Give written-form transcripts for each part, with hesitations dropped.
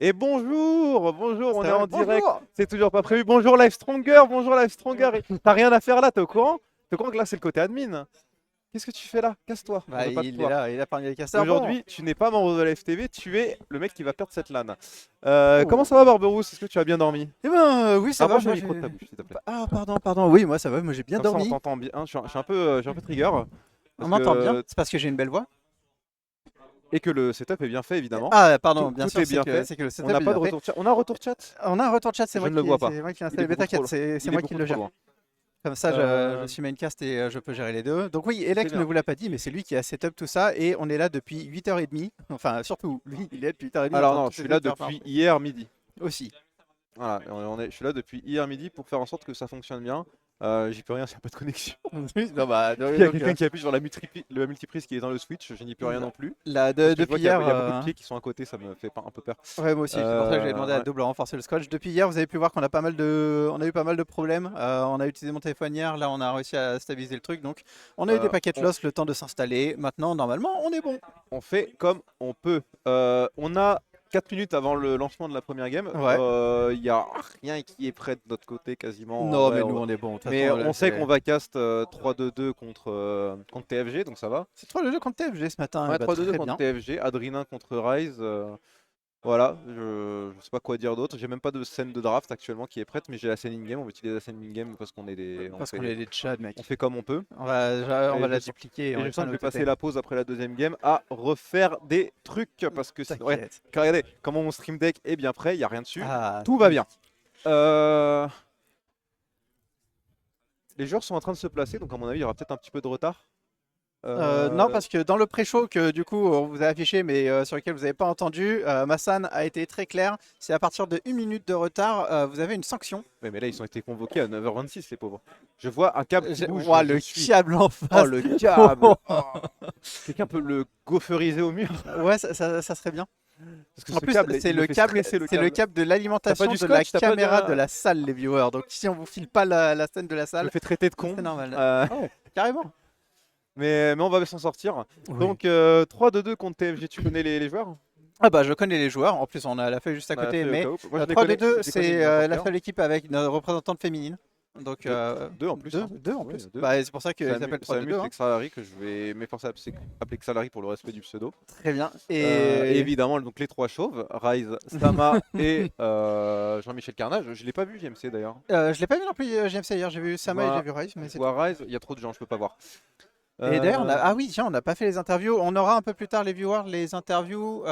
Et bonjour, bonjour, on C'est est vrai, en direct. bonjour! C'est toujours pas prévu. Bonjour Live Stronger, bonjour Live Stronger. T'as rien à faire là, t'es au courant? T'es au courant que là c'est le côté admin? Qu'est-ce que tu fais là? Casse-toi, on Bah, veut pas de il est toi. là, il a parmi les casteurs. Bon! Aujourd'hui, tu n'es pas membre de la FTV, tu es le mec qui va perdre cette LAN. Comment Oh. ça va Barberousse? Est-ce que tu as bien dormi? Eh ben, oui, ça va, Rapproche le moi micro de j'ai. ta bouche, s'il te plaît. Ah, pardon, pardon, oui, moi ça va, moi j'ai bien Comme ça on dormi. t'entend bien. Je suis un peu trigger. On Parce m'entend bien, que. c'est parce que j'ai une belle voix. Et que le setup est bien fait, évidemment. Ah, pardon, Tout, bien tout sûr, est bien fait. c'est que le On setup n'a est pas bien de fait. retour chat. On a un retour chat? On a un retour de chat, Je ne le vois pas. c'est moi qui l'ai Il est installé, mais beaucoup t'inquiète, trop, c'est il est moi qui beaucoup le trop gère. loin. Comme ça, je Euh, suis maincast et je peux gérer les deux. Donc, oui, c'est Elec ne bien. vous l'a pas dit, mais c'est lui qui a setup tout ça et on est là depuis 8h30. Enfin, surtout, lui, il est là depuis 8h30 en Alors train de non, tout je suis essayer là de faire depuis hier midi. aussi. Voilà, je suis là depuis hier midi pour faire en sorte que ça fonctionne bien. J'y peux rien, s'il n'y a pas de connexion. Non, bah, Il y a donc, quelqu'un qui appuie sur la multiprise qui est dans le switch, je n'y peux rien non plus. Parce que je vois depuis qu'il y, hier. il y a beaucoup de pieds qui sont à côté, ça me fait un peu peur. Ouais, moi aussi, c'est pour ça que j'ai demandé à Ouais. double renforcer le scotch. Depuis hier, vous avez pu voir qu'on a pas mal de, on a eu pas mal de problèmes. On a utilisé mon téléphone hier, là on a réussi à stabiliser le truc. Donc on a eu des paquets de On, loss, le temps de s'installer. Maintenant, normalement, on est bon. on fait comme on peut. On a 4 minutes avant le lancement de la première game. Ouais. Il n'y a rien qui est prêt de notre côté quasiment. En Non, vrai, mais nous on est bon. De toute mais façon, là, on sait qu'on c'est va cast 3-2-2 contre TFG, donc ça va. c'est 3-2 contre TFG ce matin. Et Ouais, bah 3-2-2 très contre bien. TFG, Adrien contre Rise. Voilà, je sais pas quoi dire d'autre. J'ai même pas de scène de draft actuellement qui est prête, mais j'ai la scène in-game. On va utiliser la scène in-game parce qu'on est Parce qu'on est des tchads, on mec. fait comme on peut. On va Et je la sens, dupliquer et on et je les fera sens à que je vais notre passer TP. la pause après la deuxième game à refaire des trucs parce que ouais, T'inquiète. regardez comment mon stream deck est bien prêt, il y a rien dessus, Ah, tout va bien. magnifique. Euh, les joueurs sont en train de se placer, donc à mon avis il y aura peut-être un petit peu de retard. Non, Euh, parce que dans le pré-show que du coup on vous a affiché, mais sur lequel vous n'avez pas entendu, Massan a été très clair. C'est à partir de 1 minute de retard, vous avez une sanction. ouais, mais là ils ont été convoqués à 9h26 les pauvres. Je vois un câble qui bouge, Ouah, je le suis. câble en Oh face. le câble! Oh. Quelqu'un peut le gauferiser au mur? Ouais, ça serait bien. Parce que En ce plus, câble, il me fait stresser le c'est le câble. câble de T'as pas l'alimentation du de la scotch? T'as pas de... caméra de la salle, les viewers. Donc si on vous file pas la scène de la Je me salle, fais traiter de con. c'est normal. Euh, Oh, carrément. mais on va s'en sortir. Oui. Donc 3-2-2 contre TFG, tu connais les joueurs? Ah bah je connais les joueurs, en plus on a la feuille juste à On a côté, fait au mais cas où. Moi je 3-2-2 les connais c'est bien par la cœur. seule équipe avec une représentante féminine. Donc Deux en plus. Hein. deux en Ouais, plus. deux. Bah, c'est pour ça qu'il s'appelle Ça amuse 3-2-2. Hein. avec Salary que je vais m'efforcer à appeler Salary pour le respect du pseudo. Très bien. Et Et évidemment donc les trois chauves, Rise, Sama et Jean-Michel Carnage. Je l'ai pas vu JMC d'ailleurs. je l'ai pas vu non plus GMC hier, j'ai vu Je Sama et j'ai vois, vu Rise, mais je c'est tout. vois Rise, il y a trop de gens, je peux pas voir. Et d'ailleurs, Euh, ah oui, tiens, on n'a pas fait les interviews. On aura un peu plus tard les viewers, les interviews.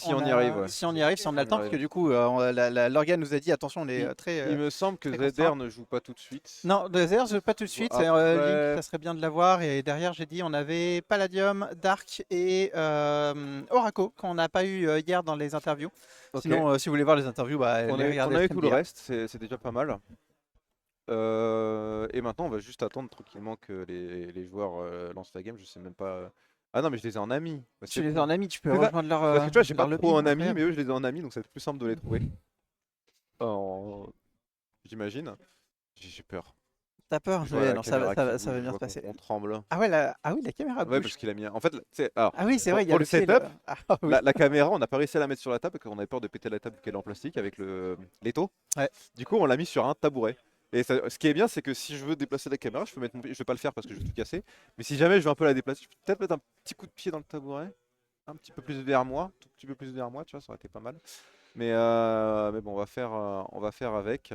si on y arrive, ouais. Si on y arrive, si on a le On y temps, parce que arrive. du coup, l'organe nous a dit attention, on est Il me semble que très ZR contraint. ne joue pas tout de suite. Non, Désert, pas tout de Bon, suite. Link, après, ça serait bien de l'avoir. Et derrière, j'ai dit, on avait Palladium, Dark et Oracle, qu'on n'a pas eu hier dans les interviews. ok. Sinon, si vous voulez voir les interviews, bah, les On regardez a eu stream tout le d'hier. reste, c'est déjà pas mal. Et maintenant, on va juste attendre tranquillement que les joueurs lancent la game. Je sais même pas. Ah non, mais je les ai en ami. Bah, Tu c'est les as bon. en ami, tu peux C'est ça. rejoindre Parce que tu vois, j'ai pas leur trop lobby. en ami, Incroyable. mais eux, je les ai en ami, donc c'est plus simple de les trouver. J'imagine. J'ai peur. T'as peur? Je vois Ouais, la non, caméra qui ça va bouge, je bien se vois passer. qu'on tremble. Ah ouais, ah oui, la caméra Ouais, bouge. parce qu'il a mis. En fait, tu sais, alors, Ah oui, c'est vrai, il y a pour le le pied. setup, Ah oui. la caméra, on n'a pas réussi à la mettre sur la table parce qu'on avait peur de péter la table qu'elle est en plastique avec l'étau. Ouais. Du coup, on l'a mis sur un tabouret. Et ce qui est bien, c'est que si je veux déplacer la caméra, je peux mettre mon pied. Je vais pas le faire parce que je vais tout casser. Mais si jamais je veux un peu la déplacer, je peux peut-être mettre un petit coup de pied dans le tabouret. Un petit peu plus vers moi. Tout petit peu plus vers moi, tu vois, ça aurait été pas mal. Mais bon, on va faire avec.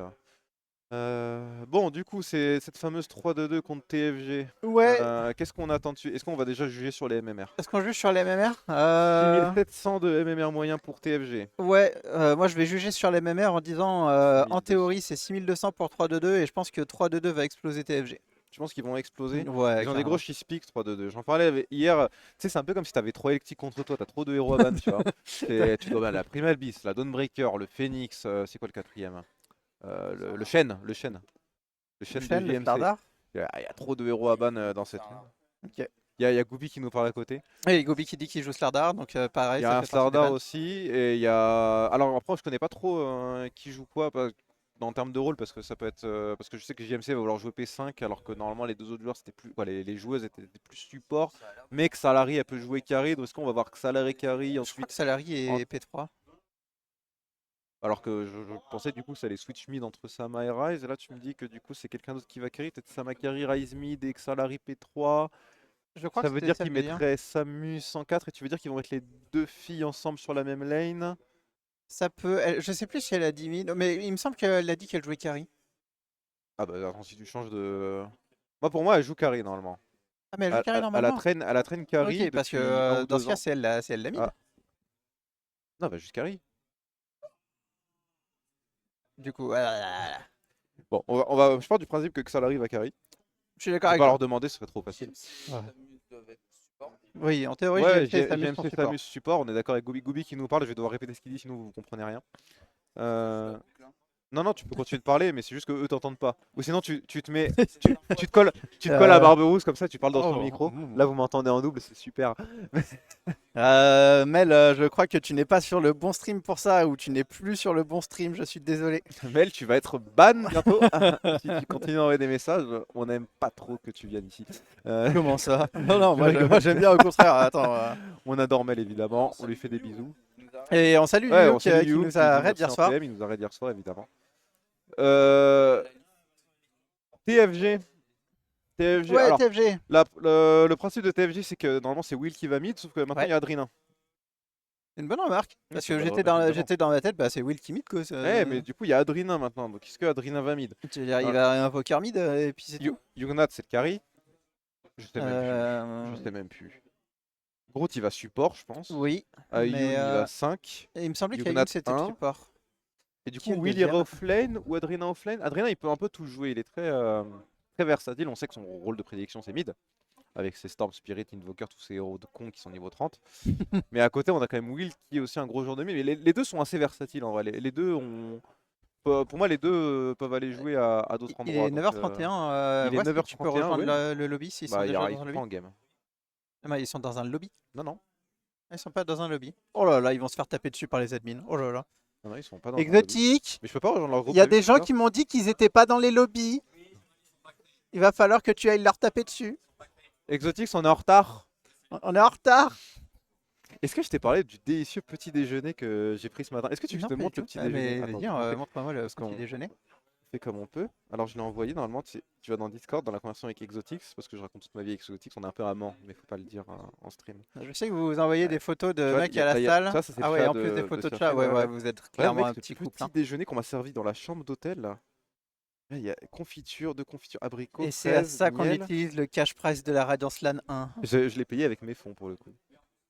Bon, du coup, c'est cette fameuse 3-2-2 contre TFG. Ouais, Qu'est-ce qu'on attend dessus? Est-ce qu'on va déjà juger sur les MMR? est-ce qu'on juge sur les MMR? 6700 de MMR moyen pour TFG. Ouais, moi je vais juger sur les MMR en disant en 6200. théorie c'est 6200 pour 3-2-2 et je pense que 3-2-2 va exploser TFG. Tu penses qu'ils vont exploser? Ouais, Ils ont des gros carrément. chispiques 3-2-2. J'en parlais hier. Tu sais, c'est un peu comme si t'avais 3 électriques contre toi. T'as trop de héros à ban, tu vois. Tu dois ban la Primalbis, la Dawnbreaker, le Phoenix. C'est quoi le quatrième? Le Shen. Le Le Shen de Shen, le JMC. Flardar. Il y a trop de héros à ban dans cette. Ok. Il y a Goopy qui nous parle à côté. Et Gobi qui dit qu'il joue Slardar, donc Il pareil, y ça a un fait partie des Slardar bans. aussi. Et il y a. Alors après, je connais pas trop qui joue quoi en termes de rôle parce que ça peut être. Parce que je sais que JMC va vouloir jouer P5 alors que normalement les deux autres joueurs c'était plus. Les joueuses étaient plus support. Mais que Salary elle peut jouer carry. Donc est-ce qu'on va voir que Salary carry Je crois que ensuite. Salary est P3. Alors que je pensais du coup ça allait switch mid entre Sama et Ryze, et là tu me dis que du coup c'est quelqu'un d'autre qui va carry, peut-être Sama carry, Ryze mid et Xalari P3. Je crois Ça que veut c'était dire ça qu'ils le délire. mettraient Samus 104 et tu veux dire qu'ils vont mettre les deux filles ensemble sur la même lane? Ça peut. Je sais plus si elle a dit mid, mais il me semble qu'elle a dit qu'elle jouait carry. Ah bah attends, si tu changes de... Moi pour moi elle joue carry normalement. Ah, mais elle joue carry normalement? Elle a traîne carry Ok, parce que depuis un ou dans ce deux cas, ans. c'est elle la mid. Ah, non bah juste carry. Du coup, Bon, je pars du principe que Xalari va carry. je suis Je d'accord vais avec pas toi. leur demander, ce serait trop facile. Ouais. Oui, en théorie, Ouais, GLT et Samus sont GMC support. Samus support, on est d'accord avec Gooby qui nous parle, je vais devoir répéter ce qu'il dit sinon vous comprenez rien. Euh, Non, non, tu peux continuer de parler, mais c'est juste que eux t'entendent pas. Ou sinon tu te mets, tu te colles à Euh, Barberousse comme ça, tu parles dans son oh. micro. Là vous m'entendez en double, c'est super. Mel, je crois que tu n'es pas sur le bon stream pour ça, ou tu n'es plus sur le bon stream, je suis désolé. Mel, tu vas être ban bientôt. Si tu continues d'envoyer des messages, on n'aime pas trop que tu viennes ici. Comment ça? Non, non, Je rigole. moi j'aime bien au contraire. Attends. On adore Mel évidemment, on lui fait des bisous. Et on salue Ouais, Liu on salue qui Liu, nous a raid merci hier en soir. PM, il nous a raid hier soir évidemment. Euh, TFG. TFG. Ouais, Alors, TFG. le principe de TFG, c'est que normalement c'est Will qui va mid, sauf que maintenant Ouais. il y a Adrien. C'est une bonne remarque. Parce c'est que une bonne j'étais remarque, j'étais dans ma tête, bah c'est Will qui mid quoi. Mais du coup, il y a Adrien maintenant. Donc, est-ce que Adrien va mid? Tu veux dire, il Ah. va invoquer mid et puis c'est tout. Yugnat, c'est le carry. Je sais même plus. Euh, Je sais même plus. Groot, il va support, je pense. Oui, Ayun, mais il va 5. il me semblait Yugnat, qu'Ayun c'était le 1. support. Et du Qui coup, est le Will deuxième? ira offlane ou Adrien offlane? Adrien, il peut un peu tout jouer. Il est très versatile. On sait que son rôle de prédilection, c'est mid. Avec ses Storm Spirit, Invoker, tous ces héros de cons qui sont niveau 30. Mais à côté, on a quand même Will qui est aussi un gros joueur de mid. Mais les deux sont assez versatiles en vrai. Les deux ont. Pour moi, les deux peuvent aller jouer à d'autres Il endroits. est 9h31. Il est Vois si tu peux 9h31, rejoindre ouais. le lobby s'ils sont Bah, déjà ils dans un sont lobby. pas en game. Ah, bah, ils sont dans un lobby. Non, non. Ah, ils sont pas dans un lobby. Oh là là, ils vont se faire taper dessus par les admins. Oh là là. Non, non, ils sont pas dans un lobby. Exotique. Mais je peux pas rejoindre leur groupe. Il y a t'as vu, des gens bizarre. qui m'ont dit qu'ils étaient pas dans les lobbies. Il va falloir que tu ailles leur taper dessus. Exotix, on est en retard. On est en retard. Est-ce que je t'ai parlé du délicieux petit déjeuner que j'ai pris ce matin? Est-ce que tu veux que Non, je te pas du montre le tout. petit Ah, déjeuner? mais Attends, vas-y, montre-moi le parce petit qu'on déjeuner. fait comme on peut. Alors je l'ai envoyé, normalement tu vas dans Discord, dans la conversation avec Exotix, parce que je raconte toute ma vie avec Exotix, on est un peu amants, mais faut pas le dire en stream. Je sais que vous vous envoyez des photos Tu de vois, mecs y a- à la là, salle. ça, c'est Ah le ouais, chat en plus des de photos de Sergio, chat. Ouais, ouais, ouais, ouais. vous êtes Regarde, clairement mec, un ce petit couple. petit déjeuner qu'on m'a servi dans la chambre d'hôtel là. Là, il y a confiture, de confiture, abricot, Et c'est à fraise, ça qu'on miel. utilise le cash price de la Radiance LAN 1. Je l'ai payé avec mes fonds pour le coup.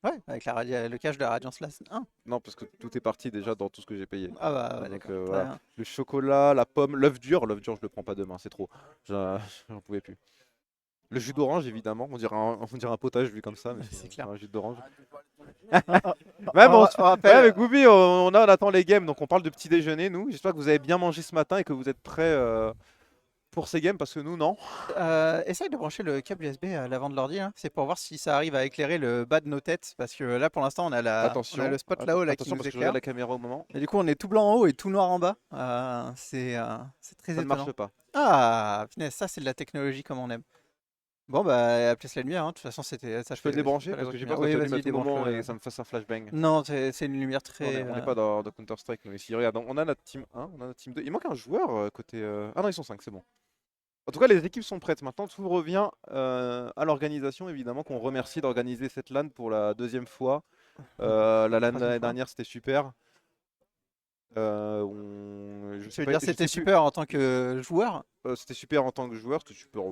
Ouais, avec le cash de la Radiance LAN 1. Non, parce que tout est parti déjà dans tout ce que j'ai payé. Ah bah ouais, Donc d'accord. Très voilà. bien. Le chocolat, la pomme, l'œuf dur je le prends pas demain, c'est trop. J'en pouvais plus. Le jus d'orange évidemment, on dirait un potage vu comme ça, mais C'est c'est clair. un jus d'orange. On Même on, rappelle- ouais, avec Gooby, on attend les games, donc on parle de petit déjeuner nous. J'espère que vous avez bien mangé ce matin et que vous êtes prêts pour ces games parce que nous non. Essaye de brancher le câble USB à l'avant de l'ordi, hein. C'est pour voir si ça arrive à éclairer le bas de nos têtes. Parce que là, pour l'instant, on a Attention, le spot là-haut là, qui attention nous parce que je éclaire. regarde la caméra au moment. Et du coup, on est tout blanc en haut et tout noir en bas. C'est très Ça ne étonnant. marche pas. Ah, punaise, ça, c'est de la technologie comme on aime. Bon, bah, appuie la lumière, hein. De toute façon, c'était ça. Je peux le débrancher parce que j'ai peur que ça s'allume à tout moment et ça me fasse un flashbang. Non, c'est une lumière On très. n'est pas dans Counter-Strike nous ici. Regarde, on a notre team 1, on a notre team 2. Il manque un joueur côté. Ah non, ils sont 5, c'est bon. En tout cas, les équipes sont prêtes. Maintenant, tout revient à l'organisation, évidemment, qu'on remercie d'organiser cette LAN pour la deuxième fois. La LAN Troisième l'année fois. dernière, c'était super. Je veux dire, c'était super en tant que joueur. C'était super en tant que joueur, c'était super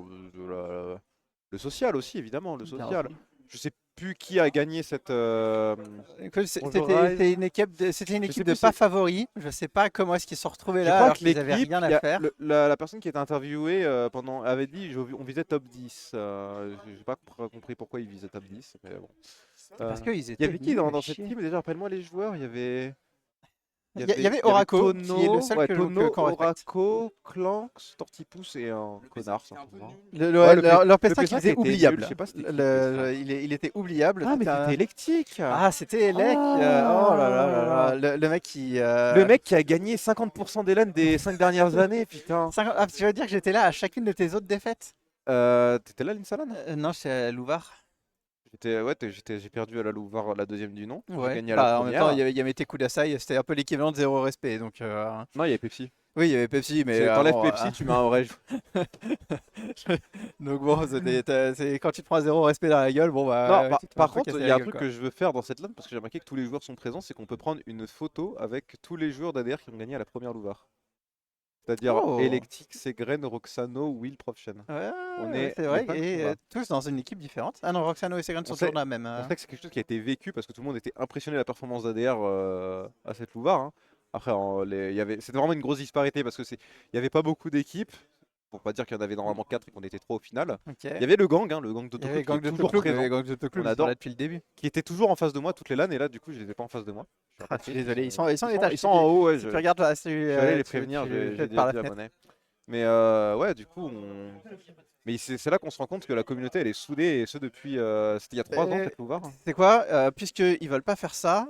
le social aussi, évidemment, le Bien social. entendu. Je sais plus qui a gagné cette. Écoute, Bonjour, Rise. C'était une équipe de, c'était une Je sais équipe plus, de pas c'est- favoris. Je sais pas comment est-ce qu'ils se sont retrouvés Je là crois alors que qu'ils avaient l'équipe, rien il y à a faire. la personne qui était interviewée avait dit on visait top 10. J'ai pas compris pourquoi il visait top 10, mais bon. Parce qu'ils Il y étaient. avait qui nuls à dans cette chier. team déjà? Rappelle-moi les joueurs. Il y avait. Il y avait Oraco, qui est le seul ouais, que Tono, qu'on respecte. Oraco, Clanks, Tortipousse et un connard simplement. Ouais, le leur P5 P5 il était était nul, oubliable. je sais pas c'était qui, le P5. Il était oubliable. Ah mais C'était un- c'était électrique. Ah, c'était Elec. Oh là là là là. Le mec qui. Le mec qui a gagné 50% des LAN des 5 dernières années, putain. Ah, tu veux dire que j'étais là à chacune de tes autres défaites? T'étais là, Linsalan? Non, c'est à Louvard. J'ai perdu à la Louvar la deuxième du nom. J'ai Ouais. gagné à la Bah, en même temps, première. il y avait Mete Kudasai, c'était un peu l'équivalent de zéro respect. Donc, Non, il y avait Pepsi. oui, il y avait Pepsi, mais T'enlèves bon. Pepsi, tu mets un vrai joueur. Donc bon, quand tu te prends un zéro respect dans la gueule, bon Non, bah, tu te fais un par peu contre, casser il y la a un gueule truc quoi. que je veux faire dans cette LAN parce que j'ai remarqué que tous les joueurs sont présents, c'est qu'on peut prendre une photo avec tous les joueurs d'ADR qui ont gagné à la première Louvar. C'est-à-dire Oh! Electic, Segren, Roxano, Will, Profchen. Ouais, On ouais, est c'est les vrai, 5 et là. tous dans une équipe différente. Ah non, Roxano et Segan On sont toujours sait, dans la même. on sait que c'est quelque chose qui a été vécu parce que tout le monde était impressionné de la performance d'ADR à cette Louvar, hein. Après, c'était vraiment une grosse disparité parce que il n'y avait pas beaucoup d'équipes. Pour pas dire qu'il y en avait normalement 4 et qu'on était 3 au final. Ok. Il y avait le gang, hein, le gang Il y avait d'Autoclub qui est Gang de toujours Toclub, mais présent, Gang de qu'on Toclub, ils sont adore, là depuis le début. qui était toujours en face de moi toutes les LAN et là du coup je les ai pas en face de moi. Je suis un Ah, peu je suis triste, désolé, ils sont à l'étage. ils sont en haut, ouais, Si tu regardes là, je suis allé les prévenir, tu j'ai jettes par déjà la dit la fenêtre. monnaie. Mais ouais, du coup, mais c'est là qu'on se rend compte que la communauté elle est soudée et ce depuis, c'était il y a 3 ans Et cette Louvar, hein. c'est quoi? Puisqu'ils veulent pas faire ça,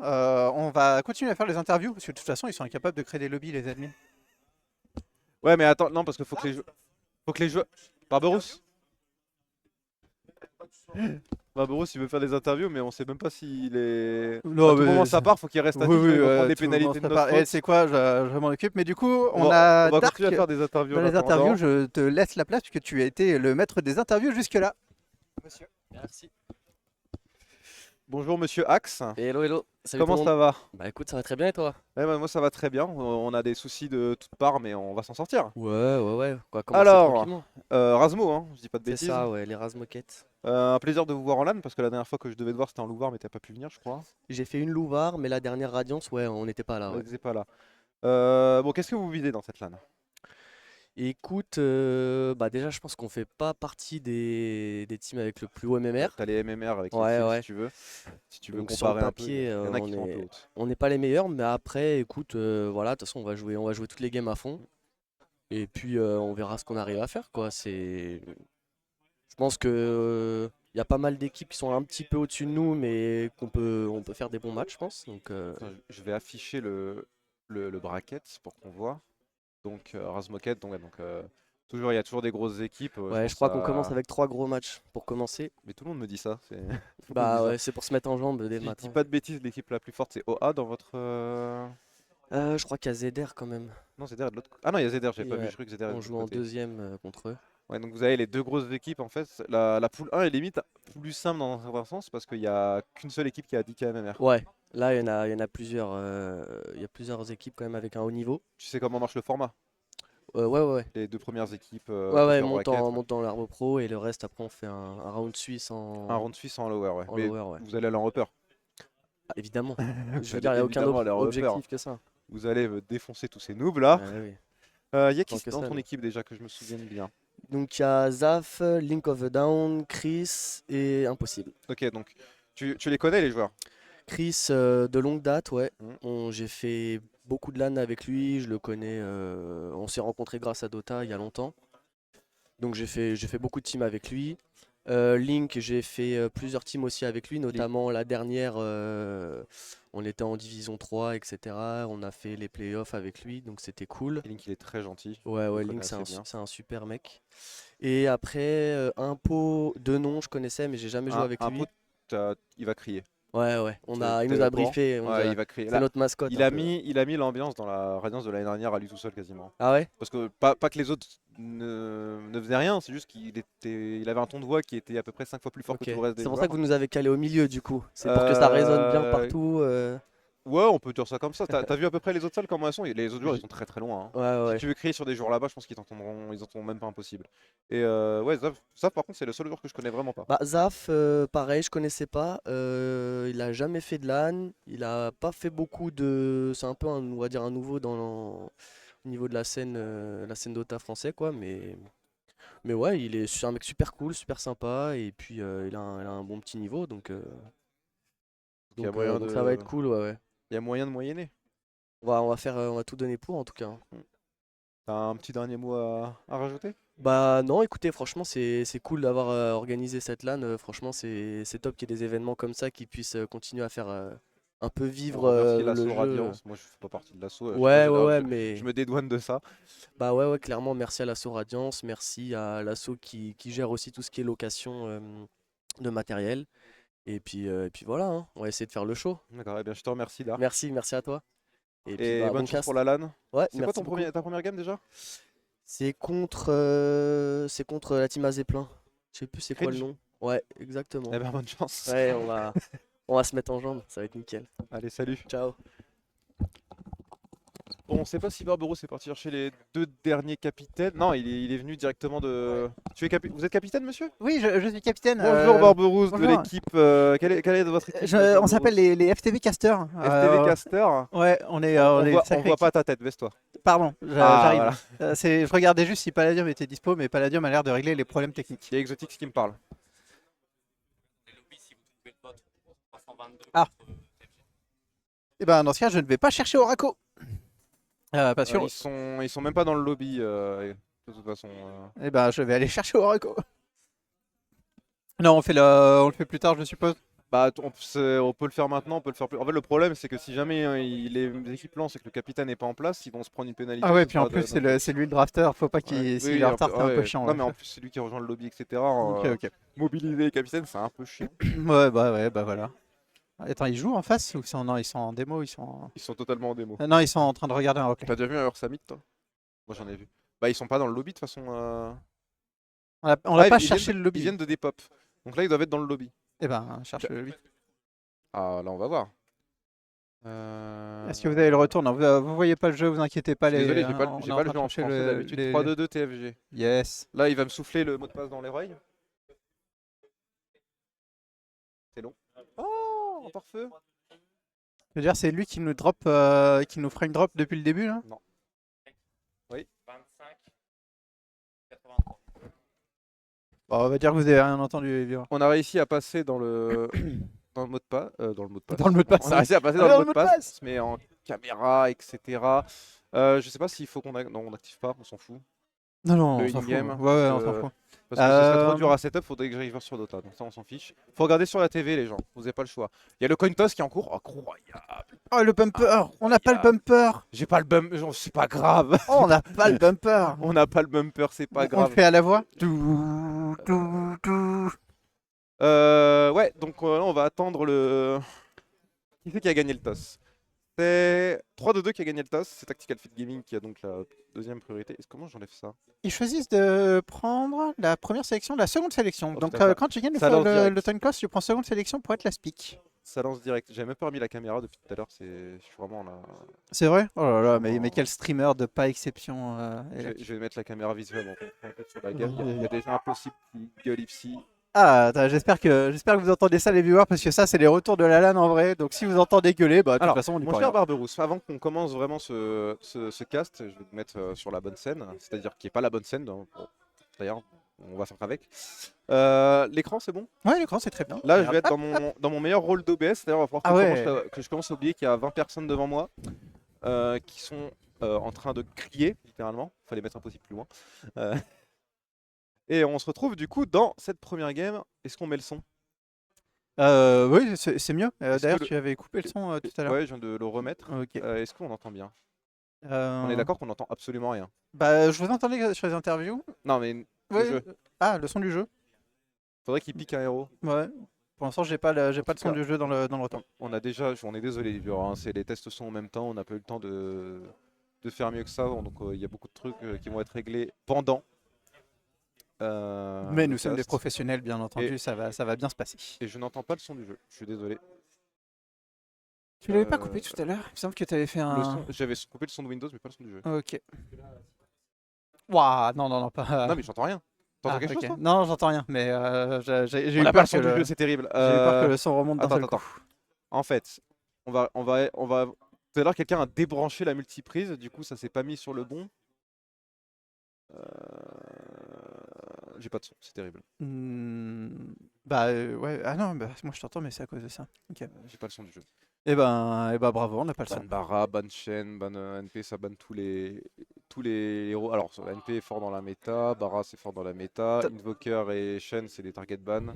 on va continuer à faire les interviews, parce que de toute façon, ils sont incapables de créer des lobbies, les admins. Ouais, mais attends, non, parce qu'il faut que les joueurs. Barberousse? Barberousse, il veut faire des interviews, mais on sait même pas s'il est. À Non, tout moment, mais ça part, faut qu'il reste oui, affiché, oui, sinon il va prendre des tout le monde pénalités se de notre prépare. Et faute. c'est quoi? Je m'en occupe. Mais du coup, On on va, a on va continuer à Dark faire des interviews dans en les interviews. attendant. Je te laisse la place puisque tu as été le maître des interviews jusque-là. Monsieur. Merci. Bonjour Monsieur Axe, Hello, hello. Salut tout comment le monde. ça va? Bah écoute, ça va très bien et toi? Eh ben, moi ça va très bien, on a des soucis de toutes parts, mais on va s'en sortir. Ouais, ouais, ouais. On va commencer Alors, tranquillement. Rasmo, hein, je dis pas de C'est bêtises. ça, ouais, les Razmoquettes. Un plaisir de vous voir en LAN, parce que la dernière fois que je devais te voir c'était en Louvar, mais t'as pas pu venir, je crois. J'ai fait une Louvar, mais la dernière Radiance, ouais, on n'était pas là, Ouais, ouais. t'étais pas là. Bon, qu'est-ce que vous videz dans cette LAN? Écoute, bah déjà, je pense qu'on fait pas partie des teams avec le plus haut MMR. T'as les MMR avec les Ouais, kills ouais. si tu veux. Si tu veux Donc sur le comparer un peu, il papier, y en a qui sont un peu hautes. on n'est pas les meilleurs, mais après, écoute, voilà, de toute façon, on va jouer toutes les games à fond. Et puis, on verra ce qu'on arrive à faire, quoi. Je pense que il y a pas mal d'équipes qui sont un petit peu au-dessus de nous, mais on peut faire des bons matchs, je pense. Donc, Attends, je vais afficher le bracket pour qu'on voit. Donc Razmoket, donc, ouais, toujours, il y a toujours des grosses équipes. Je ouais, je pense crois qu'on commence à... avec 3 gros matchs pour commencer. Mais tout le monde me dit ça. Tout le monde me dit Bah ça. ouais, c'est pour se mettre en jambe dès Si le je dis matin. pas de bêtises, l'équipe la plus forte c'est OA dans votre. Je crois qu'il y a ZR quand même. Non, Zeder est de l'autre côté. Ah non, il y a Zeder, j'avais Et pas vu, ouais, je crois que Zeder est de on l'autre joue en côté. deuxième contre eux. Ouais, donc vous avez les deux grosses équipes en fait. La poule 1 est limite plus simple dans un certain sens parce qu'il y a qu'une seule équipe qui a 10 KMMR. Ouais, là il y en a plusieurs. Il y a plusieurs équipes quand même avec un haut niveau. Tu sais comment marche le format? Ouais, ouais, ouais. Les deux premières équipes Ouais, ouais, upper bracket. monte dans l'arbre pro et le reste après on fait un round suisse Un round suisse en lower, ouais. en Mais lower, ouais. vous allez aller en upper. Ah, évidemment. Vous Je veux allez dire, il n'y a aucun évidemment aller en upper. objectif que ça. Vous allez me défoncer tous ces noobs là. Ouais, oui. Y a qui Tant que dans ça, ton nous. équipe déjà que je me souvienne bien? Donc il y a Zaf, Link of the Down, Chris et Impossible. Ok, donc tu les connais les joueurs? Chris de longue date, ouais. Mm. J'ai fait beaucoup de LAN avec lui, je le connais. On s'est rencontrés grâce à Dota il y a longtemps. Donc j'ai fait beaucoup de teams avec lui. Link, j'ai fait plusieurs teams aussi avec lui, notamment la dernière, on était en division 3, etc. On a fait les playoffs avec lui, donc c'était cool. Link il est très gentil. Ouais, Je le ouais, connais Link, assez bien. c'est un super mec. Et après, Impo, de nom, je connaissais, mais j'ai jamais joué avec Un lui. pote, il va crier. Ouais, ouais, il T'es nous au a courant? briefé, Ouais, il va crier. c'est Là, notre mascotte il un a peu. mis l'ambiance dans la Radiance de l'année dernière à lui tout seul quasiment. Ah ouais? Parce que pas que les autres ne faisaient rien, c'est juste il avait un ton de voix qui était à peu près 5 fois plus fort que Ok. tout le reste des C'est pour ça joueurs. que vous nous avez calé au milieu du coup. C'est pour que ça résonne bien Euh, partout. Ouais, on peut dire ça comme ça. T'as vu à peu près les autres salles comment elles sont? Les autres joueurs ils sont très très loin, hein. Ouais, Si ouais. tu veux crier sur des joueurs là-bas, je pense qu'ils t'entendront, ils entendront même pas impossible. Et ouais, ça par contre c'est le seul joueur que je connais vraiment pas. Bah, Zaf, pareil, je connaissais pas. Il a jamais fait de LAN. Il a pas fait beaucoup de. C'est un peu, on va dire, un nouveau au niveau de la scène Dota français, quoi. Mais ouais, c'est un mec super cool, super sympa. Et puis, il a un bon petit niveau. Donc il y a moyen Donc ça va de, être cool, ouais, ouais. il y a moyen de moyenner. On va tout donner pour, en tout cas, hein. T'as un petit dernier mot à rajouter? Bah non, écoutez, franchement, c'est cool d'avoir organisé cette LAN. Franchement, c'est top qu'il y ait des événements comme ça qui puissent continuer à faire un peu On vivre remercie le l'assaut jeu. Radiance. Moi je fais pas partie de l'assaut. À chaque fois, Ouais, ouais, ouais, je mais me dédouane de ça. bah ouais, ouais, clairement, merci à l'assaut Radiance, merci à l'assaut qui gère aussi tout ce qui est location de matériel. Et puis voilà, hein, on va essayer de faire le show. D'accord, eh bien je te remercie là. Merci à toi. Et puis Et bah, bon bonne chance cast. pour la LAN. Ouais, C'est quoi merci beaucoup. ta première game déjà? C'est contre la team Azeplin. Je sais plus c'est quoi le Cringe. nom. Ouais, exactement. Eh bien bonne chance. Ouais, on va se mettre en jambe, ça va être nickel. Allez, salut. Ciao. Bon, on sait pas si Barberousse est parti chercher les 2 derniers capitaines. Non, il est venu directement de. Vous êtes capitaine, monsieur? Oui, je suis capitaine. Bonjour Barberousse de bonjour. l'équipe. Quelle est votre équipe? On s'appelle les FTV Casters. FTV Caster. Ouais, on est On une voit, sacrée voit pas équipe. ta tête, baisse-toi. Pardon, Ah, j'arrive. voilà. Je regardais juste si Palladium était dispo, mais Palladium a l'air de régler les problèmes techniques. Il y a Exotix qui me parle. Ah. Et ben dans ce cas, je ne vais pas chercher Oracle. Parce que Ils sont même pas dans le lobby, de toute façon. eh ben, je vais aller chercher Oracle. Non, on le fait plus tard, je suppose. Bah, on peut le faire maintenant, on peut le faire plus. En fait, le problème, c'est que si jamais les équipes lancent et que le capitaine n'est pas en place, ils vont se prendre une pénalité. Ah ouais, ce puis en sera plus, de- c'est lui le drafter. Faut pas qu'il. Ouais. S'il Oui, est en retard, c'est un peu ouais. chiant. Non, Ouais. mais en plus, c'est lui qui rejoint le lobby, etc. Ok, ok. Mobiliser les capitaines, c'est un peu chiant. Ouais, bah voilà. Attends, ils jouent en face ou non, ils sont en démo, Ils sont totalement en démo. Non, ils sont en train de regarder un replay. T'as déjà vu un Earth Summit, toi? Moi, j'en ai vu. Bah, ils sont pas dans le lobby, de toute façon. On l'a pas Ils cherché viennent le Ils lobby. viennent de Depop. Donc là, ils doivent être dans le lobby. Eh ben, cherche le lobby. Ah, là, on va voir. Est-ce que vous avez le retour? Non, vous voyez pas le jeu, vous inquiétez pas. Je suis désolé, j'ai on pas est le en jeu train en de français chercher d'habitude. 3-2-2 TFG. Yes. Là, il va me souffler le mot de passe dans les oreilles. C'est long. Oh, en pare-feu. Je veux dire, c'est lui qui nous drop, qui nous frame drop depuis le début là? Non. Oui. Bon, on va dire que vous avez rien entendu, les viewers. On a réussi à passer dans le dans le mot de passe. Dans le mot de passe. Dans le mot de passe. On a réussi à passer Ah, dans le mot de passe, mais en caméra, etc. Je sais pas s'il faut qu'on non, on n'active pas, on s'en fout. Non, non, Le on s'en fout. in-game, Ouais, on s'en fout. Parce que ce serait trop dur à setup, faudrait que j'arrive sur Dota, donc ça on s'en fiche. Faut regarder sur la TV les gens, vous avez pas le choix. Il y a le coin toss qui est en cours, incroyable. Oh, le bumper! On n'a pas le bumper! J'ai pas le bumper, c'est pas grave. Oh, on n'a pas le bumper! On n'a pas le bumper, c'est pas On le grave. fait à la voix? Ouais, donc là on va attendre le... Qui c'est qui a gagné le toss? C'est 3-2-2 qui a gagné le toss, c'est Tactical Fit Gaming qui a donc la deuxième priorité. Comment j'enlève ça? Ils choisissent de prendre la première sélection, la seconde sélection. Oh, Donc putain, quand tu gagnes ça lance direct. le time cost, tu prends seconde sélection pour être la speak. Ça lance direct. J'avais même pas remis la caméra depuis tout à l'heure, je suis vraiment là. C'est vrai? Oh là là, Vraiment. mais quel streamer de pas exception. Je vais mettre la caméra visuelle en fait, sur la game. Il y a déjà Impossible qui gueule ici. Ah, attends, j'espère que vous entendez ça les viewers parce que ça c'est les retours de la LAN en vrai. Donc si vous entendez gueuler, bah de toute Alors, façon on y mon peut cher rien. Barberousse, avant qu'on commence vraiment ce cast, je vais vous mettre sur la bonne scène, c'est-à-dire qui n'est pas la bonne scène, bon, d'ailleurs, on va faire avec. L'écran, c'est bon? Ouais, l'écran c'est très bien. Là, je vais être dans mon meilleur rôle d'OBS, d'ailleurs, il va falloir que je commence à oublier qu'il y a 20 personnes devant moi qui sont en train de crier, littéralement. Il fallait mettre Impossible plus loin. Et on se retrouve du coup dans cette première game. Est-ce qu'on met le son? Oui, c'est mieux. Est-ce D'ailleurs, que tu avais coupé le son tout à l'heure. Ouais, je viens de le remettre. Ok. Est-ce qu'on entend bien? On est d'accord qu'on n'entend absolument rien. Bah, je vous entendais sur les interviews. Non, mais le Ouais. jeu. Ah, le son du jeu. Faudrait qu'il pique un héros. Ouais. Pour l'instant, j'ai pas le tout son cas, du jeu dans le retour. On est désolé les viewers, hein, c'est les tests sont en même temps, on n'a pas eu le temps de faire mieux que ça, donc il y a beaucoup de trucs qui vont être réglés pendant. Mais le nous sommes des cast. professionnels, bien entendu, ça va bien se passer. Et je n'entends pas le son du jeu, je suis désolé. Tu l'avais pas coupé tout à l'heure? Il me semble que tu avais fait un. J'avais coupé le son de Windows, mais pas le son du jeu. Ok. Waouh, non, pas. Non, mais j'entends rien. T'entends quelque chose, toi? Non, j'entends rien, mais j'ai eu On n'a peur pas le son du jeu, c'est terrible. J'ai eu peur que le son remonte d'un seul attends. coup. En fait, on va. Tout à l'heure, quelqu'un a débranché la multiprise, du coup, ça s'est pas mis sur le bon. J'ai pas de son, c'est terrible. Ouais, ah non, bah, moi je t'entends, mais c'est à cause de ça. Ok. J'ai pas le son du jeu. Et ben bravo, on n'a pas le son. Ban Bara, ban Shen, ban NP, ça banne tous les héros. Alors, NP est fort dans la méta, Bara c'est fort dans la méta, Invoker et Shen c'est des target ban.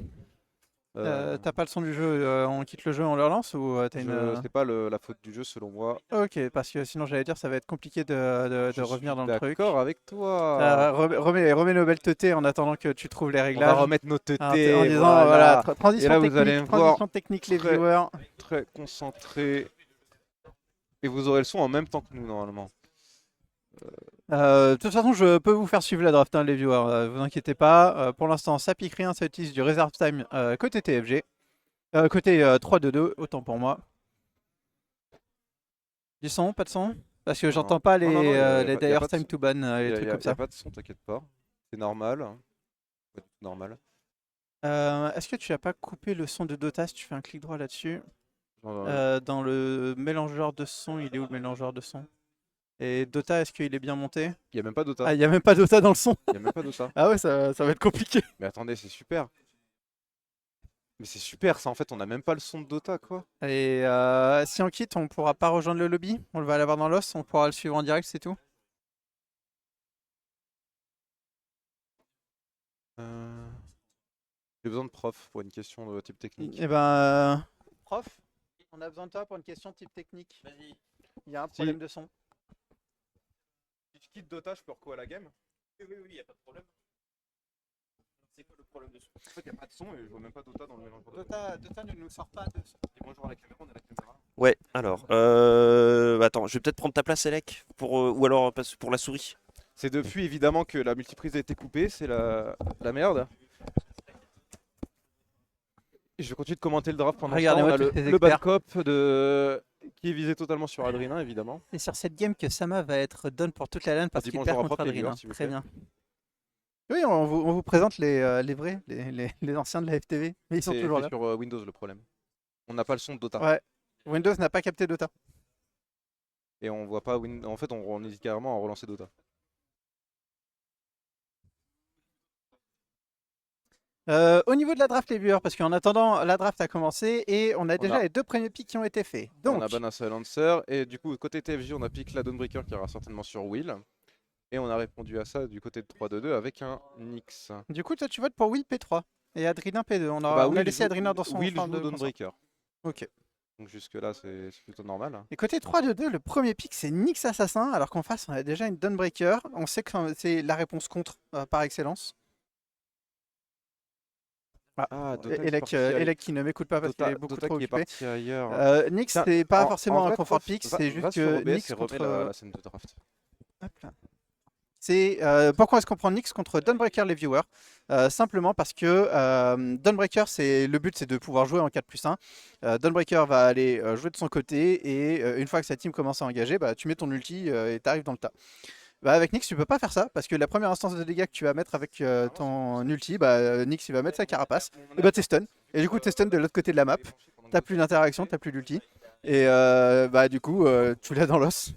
T'as pas le son du jeu, on quitte le jeu, on le relance ou t'as une... C'est pas la faute du jeu selon moi. Ok, parce que sinon j'allais dire ça va être compliqué de revenir dans le truc. D'accord avec toi. Remets nos belles teutés en attendant que tu trouves les On va réglages. remettre nos En teutés. disant voilà. voilà, Et transition là, vous technique, allez me transition voir technique les très- viewers. Très concentré. Et vous aurez le son en même temps que nous normalement. De toute façon, je peux vous faire suivre la draft, hein, les viewers, vous inquiétez pas. Pour l'instant, ça pique rien, ça utilise du reserve time côté TFG. Côté 3-2-2, autant pour moi. Du son, pas de son? Parce que Non, j'entends non. pas Non, non, non, les y a Dire pas de time son. to ban, les Y trucs a comme ça. pas de son, t'inquiète pas. C'est normal. Pas du tout normal. Est-ce que tu as pas coupé le son de Dota si tu fais un clic droit là-dessus? Genre, Dans le mélangeur de son, il est où le mélangeur de son? Et Dota, est-ce qu'il est bien monté? y a même pas Dota. Ah, il n'y a même pas Dota dans le son. Y a même pas Dota. Ah ouais, ça va être compliqué. Mais attendez, c'est super. Mais c'est super ça en fait, on a même pas le son de Dota quoi. Et si on quitte, on pourra pas rejoindre le lobby. On va l'avoir dans l'os, on pourra le suivre en direct, c'est tout. J'ai besoin de prof pour une question de type technique. Et ben, prof, on a besoin de toi pour une question type technique. Vas-y. Il y a un problème de son. Si je quitte Dota, je peux recourir à la game. Oui, y a pas de problème. C'est quoi le problème de son? En fait, y a pas de son et je vois même pas Dota dans le mélange. Dota ne nous sort pas de son. Dis bonjour à la caméra, on a la caméra. Ouais, alors, attends, je vais peut-être prendre ta place, Elec, ou alors pour la souris. C'est depuis évidemment que la multiprise a été coupée, c'est la merde. Et je vais continuer de commenter le draft pendant ce temps. On Regardez-moi a tous ces le bad experts. cop qui est visé totalement sur Adrien évidemment. C'est sur cette game que Sama va être done pour toute la LAN parce Dis qu'il bonjour perd à contre Prof et Adrien. viewers, s'il vous Très plaît. bien. Oui, on vous présente les vrais, les anciens de la FTV, mais ils sont C'est toujours fait là. sur Windows le problème. On n'a pas le son de Dota. Ouais. Windows n'a pas capté Dota. Et on voit pas en fait on hésite carrément à relancer Dota. Au niveau de la draft, les viewers, parce qu'en attendant, la draft a commencé et on a déjà les 2 premiers picks qui ont été faits. Donc, On a ban un silencer et du coup côté TFJ on a pick la Dawnbreaker qui ira certainement sur Will. Et on a répondu à ça du côté de 3-2-2 avec un Nyx. du coup, toi, tu votes pour Will P3 et Adrien P2. On a Will laissé joue- Adrien dans son Will fin joue de consort. Dawnbreaker. Ok. Donc jusque là c'est plutôt normal. Et côté 3-2-2, le premier pick, c'est Nyx Assassin, alors qu'en face, on a déjà une Dawnbreaker. On sait que c'est la réponse contre par excellence. Ah, Dota qui est Elec, parti ailleurs. Elec qui ne m'écoute pas parce qu'il est beaucoup Dota trop qui est occupé. parti ailleurs. Nyx, Tiens, c'est pas en forcément un vrai, confort prof, pick, va c'est juste sur que OBS Nyx et remets contre... la scène de draft. Hop là. C'est pourquoi est-ce qu'on prend Nyx contre Dawnbreaker les viewers? Simplement parce que Dawnbreaker, le but c'est de pouvoir jouer en 4+1. Dawnbreaker va aller jouer de son côté et une fois que sa team commence à engager, bah, tu mets ton ulti et t'arrives dans le tas. Bah, avec Nyx tu peux pas faire ça parce que la première instance de dégâts que tu vas mettre avec ton ulti, bah, Nyx il va mettre sa carapace et bah t'es stun. Et du coup t'es stun de l'autre côté de la map, t'as plus d'interaction, t'as plus d'ulti. Et bah du coup tu l'as dans l'os.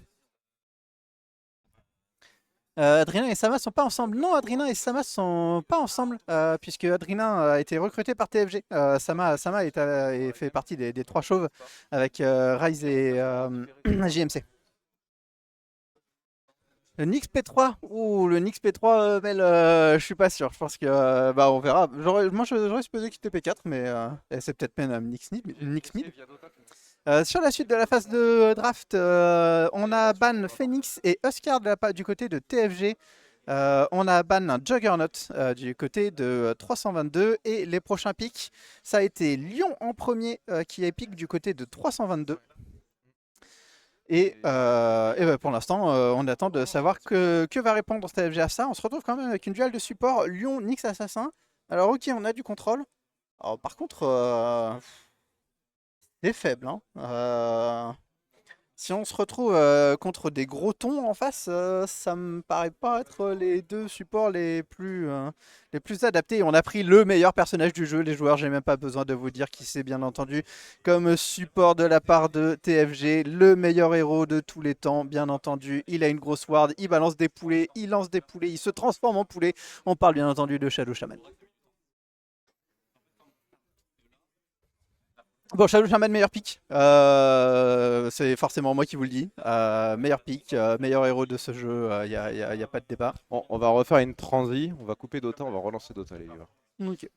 Adrien et Sama sont pas ensemble. Non, Adrien et Sama sont pas ensemble puisque Adrien a été recruté par TFG. Sama fait partie des 3 chauves avec Ryze et JMC. Le Nyx P3, le Nyx P3, Mel, je suis pas sûr. Je pense que bah on verra. Moi j'aurais supposé qu'il était P4, mais c'est peut-être même Nyx Mid. Sur la suite de la phase de draft, on a ban Phoenix et Huskar du côté de TFG. On a ban un Juggernaut du côté de 322. Et les prochains picks, ça a été Lyon en premier qui est pick du côté de 322. Et bah, pour l'instant, on attend de savoir que va répondre TFG à ça. On se retrouve quand même avec une duel de support Lyon Nyx Assassin. Alors ok, on a du contrôle. Alors, par contre... c'est faible. Hein. Si on se retrouve contre des gros tons en face, ça me paraît pas être les 2 supports les plus adaptés. On a pris le meilleur personnage du jeu, les joueurs, j'ai même pas besoin de vous dire qui c'est bien entendu. Comme support de la part de TFG, le meilleur héros de tous les temps, bien entendu. Il a une grosse ward, il balance des poulets, il lance des poulets, il se transforme en poulet. On parle bien entendu de Shadow Shaman. Bon, Shadow Shaman, meilleur pick. C'est forcément moi qui vous le dis. Meilleur pick, meilleur héros de ce jeu, il n'y a pas de débat. On va refaire une transi, on va couper Dota, on va relancer Dota les gars. Ok.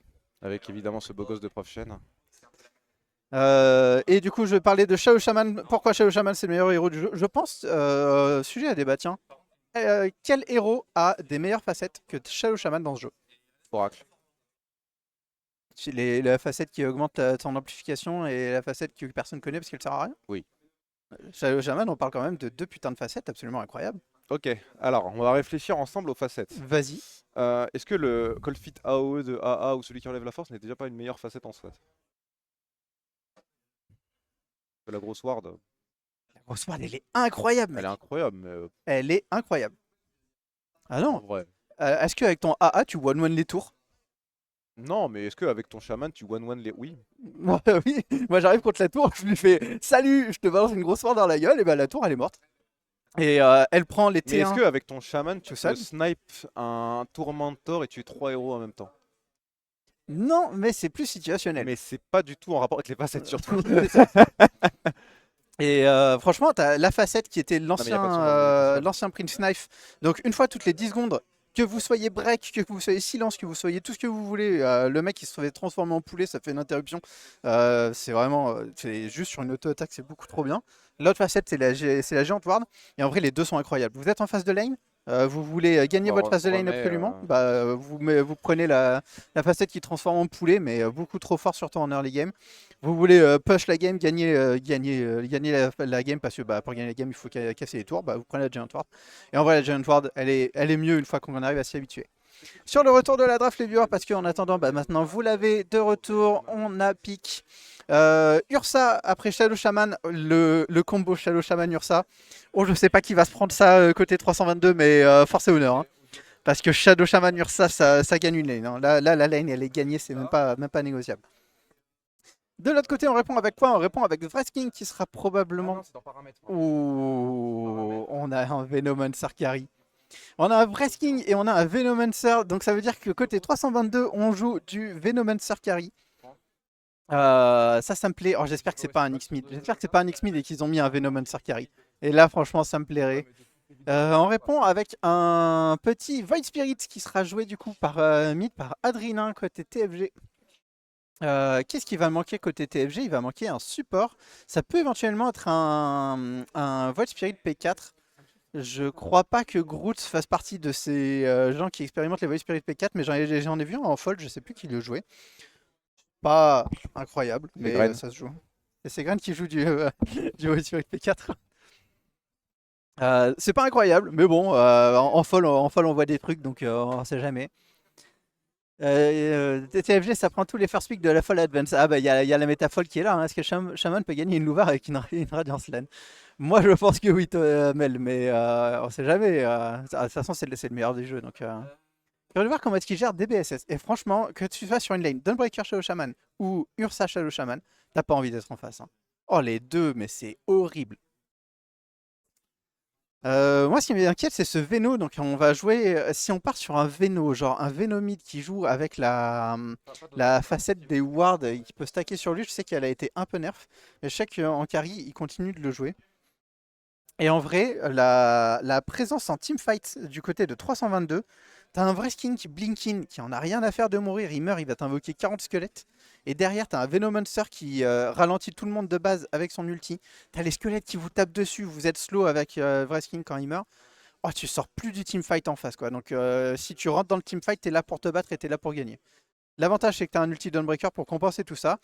Avec évidemment ce beau gosse de prof Shen. Et du coup, je vais parler de Shao Shaman. Pourquoi Shao Shaman c'est le meilleur héros du jeu? Je pense, sujet à débat, tiens. Quel héros a des meilleures facettes que Shao Shaman dans ce jeu? Oracle. C'est la facette qui augmente ton amplification et la facette que personne connaît parce qu'elle sert à rien? Oui. Shao Shaman, on parle quand même de deux putains de facettes absolument incroyables. Ok, alors on va réfléchir ensemble aux facettes. Vas-y. Est-ce que le Cold Feet AOE de AA ou celui qui enlève la force n'est déjà pas une meilleure facette en soi? La grosse ward, La grosse ward, elle est incroyable, elle mec. est incroyable, mais Elle est incroyable. Ah en non, vrai. est-ce qu'avec ton AA, tu one-one les tours? Non, mais est-ce qu'avec ton chaman, tu one-one les... Oui. Moi, oui, moi j'arrive contre la tour, je lui fais salut, je te balance une grosse ward dans la gueule, et bah la tour elle est morte. Et elle prend les Mais est-ce T1. qu'avec ton chaman, tu Tout peux seul snipe un tourmentor et tuer 3 héros en même temps? Non, mais c'est plus situationnel. Mais c'est pas du tout en rapport avec les facettes surtout. C'est ça. Et franchement, t'as la facette qui était mais y a pas de son dans le l'ancien Prince Knife. Donc une fois toutes les 10 secondes, que vous soyez break, que vous soyez silence, que vous soyez tout ce que vous voulez, le mec qui se trouvait transformé en poulet, ça fait une interruption. C'est vraiment, c'est juste sur une auto-attaque, c'est beaucoup trop bien. L'autre facette, c'est la géante ward. Et en vrai, les deux sont incroyables. Vous êtes en phase de lane, vous voulez gagner Bon, votre phase de lane remets, absolument, bah, vous prenez la facette qui transforme en poulet, mais beaucoup trop fort, surtout en early game. Vous voulez push la game, gagner la game, parce que bah, pour gagner la game, il faut casser les tours, bah, vous prenez la Giant Ward. Et en vrai, la Giant Ward, elle est mieux une fois qu'on arrive à s'y habituer. Sur le retour de la draft, les viewers, parce qu'en attendant, bah, maintenant vous l'avez de retour, on a pick Ursa après Shadow Shaman, le combo Shadow Shaman Ursa. Oh, je sais pas qui va se prendre ça côté 322, mais force et honneur. Hein. Parce que Shadow Shaman Ursa, ça gagne une lane. Hein. Là, la lane, elle est gagnée, c'est même pas négociable. De l'autre côté, on répond avec quoi? On répond avec Vresking qui sera probablement. Ouh, on a un Venomancer carry. On a un Vresking et on a un Venomancer. Donc ça veut dire que côté 322, on joue du Venomancer carry. Ça me plaît. Oh, j'espère que c'est pas un X-Mid. J'espère que c'est pas un X-Mid et qu'ils ont mis un Venomancer carry. Et là, franchement, ça me plairait. On répond avec un petit Void Spirit qui sera joué du coup par mid par Adrien côté TFG. Qu'est-ce qui va manquer côté TFG? Il va manquer un support. Ça peut éventuellement être un Void Spirit P4. Je crois pas que Groot fasse partie de ces gens qui expérimentent les Void Spirit P4, mais j'en ai vu un en fold, je sais plus qui le jouait. Pas incroyable, mais Gren. ça se joue. Et c'est Gren qui joue du Void Spirit P4. C'est pas incroyable, mais bon, en fold on voit des trucs, donc on sait jamais. TFG, ça prend tous les first picks de la Fall Advance. Ah bah il y a la métafolle qui est là. Hein. Est-ce que Shaman peut gagner une Louvar avec une Radiance Lane? Moi je pense que oui, Mel, mais on sait jamais. De toute façon c'est le meilleur des jeux. Donc, je vais voir comment est-ce qu'il gère DBSS. Et franchement, que tu sois sur une lane Dawnbreaker Shadow Shaman ou Ursa Shadow Shaman, t'as pas envie d'être en face. Hein. Oh les deux, mais c'est horrible. Moi, ce qui m'inquiète, c'est ce Veno. Donc, on va jouer. Si on part sur un Veno, genre un Venomide qui joue avec la facette des wards qui peut stacker sur lui, je sais qu'elle a été un peu nerf. Mais je sais qu'en carry, il continue de le jouer. Et en vrai, la présence en teamfight du côté de 322, t'as un vrai skin qui Blinkin qui en a rien à faire de mourir. Il meurt, il va t'invoquer 40 squelettes. Et derrière, t'as un Venomancer qui ralentit tout le monde de base avec son ulti. T'as les squelettes qui vous tapent dessus. Vous êtes slow avec Vresking quand il meurt. Oh, tu sors plus du teamfight en face, quoi. Donc, si tu rentres dans le teamfight, t'es là pour te battre et t'es là pour gagner. L'avantage, c'est que t'as un ulti Dawnbreaker pour compenser tout ça.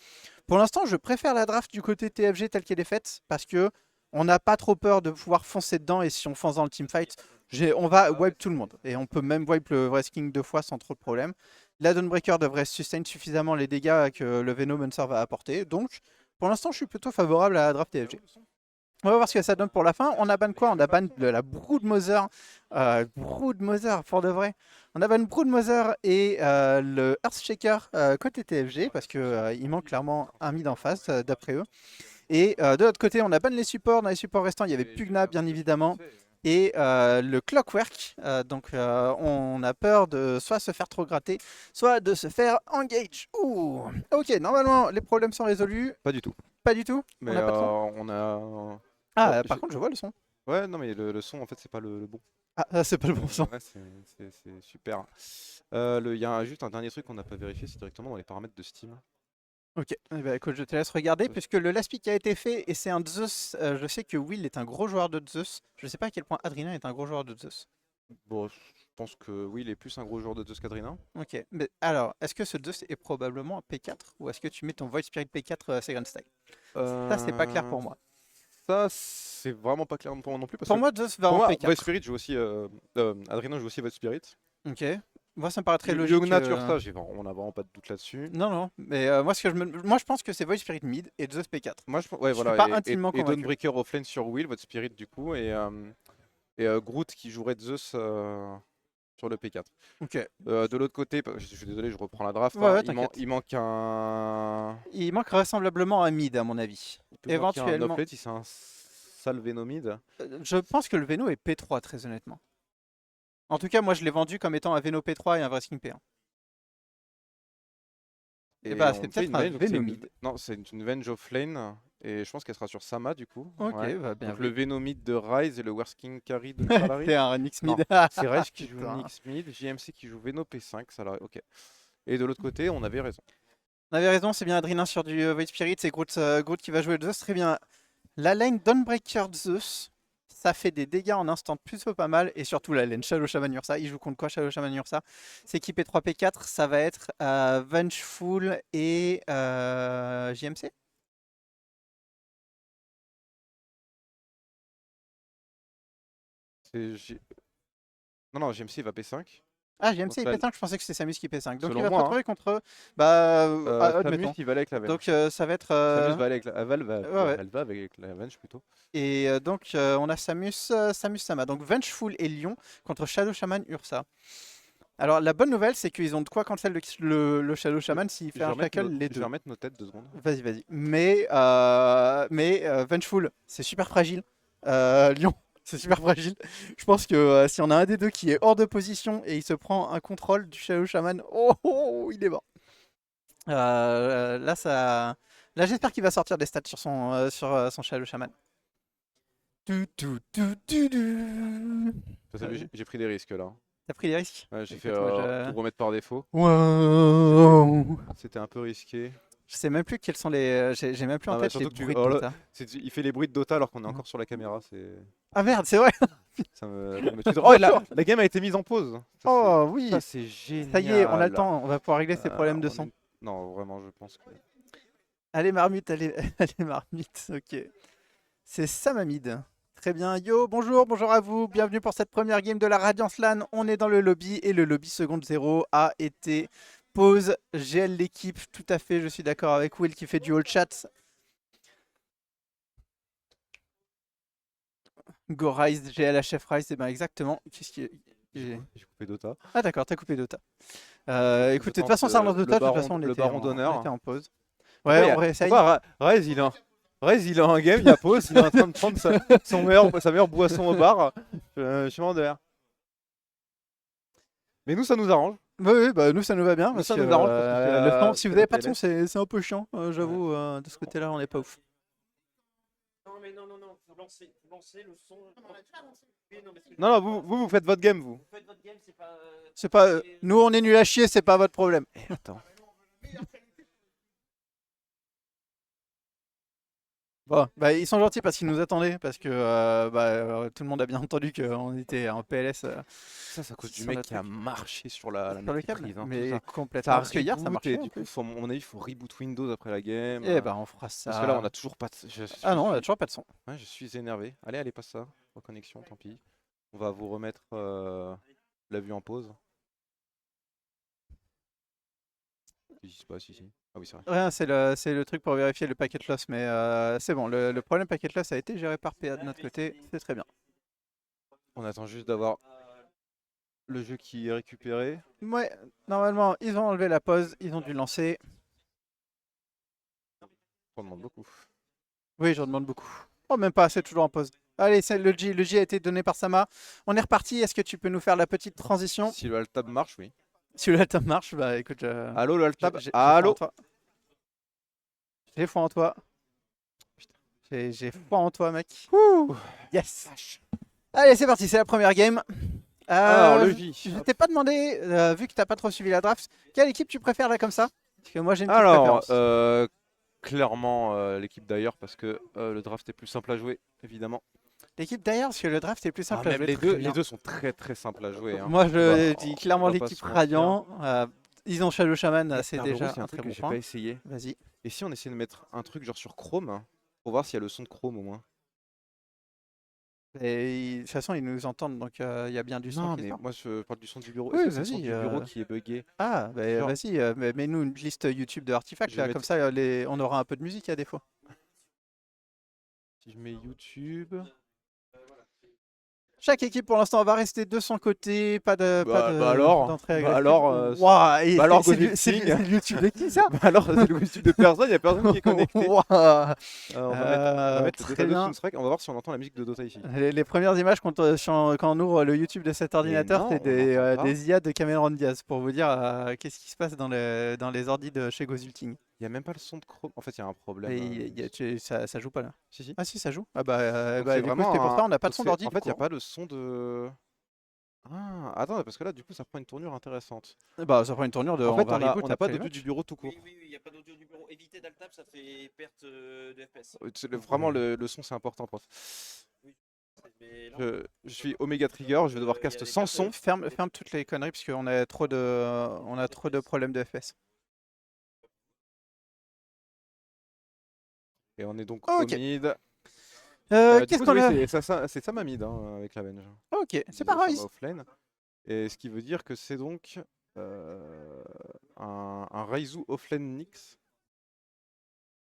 Pour l'instant, je préfère la draft du côté TFG telle qu'elle est faite parce que on n'a pas trop peur de pouvoir foncer dedans. Et si on fonce dans le teamfight, on va wipe tout le monde. Et on peut même wipe le Vresking 2 fois sans trop de problème. La Dawnbreaker devrait sustain suffisamment les dégâts que le Venomancer va apporter. Donc, pour l'instant, je suis plutôt favorable à la draft TFG. On va voir ce que ça donne pour la fin. On a ban quoi? On a ban de la Broodmother. Broodmother, pour de vrai. On a ban Broodmother et le Earthshaker côté TFG, parce qu'il manque clairement un mid en face, d'après eux. Et de l'autre côté, on a ban les supports. Dans les supports restants, il y avait Pugna, bien évidemment. Et le Clockwork, donc on a peur de soit se faire trop gratter, soit de se faire engage. Ouh. Ok, normalement les problèmes sont résolus. Pas du tout. Pas du tout. Mais On a pas de son. on a... Ah, Oh, par contre, je vois le son. Ouais, non, mais le son, en fait, c'est pas le bon. Ah, c'est pas le bon son. Ouais, c'est super. Il y a juste un dernier truc qu'on n'a pas vérifié, c'est directement dans les paramètres de Steam. Ok, eh ben, écoute, je te laisse regarder puisque le last pick a été fait et c'est un Zeus. Je sais que Will est un gros joueur de Zeus. Je sais pas à quel point Adrien est un gros joueur de Zeus. Bon, je pense que oui, il est plus un gros joueur de Zeus qu'Adrien. Ok, mais alors, est-ce que ce Zeus est probablement un P4 ou est-ce que tu mets ton Void Spirit P4 Second Style? Ça, c'est pas clair pour moi. Ça, c'est vraiment pas clair pour moi non plus. Parce Pour que moi, Zeus va pour en moi, P4. Void Spirit joue aussi. Adrien joue aussi Void Spirit. Ok, moi, ça me paraît très logique. Nature, ça, on a vraiment pas de doute là-dessus. Non, non, mais moi, moi, je pense que c'est Void Spirit mid et Zeus P4. Moi, ouais, Je suis voilà. pas intimement et convaincu. Dawnbreaker offlane sur Will, Void Spirit du coup. Et Groot qui jouerait Zeus sur le P4. Ok. De l'autre côté, je suis désolé, je reprends la draft. Ouais, hein, ouais, il, t'inquiète. il manque un. Il manque vraisemblablement un mid, à mon avis. Il peut manquer un Éventuellement. offlane si c'est un sale Venomide. Je pense que le Veno est P3, très honnêtement. En tout cas, moi, je l'ai vendu comme étant un Veno P3 et un Vresking P1. Et bah, c'est on fait peut-être une un venge, donc c'est Venomide. Non, c'est une Venge offlane. Et je pense qu'elle sera sur Sama du coup. Ok, Ouais. bah, bien Donc vu. le Venomide de Rise et le Working Carry de Salary. C'est un Nyx Non, mid. c'est Rage qui joue Putain. Nyx mid, JMC qui joue Veno P5, Salary. Ok. Et de l'autre côté, on avait raison. On avait raison, c'est bien Adrien sur du Void Spirit, c'est Groot qui va jouer Zeus, très bien. La lane Dawnbreaker Zeus, ça fait des dégâts en instant plutôt pas mal, et surtout la lane Shadow Shaman Ursa, il joue contre quoi Shadow Shaman Ursa? C'est équipé 3P4, ça va être Vengeful et JMC. Non, non, JMC va P5. Ah, JMC Donc il là, P5, je pensais que c'était Samus qui P5. Donc il selon va se moi, retrouver contre. Bah, Samus, admettons. il va aller avec la Venge. Donc ça va être. Samus va aller avec la... Ouais, ouais. Elle va avec la Venge plutôt. Et donc on a Samus Sama. Donc Vengeful et Lion contre Shadow Shaman Ursa. Alors la bonne nouvelle c'est qu'ils ont de quoi cancel le Shadow Shaman s'il fait un shackle les Je deux. vais remettre nos têtes 2 secondes. Vas-y, vas-y. Mais Vengeful, c'est super fragile. Lion, c'est super fragile. Je pense que si on a un des deux qui est hors de position et il se prend un contrôle du Shadow Shaman, il est mort. Là, j'espère qu'il va sortir des stats sur son Shadow Shaman. J'ai pris des risques là. T'as pris des risques? Ouais, j'ai Écoute, fait moi, tout remettre par défaut. Wow. C'était un peu risqué. Je sais même plus quels sont les. J'ai même plus en Ah bah, tête les surtout que bruits de oh là, Dota. il fait les bruits de Dota alors qu'on est encore sur la caméra. Ah merde, c'est vrai! Ça me tue. Oh, la game a été mise en pause. Oh oui! Ça c'est génial. Ça y est, on a le temps, on va pouvoir régler ces problèmes de on son. est- Non, vraiment, je pense que. Allez, Marmite, allez, allez, Marmite, ok. C'est Samamid. Très bien, yo, bonjour à vous, bienvenue pour cette première game de la Radiance LAN. On est dans le lobby et le lobby seconde 0 a été pause. GL l'équipe, tout à fait, je suis d'accord avec Will qui fait du all chat. Go Rise, GL HF Rise, et ben exactement. Qu'est-ce qui est... J'ai coupé Dota. Ah d'accord, t'as coupé Dota. Écoute, de toute pense façon, que ça relance Dota, de toute baron- façon, le baron d'honneur. on était en pause. Ouais, on réessaye. Rez, il est en game, il y a pause, il est en train de prendre sa meilleure boisson au bar. Je suis en dehors. Mais nous, ça nous arrange. Oui, bah nous ça nous va bien. Nous, Parce ça que, nous arrange parce que c'est le la- son, si c'est vous la n'avez pas de son, télé. c'est un peu chiant. J'avoue, de ce côté-là, on n'est pas ouf. Non, mais non, faut lancer le son. Non, vous faites votre game, vous. Faites votre game, c'est pas. C'est pas, nous on est nuls à chier, c'est pas votre problème. Attends. Bon, bah ils sont gentils parce qu'ils nous attendaient, parce que tout le monde a bien entendu qu'on était en PLS Ça, c'est à cause du sur mec le qui a truc. marché sur la sur le câble. maîtrise, hein, tout Mais ça. complètement. Ça a Parce que hier ça reboot marchait. et en du coup, plus. à mon avis, il faut reboot Windows après la game. Eh bah on fera ça. Parce que là, on a toujours pas de... Ah non, on a toujours pas de son. Ouais, je suis énervé. Allez, passe ça. Reconnexion, tant pis. On va vous remettre la vue en pause. Si, c'est pas, si. Ah oui, c'est vrai. Ouais, c'est le truc pour vérifier le packet loss, mais c'est bon, le problème packet loss a été géré par PA de notre côté, c'est très bien. On attend juste d'avoir le jeu qui est récupéré. Ouais, normalement, ils ont enlevé la pause, ils ont dû lancer. On demande beaucoup. Oui, j'en demande beaucoup. Oh, même pas, c'est toujours en pause. Allez, le J a été donné par Sama. On est reparti, est-ce que tu peux nous faire la petite transition? Si le alt-tab marche, oui. Si le alt marche, bah écoute, Allô, le alt-tab. j'ai foi en Allô. toi. J'ai foi en toi. J'ai foi en toi, mec. Yes. Allez, c'est parti, c'est la première game. Alors, le J. Je t'ai pas demandé, vu que t'as pas trop suivi la draft, quelle équipe tu préfères là comme ça? Parce que moi j'ai une petite Alors, préférence. clairement, l'équipe d'ailleurs, parce que le draft est plus simple à jouer, évidemment. L'équipe d'ailleurs, parce que le draft est plus simple à Même jouer. les très deux, bien. les deux sont très très simples à jouer. Hein. Moi je Bah, dis clairement on va pas l'équipe se mentir. Radiant. Ils ont Shadow Shaman, c'est Barbarous, déjà il y a un un très truc bon que j'ai point. pas essayé. Vas-y. Et si on essayait de mettre un truc genre sur Chrome, hein, pour voir s'il y a le son de Chrome au moins. Et de toute façon, ils nous entendent, donc il y a bien du son Non, qui mais sort. moi je parle du son du bureau. Oui, Est-ce que c'est le son vas-y, du bureau qui est buggé? Ah, bah, Genre- vas-y, mets-nous une liste YouTube de artefacts, Je vais là, mettre- comme ça on aura un peu de musique à défaut. Si je mets YouTube. Chaque équipe pour l'instant va rester de son côté, pas de Bah alors, d'entrée bah agressive. alors, Ouah, et bah alors, c'est Gozilting. le YouTube de qui ça? Bah alors, c'est le YouTube de personne, il n'y a personne qui est connecté. Ouah. On va mettre Très Dota 2 bien. Soundtrack, on va voir si on entend la musique de Dota ici. Les premières images quand on ouvre le YouTube de cet ordinateur, non, c'est on n'entend pas. des IA de Cameron Diaz pour vous dire qu'est-ce qui se passe dans les ordis de chez Gozilting. Il n'y a même pas le son de Chrome. En fait, il y a un problème. Et ça joue pas là. Si, si. Ah si, ça joue. Ah bah, Donc, bah c'est du coup, vraiment c'était pour un- ça, on n'a pas de donc son c'est- d'ordi. En du fait, il n'y a coup. pas le son de. Ah, attends, parce que là, du coup, ça prend une tournure intéressante. Bah, ça prend une tournure de En on fait, va reboot on n'a après pas les d'audio du matchs. bureau tout court. Oui, il n'y a pas d'audio du bureau. Éviter d'altab, ça fait perte de FPS. Vraiment, le son, c'est important, prof. Mais là, Je suis Omega Trigger, je vais devoir y a cast des sans pertes. son. Ferme toutes les conneries parce qu'on a trop de problèmes de FPS. Et on est donc Ok. au mid. Du Qu'est-ce coup, qu'on oui, a? c'est ça ma mid hein, avec la Venge. Ok, c'est Ils pas ont ça grave. ma offlane. Et ce qui veut dire que c'est donc un Raizu offlane Nyx.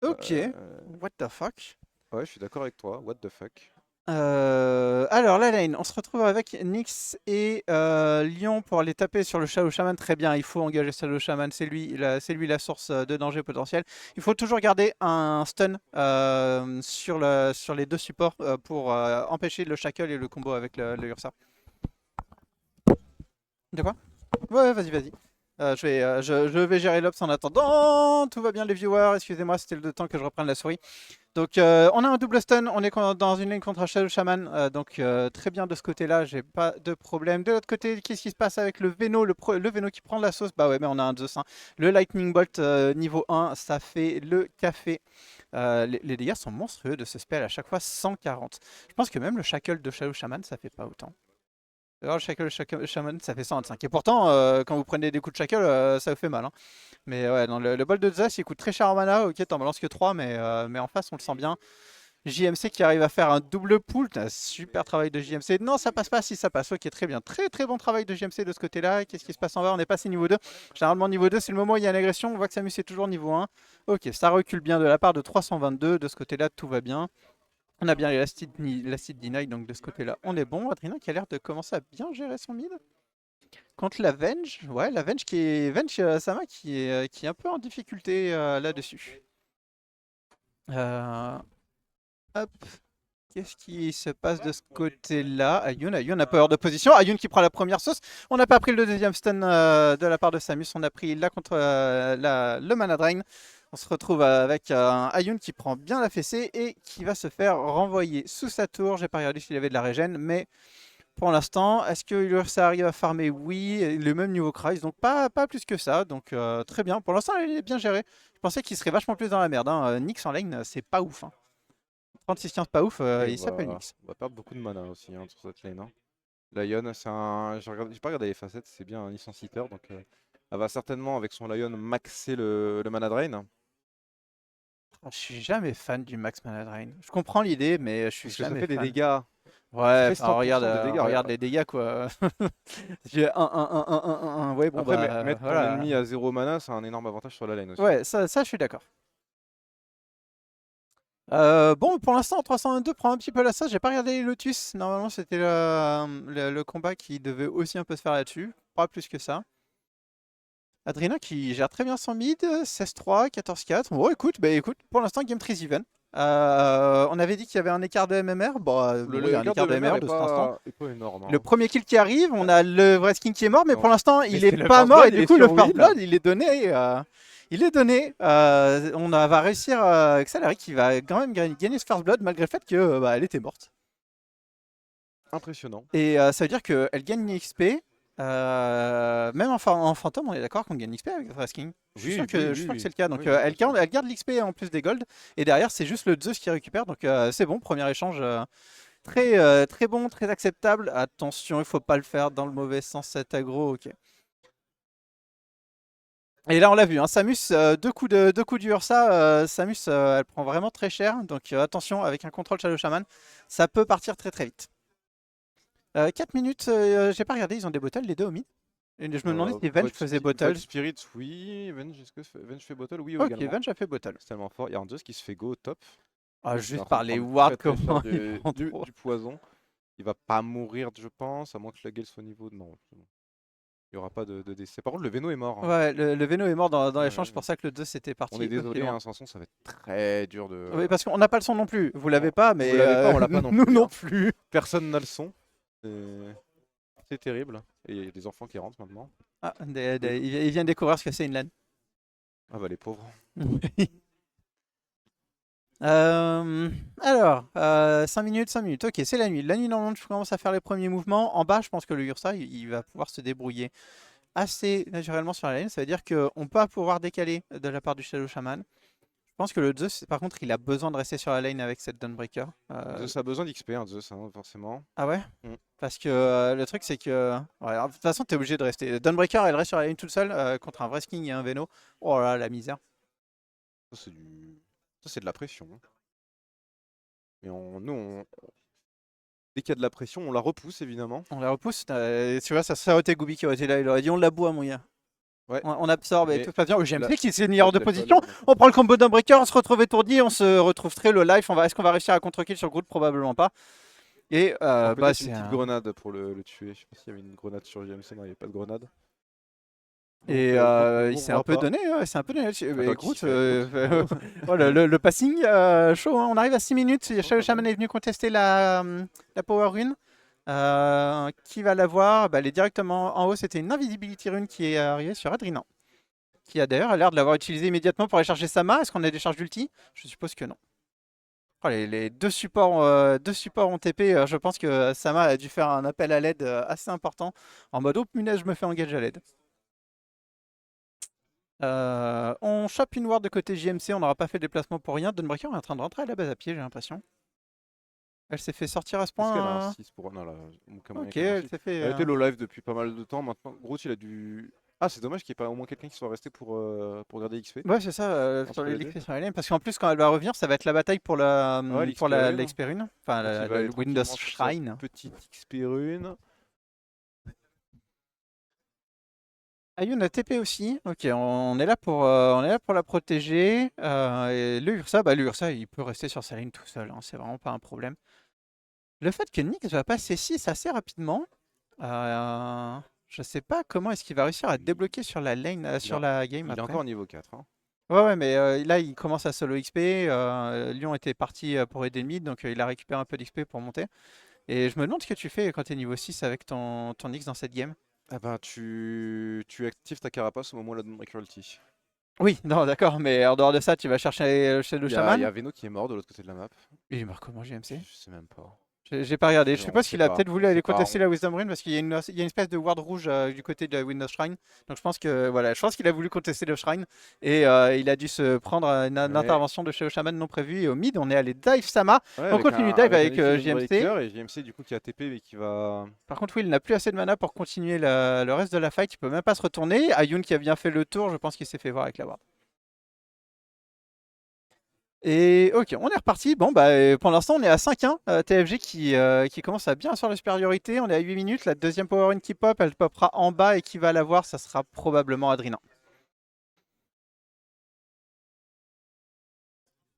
Ok, Euh, what the fuck. ouais, je suis d'accord avec toi. What the fuck. Alors la lane, on se retrouve avec Nyx et Lyon pour aller taper sur le Shadow Shaman. Très bien, il faut engager Shadow Shaman, c'est lui la source de danger potentiel. Il faut toujours garder un stun sur les deux supports pour empêcher le shackle et le combo avec le Ursa. De quoi? Ouais, vas-y. Je vais gérer l'ops en attendant. Tout va bien les viewers, excusez-moi, c'était le temps que je reprenne la souris. Donc on a un double stun, on est dans une ligne contre un Shadow Shaman, donc très bien de ce côté-là, j'ai pas de problème. De l'autre côté, qu'est-ce qui se passe avec le Veno, le Veno qui prend de la sauce? Bah ouais, mais on a un Zeus, hein. Le Lightning Bolt niveau 1, ça fait le café. Les dégâts sont monstrueux de ce spell, à chaque fois 140. Je pense que même le Shackle de Shadow Shaman, ça fait pas autant. Alors le Shackle Shaman, ça fait 125. Et pourtant, quand vous prenez des coups de Shackle, ça vous fait mal, hein. Mais ouais, dans le bol de Zeus, il coûte très cher en mana. Ok, t'en balances que 3, mais en face, on le sent bien. JMC qui arrive à faire un double pull. Super travail de JMC. Non, ça passe pas. Si ça passe, ok, très bien. Très très bon travail de JMC de ce côté-là. Qu'est-ce qui se passe en bas? On est passé niveau 2. Généralement, niveau 2, c'est le moment où il y a une agression. On voit que Samus est toujours niveau 1. Ok, ça recule bien de la part de 322. De ce côté-là, tout va bien. On a bien l'acid deny, donc de ce côté-là, on est bon. Adrien qui a l'air de commencer à bien gérer son mid. Contre la Venge, ouais, la Venge Sama qui est un peu en difficulté là-dessus. Hop. Qu'est-ce qui se passe de ce côté-là? Ayun a peur de position. Ayun qui prend la première sauce. On n'a pas pris le deuxième stun de la part de Samus. On a pris là contre le mana drain. On se retrouve avec un Ayun qui prend bien la fessée et qui va se faire renvoyer sous sa tour. J'ai pas regardé s'il avait de la régène, mais pour l'instant, est-ce que ça arrive à farmer? Oui, le même niveau Kryze, donc pas plus que ça. Donc très bien. Pour l'instant, il est bien géré. Je pensais qu'il serait vachement plus dans la merde, hein. Nyx en lane, c'est pas ouf, hein. 36-15 pas ouf, Et il s'appelle Nyx. on va perdre beaucoup de mana aussi hein, sur cette lane. Hein. Lion, c'est un. J'ai pas regardé les facettes, c'est bien un licenciteur. Donc elle va certainement, avec son Lion, maxer le mana drain. Je suis jamais fan du max mana drain. Je comprends l'idée, mais je suis Parce que ça jamais fait des fan. dégâts. Ouais, fait enfin, 100% regarde, de dégâts, regarde les dégâts quoi. J'ai 1. Ouais, bon Après, bah mettre ton voilà. ennemi à 0 mana, c'est un énorme avantage sur la lane aussi. Ouais, ça je suis d'accord. Bon, pour l'instant, 322 prend un petit peu la sauce. J'ai pas regardé les Lotus. Normalement, c'était le combat qui devait aussi un peu se faire là-dessus. Pas plus que ça. Adrina qui gère très bien son mid. 16-3, 14-4. Bon, écoute, pour l'instant, game très even. On avait dit qu'il y avait un écart de MMR. Bon, il y a un écart de MMR de cet instant. est pas énorme. Hein. Le premier kill qui arrive, on a le vrai skin qui est mort, mais Non. pour l'instant, Mais il c'est est le pas first mort. blood, Et il du est coup, le sur first Will. blood, il est donné. Il est donné. Va réussir Xalari qui va quand même gagner ce First Blood malgré le fait que elle était morte. Impressionnant. Et ça veut dire qu'elle gagne une XP. Même en fantôme, on est d'accord qu'on gagne XP avec Thrasking King. Je suis sûr que c'est le cas. Donc elle garde l'XP en plus des gold. Et derrière, c'est juste le Zeus qui récupère. Donc c'est bon, premier échange très bon, très acceptable. Attention, il faut pas le faire dans le mauvais sens, cet aggro. Ok. Et là, on l'a vu, hein, Samus, deux coups du Ursa, Samus, elle prend vraiment très cher. Donc attention, avec un contrôle Shadow Shaman, ça peut partir très très vite. 4 minutes, j'ai pas regardé, ils ont des bottles les deux au mid. Et je me demandais si Venge faisait bottle. Spirit, oui. Venge fait bottle, oui Ok, également. Venge a fait bottle. C'est tellement fort. Il y a un Zeus qui se fait go au top. Ah, Donc, juste il est en train par de les prendre wards, très, très comment cher il prend trop. du poison. Il va pas mourir, je pense, à moins que la gueule soit au niveau. Non, c'est bon. Il n'y aura pas de décès. Par contre, le Veno est mort. Hein. Ouais, le Veno est mort dans Ouais, l'échange, c'est pour ça que le 2 c'était parti. On est désolé, hein, sans son, ça va être très dur de. Oui, parce qu'on n'a pas le son non plus. Vous l'avez pas, mais Vous l'avez pas, on l'a pas non nous plus, non hein. plus. Personne n'a le son. C'est terrible. Et il y a des enfants qui rentrent maintenant. Ah, il vient découvrir ce que c'est une LAN. Ah bah les pauvres. Alors, 5 minutes, 5 minutes. Ok, c'est la nuit. La nuit, normalement, je commence à faire les premiers mouvements. En bas, je pense que le Ursa, il va pouvoir se débrouiller assez naturellement sur la lane. Ça veut dire qu'on peut pouvoir décaler de la part du Shadow Shaman. Je pense que le Zeus, par contre, il a besoin de rester sur la lane avec cette Dawnbreaker. Zeus a besoin d'XP, hein, Zeus, hein, forcément. Ah ouais? Mm. Parce que le truc, c'est que. Ouais, alors, de toute façon, t'es obligé de rester. Dawnbreaker, elle reste sur la lane toute seule contre un vrai Sking et un Veno. Oh là là, la misère. Ça, c'est de la pression. Hein. Et dès qu'il y a de la pression, on la repousse, évidemment. On la repousse. Tu vois, ça aurait été Goubi qui aurait été là. Il aurait dit on la boue à mon gars. Ouais. On absorbe et tout se passe bien. Oh, GMC qui s'est mis hors de je l'ai pas, position. On prend le combo Dawnbreaker, on se retrouve étourdi, on se retrouve très low life. Est-ce qu'on va réussir à contre-kill sur Groot? Probablement pas. Et Peut-être c'est une petite grenade pour le tuer. Je sais pas s'il y avait une grenade sur JMC. Non, il n'y avait pas de grenade. Et Donc, il s'est un peu donné. C'est un peu donné. Attends, Groot, Groot. oh, le passing chaud. Hein. On arrive à 6 minutes. Shadow Shaman est venu contester la Power Rune. Qui va l'avoir? Elle est directement en haut. C'était une Invisibility Rune qui est arrivée sur Adrinan. Qui a d'ailleurs l'air de l'avoir utilisé immédiatement pour aller chercher Sama. Est-ce qu'on a des charges d'ulti? Je suppose que non. Oh, les deux supports ont TP. Je pense que Sama a dû faire un appel à l'aide assez important. En mode, oh punaise, je me fais engage à l'aide. On chope une ward de côté JMC. On n'aura pas fait de déplacement pour rien. Dawnbreaker est en train de rentrer à la base à pied, j'ai l'impression. Elle s'est fait sortir à ce point. Est-ce qu'elle a un 6 pour. Non, là. Ok, elle s'est fait. Elle était low life depuis pas mal de temps maintenant. Groot, il a dû. Ah, c'est dommage qu'il n'y ait pas au moins quelqu'un qui soit resté pour garder XP. Ouais, c'est ça, Entre sur les l'XP deux. sur la lane. Parce qu'en plus, quand elle va revenir, ça va être la bataille pour la l'XP l'XP rune. Enfin, Donc, il va aller le Windows tranquillement sur sa Shrine. Petite XP rune. Ayun a TP aussi. Ok, on est là pour la protéger. Et le Ursa, il peut rester sur sa ligne tout seul. Hein, c'est vraiment pas un problème. Le fait que Nyx va passer 6 assez rapidement, je sais pas comment est-ce qu'il va réussir à débloquer sur la lane, sur la game Il est après. encore niveau 4. Hein. Ouais, mais là, il commence à solo XP. Lyon était parti pour aider le mid, donc il a récupéré un peu d'XP pour monter. Et je me demande ce que tu fais quand tu es niveau 6 avec ton Nyx dans cette game. Ah ben, tu actives ta carapace au moment où la Dawnbreaker ulti. Oui, non, d'accord, mais en dehors de ça, tu vas chercher chez le Il y chaman. a Veno qui est mort de l'autre côté de la map. Il est mort comment JMC? Je sais même pas. J'ai pas regardé. Je Non, suppose on qu'il sait a pas, peut-être voulu on aller sait pas, contester la Wisdom Rune parce qu'il y a une espèce de ward rouge du côté de la Windows Shrine. Donc je pense que voilà, je pense qu'il a voulu contester le Shrine et il a dû se prendre une intervention de chez le Shaman non prévue. Et au mid, on est allé dive Sama. Ouais, On continue dive avec JMC. Et JMC du coup qui a TP mais qui va. Par contre, Will n'a plus assez de mana pour continuer le reste de la fight. Il peut même pas se retourner. Ayun qui a bien fait le tour, je pense qu'il s'est fait voir avec la ward. Et ok, on est reparti. Bon, pour l'instant, on est à 5-1. TFG qui commence à bien assurer la supériorité. On est à 8 minutes. La deuxième power rune qui pop, elle popera en bas et qui va l'avoir, ça sera probablement Adrinan.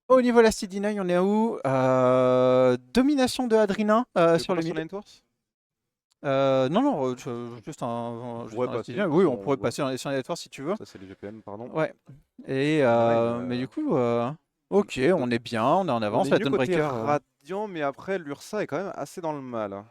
Au niveau de la CD9, on est à où? Domination de Adrinan sur le mid. Non, juste un passer, oui, on on pourrait voit. passer sur les networks si tu veux. Ça c'est les GPM, pardon. Ouais. Et mais du coup, ok, on est bien, on est en avance. On est La mieux côté Dawnbreaker. Radiant, mais après l'Ursa est quand même assez dans le mal.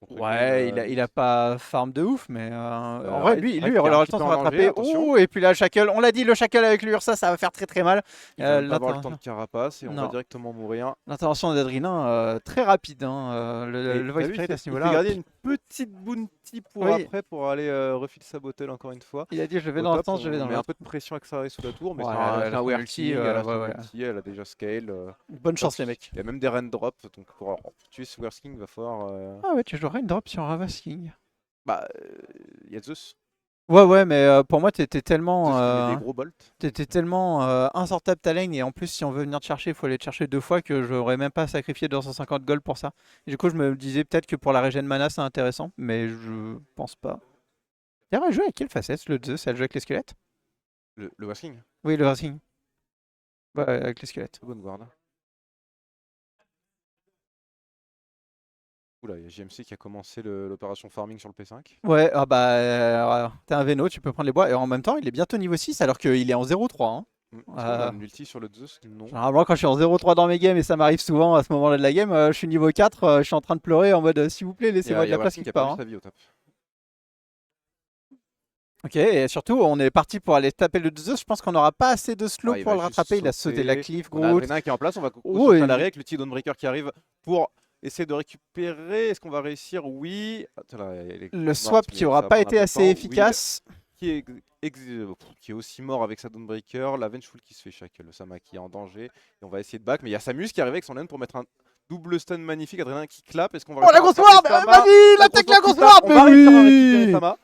contre Ouais, Green, il a pas farm de ouf, mais en vrai, Raid- lui, Raid il qui est aura un le petit temps de peu se en danger, rattraper. attention. Ouh, et puis là, Shackle, on l'a dit, le Shackle avec l'Ursa, ça va faire très très mal. Il va même pas avoir le L'intervention temps de carapace et on va non. directement mourir. L'intervention d'Adrina, très rapide, hein, Et le t'as Voice vu, Spirit à ce il fait niveau-là. garder une petite bounty pour Oui. après pour aller refill sa bottle encore une fois. Il a dit je vais Au dans top, l'instance, je vais on dans met un l'autre. peu de pression accélérée sous la tour, mais Ouais, c'est elle a un son Wear ulti, King, elle a son ouais. ulti, elle a déjà scale. Bonne chance les mecs. Il y a même des raindrops, donc pour tuer ce Wear King, il va falloir. Ah ouais, tu jouerais une drop sur Ravas King. Bah, il y a Zeus. Ouais, mais pour moi, t'étais Zeus tellement, qui met des gros bolts. insortable ta lane, et en plus, si on veut venir te chercher, il faut aller te chercher 2 fois, que j'aurais même pas sacrifié 250 gold pour ça. Et du coup, je me disais peut-être que pour la régène mana, c'est intéressant, mais je pense pas. D'ailleurs, elle joue avec quelle facette le Zeus? Elle joue avec les squelettes? Le Wear King, Oui, le Racing. Ouais, avec les squelettes. bonne guarde. Oula, il y a JMC qui a commencé l'opération farming sur le P5. Ouais, ah bah, t'es un Veno, tu peux prendre les bois, et en même temps, il est bientôt niveau 6 alors qu'il est en 0-3. Hein. Est-ce qu'on a un ulti sur le Zeus? Non. Généralement, quand je suis en 0-3 dans mes games, et ça m'arrive souvent à ce moment-là de la game, je suis niveau 4, je suis en train de pleurer en mode s'il vous plaît, Il y laissez-moi a, de la Wear place King qui quelque a part. perdu Hein. sa vie au top. Ok, et surtout, on est parti pour aller taper le Zeus. Je pense qu'on n'aura pas assez de slow Ouais, il pour va le juste rattraper. Il a sauté sauter. la cliff, On a Groot. Adrena qui est en place, on va Oh, et- l'arrêt avec le petit Dawnbreaker qui arrive pour essayer de récupérer. Est-ce qu'on va réussir? Oui. Attends, là, elle est Le morte, swap mais qui ça aura va pas prendre un été peu de assez temps. Oui, efficace. qui est aussi mort avec sa Dawnbreaker. La Vengeful qui se fait shackle, le Sama qui est en danger. Et on va essayer de back, mais il y a Samus qui arrive avec son lane pour mettre un double stun magnifique. Adrena qui clap. Est-ce qu'on va Oh la réussir grosse à ward, attraper Sama? vas-y, l'attaque la grosse qui tape, ward, on mais va réussir à récupérer oui. Sama.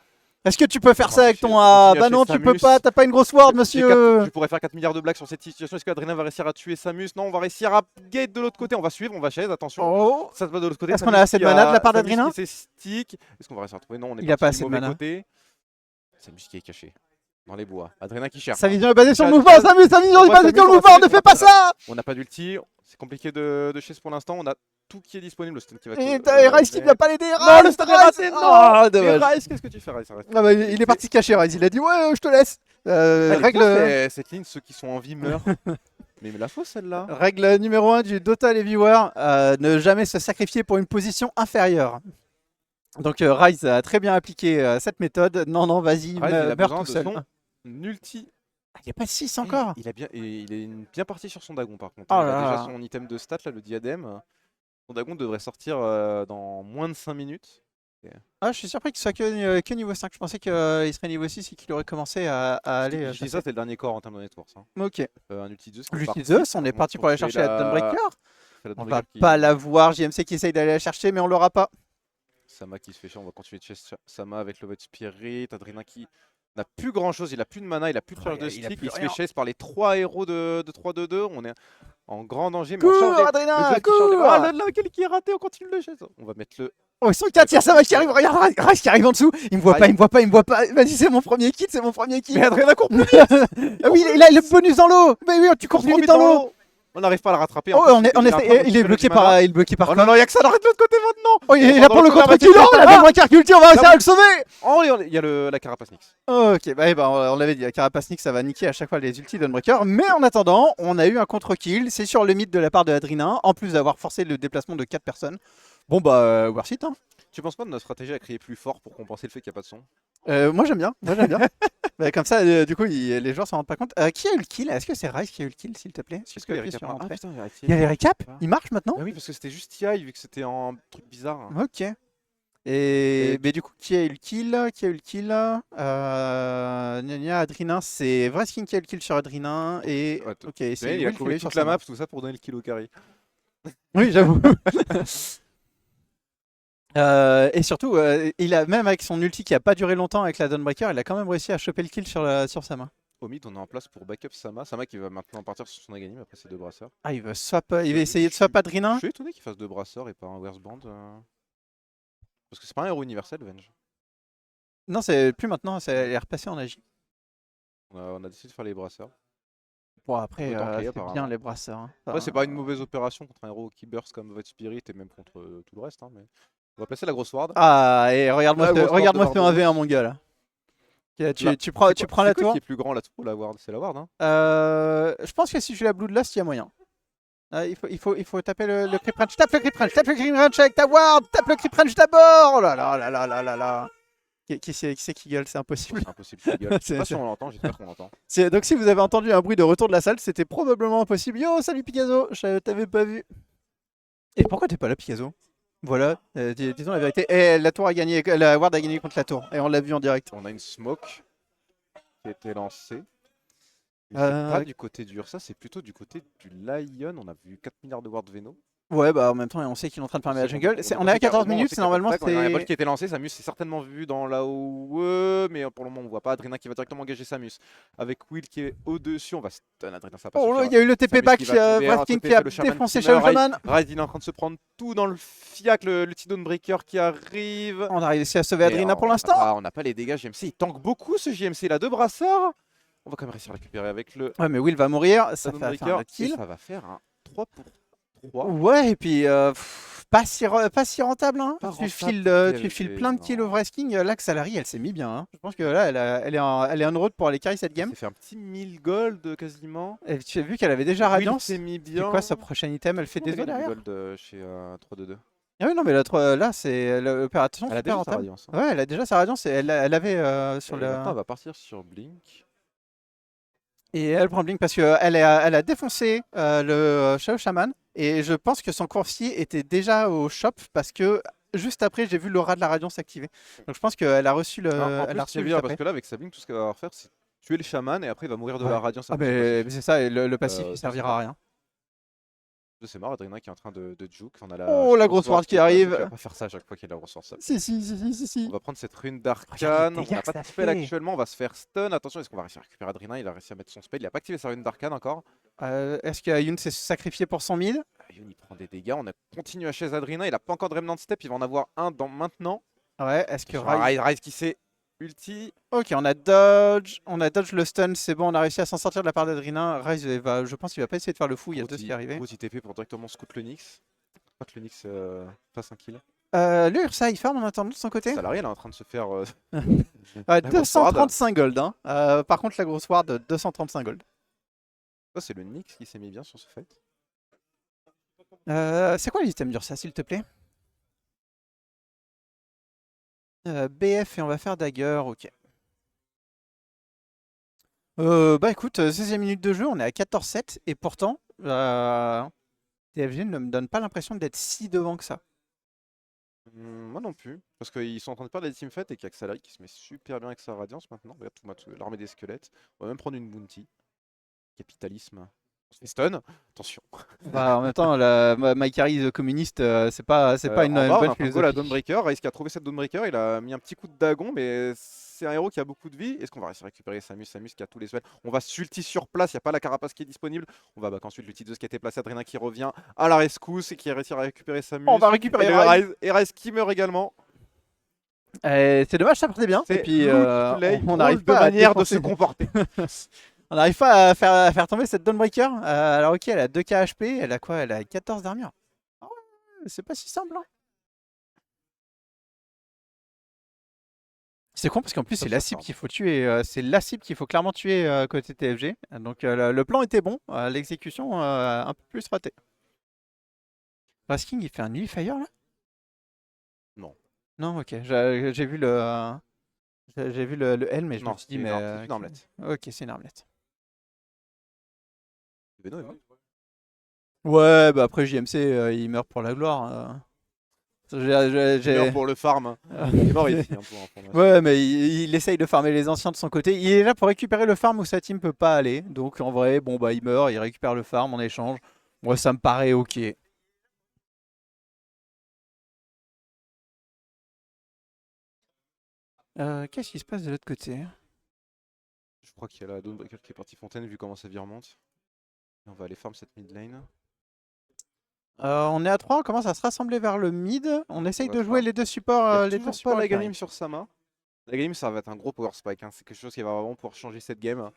Est-ce que tu peux faire On ça va avec continuer ton à Bah non, chez tu peux Samus. pas, t'as pas une grosse ward, monsieur. Je pourrais faire 4 milliards de blagues sur cette situation. Est-ce que Adrena va réussir à tuer Samus? Non, on va réussir à gate de l'autre côté. On va suivre, on va chaise, attention. Oh. Ça se va de l'autre côté. Est-ce qu'on Samus a assez de qui mana de la part Samus d'Adrena? qui s'estick. Est-ce qu'on va réussir à trouver? Non, on est Il a parti pas du assez de mauvais mana. côté. Samus qui est caché dans les bois. Adrena qui cherche. Sa vision est basée sur le Chase, mouvement, chase. Samus, sa vision On est voit basée Samus, sur le on va mouvement, suivre, ne fais pas ça. On n'a pas d'ulti. C'est compliqué de chase pour l'instant. On a tout qui est disponible. Le stun qui va Et Rice qui ne va pas l'aider. Non, le stun est raté. Non. Ah, dommage. Mais Rice, qu'est-ce que tu fais, Rice? Arrête. Ah bah, il est parti se cacher, Rice. Il a dit ouais, je te laisse. Elle est Règle. bien, cette ligne, ceux qui sont en vie meurent. Mais la fausse celle-là. Règle numéro 1 du Dota les viewers, ne jamais se sacrifier pour une position inférieure. Donc Rise a très bien appliqué cette méthode. Non, vas-y, Rice, il a meurs besoin tout de seul. son ulti. Il n'y a pas 6 encore. Il est bien parti sur son Dagon par contre. Oh Il là a déjà là. son item de stat, là, le diadème. Son Dagon devrait sortir dans moins de 5 minutes. Ah, je suis surpris qu'il soit que niveau 5. Je pensais qu'il serait niveau 6 et qu'il aurait commencé à aller. Je dis ça, c'est le dernier corps en termes de networks. Hein. Ok. Un ulti Zeus. L'ulti Zeus, on est parti pour aller chercher la Dawnbreaker. On va qui... pas la voir. JMC qui essaye d'aller la chercher, mais on l'aura pas. Sama qui se fait chier, on va continuer de chase Sama avec le Void Spirit. Adrena qui n'a plus grand chose, il a plus de mana, il a plus de charge de il a stick, plus il se rien. fait chase par les 3 héros de 3-2-2. On est en grand danger, mais on Cours, charge les- le Adrena, Zeus qui charge les- cours. Ah là là, quel qui est raté, on continue de le chase. On va mettre le. Oh, ils sont 4, il y a Sama qui arrive. Regarde, Rice qui arrive en dessous. Il me voit pas, il me voit pas, il me voit pas. Vas-y, c'est mon premier kit, c'est mon premier kit. Mais Adrena court plus Ah oui, il a le bonus dans l'eau. Mais oui, tu cours plus vite dans l'eau. On n'arrive pas à le rattraper. Oh, en plus, il est en train de il est récupérer bloqué du mana. par, il est bloqué par. Oh non, non, y'a que ça, on arrête de l'autre côté maintenant. Oh, il On est va là dans pour le le corner contre avec kill. les Oh, la Dawnbreaker ulti, on va réussir à le sauver. Oh, il y a la carapace Nyx. Ok, on l'avait dit, la Carapasnik ça va niquer à chaque fois les ultis d'Unbreaker, mais en attendant, on a eu un contre-kill, c'est sur le mid de la part de Adrina, en plus d'avoir forcé le déplacement de 4 personnes. Bon bah, worth it, hein. Tu penses pas de notre stratégie à crier plus fort pour compenser le fait qu'il n'y a pas de son? Moi j'aime bien, Bah, comme ça, du coup, les joueurs s'en rendent pas compte. Qui a eu le kill? Est-ce que c'est Rice qui a eu le kill, s'il te plaît? Est-ce Est-ce que que les tu appuies récaps- sur Ah, entrée putain, Il y a les récaps? pas. Il marche maintenant? Ah oui, parce que c'était juste TI vu que c'était en truc bizarre. Ok. Mais du coup, qui a eu le kill? Qui a eu le kill? Adrina, c'est Vreskin qui a eu le kill sur Adrina. Et Ouais, ok, Ouais, c'est il a Will couru qui toute sur la Sama. map, tout ça pour donner le kill au carry. Oui, j'avoue. Et surtout, il a même avec son ulti qui a pas duré longtemps avec la Dawnbreaker, il a quand même réussi à choper le kill sur sa main. Au mid, on est en place pour backup Sama. Sama qui va maintenant partir sur son Aghanim après ses 2 brasseurs. Ah, il va essayer de swap Adrina. Je suis étonné qu'il fasse 2 brasseurs et pas un Wearsband. Parce que c'est pas un héros universel, Venge. Non, c'est plus maintenant, elle est repassée en agi. On a décidé de faire les brasseurs. Bon, après, Autant que les, c'est apparemment. bien les brasseurs. Hein. Après, c'est pas une mauvaise opération contre un héros qui burst comme Void Spirit et même contre tout le reste. Hein, mais... On va placer la grosse ward. Ah, et regarde-moi La grosse regarde-moi ward ce de 1v1, mon gars, là. Ok, tu prends la C'est quoi tour. qui est plus grand, la tour ou la ward? C'est la ward, hein. Je pense que si je la Bloodlust, il y a moyen. Il faut taper le creep range. Tape le creep range, tape le creep range avec ta ward. Tape le creep range d'abord. Oh là là là là là là là. Qui c'est qui gueule? C'est impossible. C'est impossible. Je gueule. Je sais pas C'est- si on l'entend, j'espère qu'on l'entend. Donc si vous avez entendu un bruit de retour de la salle, c'était probablement impossible. Yo, salut Picasso, je t'avais pas vu. Et pourquoi t'es pas là, Picasso? Voilà, disons la vérité. Et la tour a gagné, la ward a gagné contre la tour. Et on l'a vu en direct. On a une smoke qui a été lancée. Mais c'est pas du côté du Ursa, c'est plutôt du côté du Lion. On a vu 4 milliards de wards Veno. Ouais, bah en même temps, on sait qu'il est en train de farmer la jungle. On est à pensait 14 qu'à- minutes, on c'est normalement sait qu'il y a un ball c'est. qui a été lancé. Samus est certainement vu dans la OE, mais pour le moment on voit pas. Adrena qui va directement engager Samus. Avec Will qui est au-dessus, on va stun Adrena, ça passe. Oh là, il y a eu le TP Samus back, qui va tomber, un Wrestling TP, qui a le Shaman défoncé qui meurt, Shadow Shaman. Ryze il est en train de se prendre tout dans le fiac, le petit Dawnbreaker qui arrive. On a réussi à sauver Mais Adrena pour l'instant. on n'a pas les dégâts JMC, il tank beaucoup ce JMC, il a 2 brassards. On va quand même réussir à récupérer avec le Ouais, mais Will va mourir, ça fait Dawnbreaker faire un et kill. ça va faire un 3 pour 3. Ouais, et puis pas si rentable. Hein. Pas Tu rentable files, pour tu files TLG, plein de kills au Wrestling. Là, que Salary, elle s'est mis bien. Hein. Je pense que là, elle est en road pour aller carry cette game. Elle s'est fait un petit 1000 gold quasiment. Et tu as vu qu'elle avait déjà Will Radiance. s'est mis C'est bien. quoi sa prochaine item? Elle fait des os derrière. gold chez 3-2-2. Ah oui, non, mais là, c'est l'opération Elle a super déjà sa rentable. radiance. Hein. Ouais, elle a déjà sa Radiance et elle avait sur Et le. maintenant, elle va partir sur Blink. Et elle prend Blink parce qu'elle a défoncé le Shadow Shaman. Et je pense que son coursier était déjà au shop parce que juste après, j'ai vu l'aura de la Radiance s'activer. Donc je pense qu'elle a reçu le. En Elle a plus, reçu c'est le bien après. parce que là, avec sa Blink, tout ce qu'elle va avoir à faire, c'est tuer le chaman et après, il va mourir de la Ouais. radiance. Ah, après son mais passif. c'est ça, et le passif, Euh, il c'est servira ça. à rien. C'est marrant, Adrena qui est en train de juke. On a Oh, la grosse ward qui arrive. Il va pas faire ça à chaque fois qu'il la ressort ça. Si. On va prendre cette rune Regarde d'arcane. les On dégâts n'a que pas ça de spell fait. actuellement. On va se faire stun. Attention, est-ce qu'on va réussir à récupérer Adrena? Il a réussi à mettre son spell. Il a pas activé sa rune d'arcane encore. Est-ce que Ayun s'est sacrifié pour son mid? Ayun, il prend des dégâts. On a continué à chez Adrena. Il a pas encore de remnant step. Il va en avoir un dans maintenant. Ouais, est-ce que Ryze qui s'est ulti. Ok, on a dodge le stun, c'est bon, on a réussi à s'en sortir de la part d'Adrena. Ryze, je pense qu'il va pas essayer de faire le fou, il y a deux qui est arrivé. Gros TP pour directement scout le Nyx. Pas que le Nyx fasse un kill. Le Ursa, il farm en attendant de son côté. Salarié, elle est en train de se faire. Ouais, la grosse ward. 235 gold. Hein. Par contre, la grosse ward, 235 gold. Ça, c'est le Nyx qui s'est mis bien sur ce fait. C'est quoi l'item d'Ursa, s'il te plaît? BF et on va faire dagger, ok. Bah écoute, 16e minute de jeu, on est à 14-7 et pourtant, TFG ne me donne pas l'impression d'être si devant que ça. Moi non plus, parce qu'ils sont en train de perdre les teamfights et qu'il y a que Salary qui se met super bien avec sa radiance maintenant. Regarde tout l'armée des squelettes. On va même prendre une bounty. Capitalisme. On se fait stun. Attention. Bah, en même temps, My Carry communiste, c'est pas une En bas, on bonne a un go la philosophie. Dawnbreaker. Ryze qui a trouvé cette Dawnbreaker. Il a mis un petit coup de dagon, mais c'est un héros qui a beaucoup de vie. Est-ce qu'on va réussir à récupérer Samus qui a tous les spells? On va sulti sur place. Il n'y a pas la carapace qui est disponible. On va back ensuite l'ulti 2 qui a été placé. Adrena qui revient à la rescousse et qui a réussi à récupérer Samus. On va récupérer et Ryze. Ryze qui meurt également. C'est dommage, ça partait bien. Et C'est puis, play, on n'arrive de pas à manière de défoncer. se comporter. On n'arrive pas à faire tomber cette Dawnbreaker. Alors ok, elle a 2k HP, elle a quoi? Elle a 14 d'armure. Ah ouais, c'est pas si simple. Hein. C'est con parce qu'en plus c'est la cible qu'il faut tuer. C'est la cible qu'il faut clairement tuer côté TFG. Donc le plan était bon, l'exécution un peu plus ratée. Rasking il fait un Nullifier là? Non. Non, ok. J'ai vu le L, mais je me Non, suis dit, c'est mais. une armlette. Ok, c'est une armlette. Beno est mort. Ouais, bah après JMC, il meurt pour la gloire. Il meurt pour le farm. Il est mort ici. Hein, pour information. Ouais, mais il essaye de farmer les anciens de son côté. Il est là pour récupérer le farm où sa team peut pas aller. Donc en vrai, bon bah il meurt, il récupère le farm en échange. Moi ça me paraît ok. Qu'est-ce qui se passe de l'autre côté? Je crois qu'il y a la Dawnbreaker qui est partie fontaine vu comment sa vie remonte. Et on va aller farm cette mid lane. On est à 3, on commence à se rassembler vers le mid. On essaye On de va jouer faire. les deux supports. Il y a Les toujours deux pas supports la qui arrivent. Galim sur Sama. La Galim ça va être un gros power spike. Hein. C'est quelque chose qui va vraiment pouvoir changer cette game.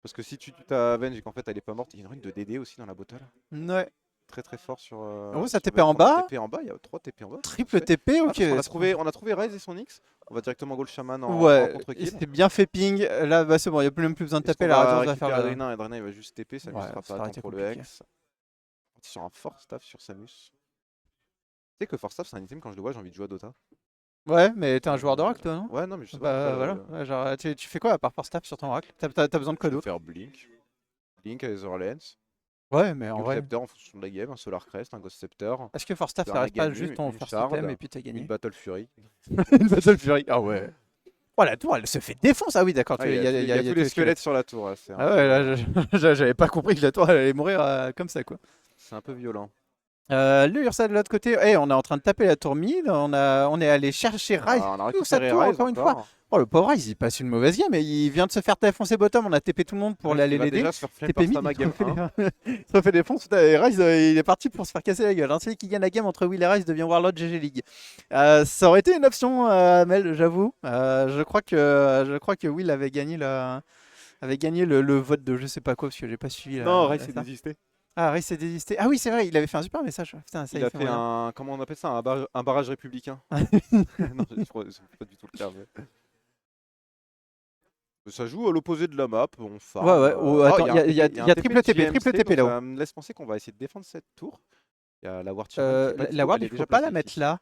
Parce que si tu tues ta Avenge et qu'en fait elle est pas morte, il y a une rune de DD aussi dans la bottle. Ouais. Très très fort sur. Oh, ça sur TP en V3, bas. TP en bas, il y a 3 TP en bas. Triple Parfait. TP, ok. Parce qu'on a trouvé Ryze et son X. On va directement go le shaman en Ouais, contre-kill. c'est bien fait ping. Là, bah, c'est bon, il n'y a même plus besoin de Est-ce taper. qu'on La va radiance va récupérer faire le. Adrena, Adrena il va juste TP, ça ne Ouais, sera ça pas aurait été pour le compliqué. X. sur un Force Staff sur Samus. Tu sais que Force Staff, c'est un item, quand je le vois, j'ai envie de jouer à Dota. Ouais, mais t'es un joueur d'oracle, toi, non? Ouais, non, mais je sais pas. Bah pourquoi, voilà. Ouais, genre, tu fais quoi à part Force Staff sur ton oracle? T'as besoin de quoi je peux d'autre? faire Blink. Blink, Lens. Ouais, mais en Dual vrai. Scepter en fonction de la game, un Solar Crest, un Ghost Scepter, Est-ce que Force Staff, faire ça un reste pas Naganu, juste ton une first Shard, item et puis t'as une gagné? Battle Fury. Une Battle Fury. Ah ouais. Oh, la tour, elle se fait défonce. Ah oui, d'accord. Ah, il y a, Il y a tous tous les les squelettes sur la tour, là, c'est un, Ah ouais, là, peu, j'avais pas compris que la tour elle allait mourir comme ça, quoi. c'est un peu violent. Le Ursa de l'autre côté, on est en train de taper la tour mid. On est allé chercher Ryze Ah, on a sous sa récupéré tour Ryze encore une fois. encore. Oh, le pauvre Ryze, il passe une mauvaise game et il vient de se faire défoncer bottom. On a TP tout le monde pour Ryze aller qui va l'aider. déjà se faire flame TP par mid, Sama il game se 1. fait défoncer. Putain, et Ryze, il est parti pour se faire casser la gueule. Hein. Celui qui gagne la game entre Will et Ryze devient Warlord GG League. Ça aurait été une option, Mel, j'avoue. Je crois que Will avait gagné le vote de je sais pas quoi parce que j'ai pas suivi Non, Ryze s'est ça. désisté. Ah, Ryze s'est désisté. Ah oui, c'est vrai, il avait fait un super message. Putain, ça Il y a fait fait moyen. un, comment on appelle ça, un barrage républicain. Non, je crois que c'est pas du tout le cas. Ça joue à l'opposé de la map, on farm. Ouais, ouais. Oh, attends, il il y a un triple TP, GMC, triple TP donc là-haut. ça me laisse penser qu'on va essayer de défendre cette tour. Il y a la Ward Chairman qui est pas La dispo, ward, elle est il faut déjà pas la placée mettre ici. là.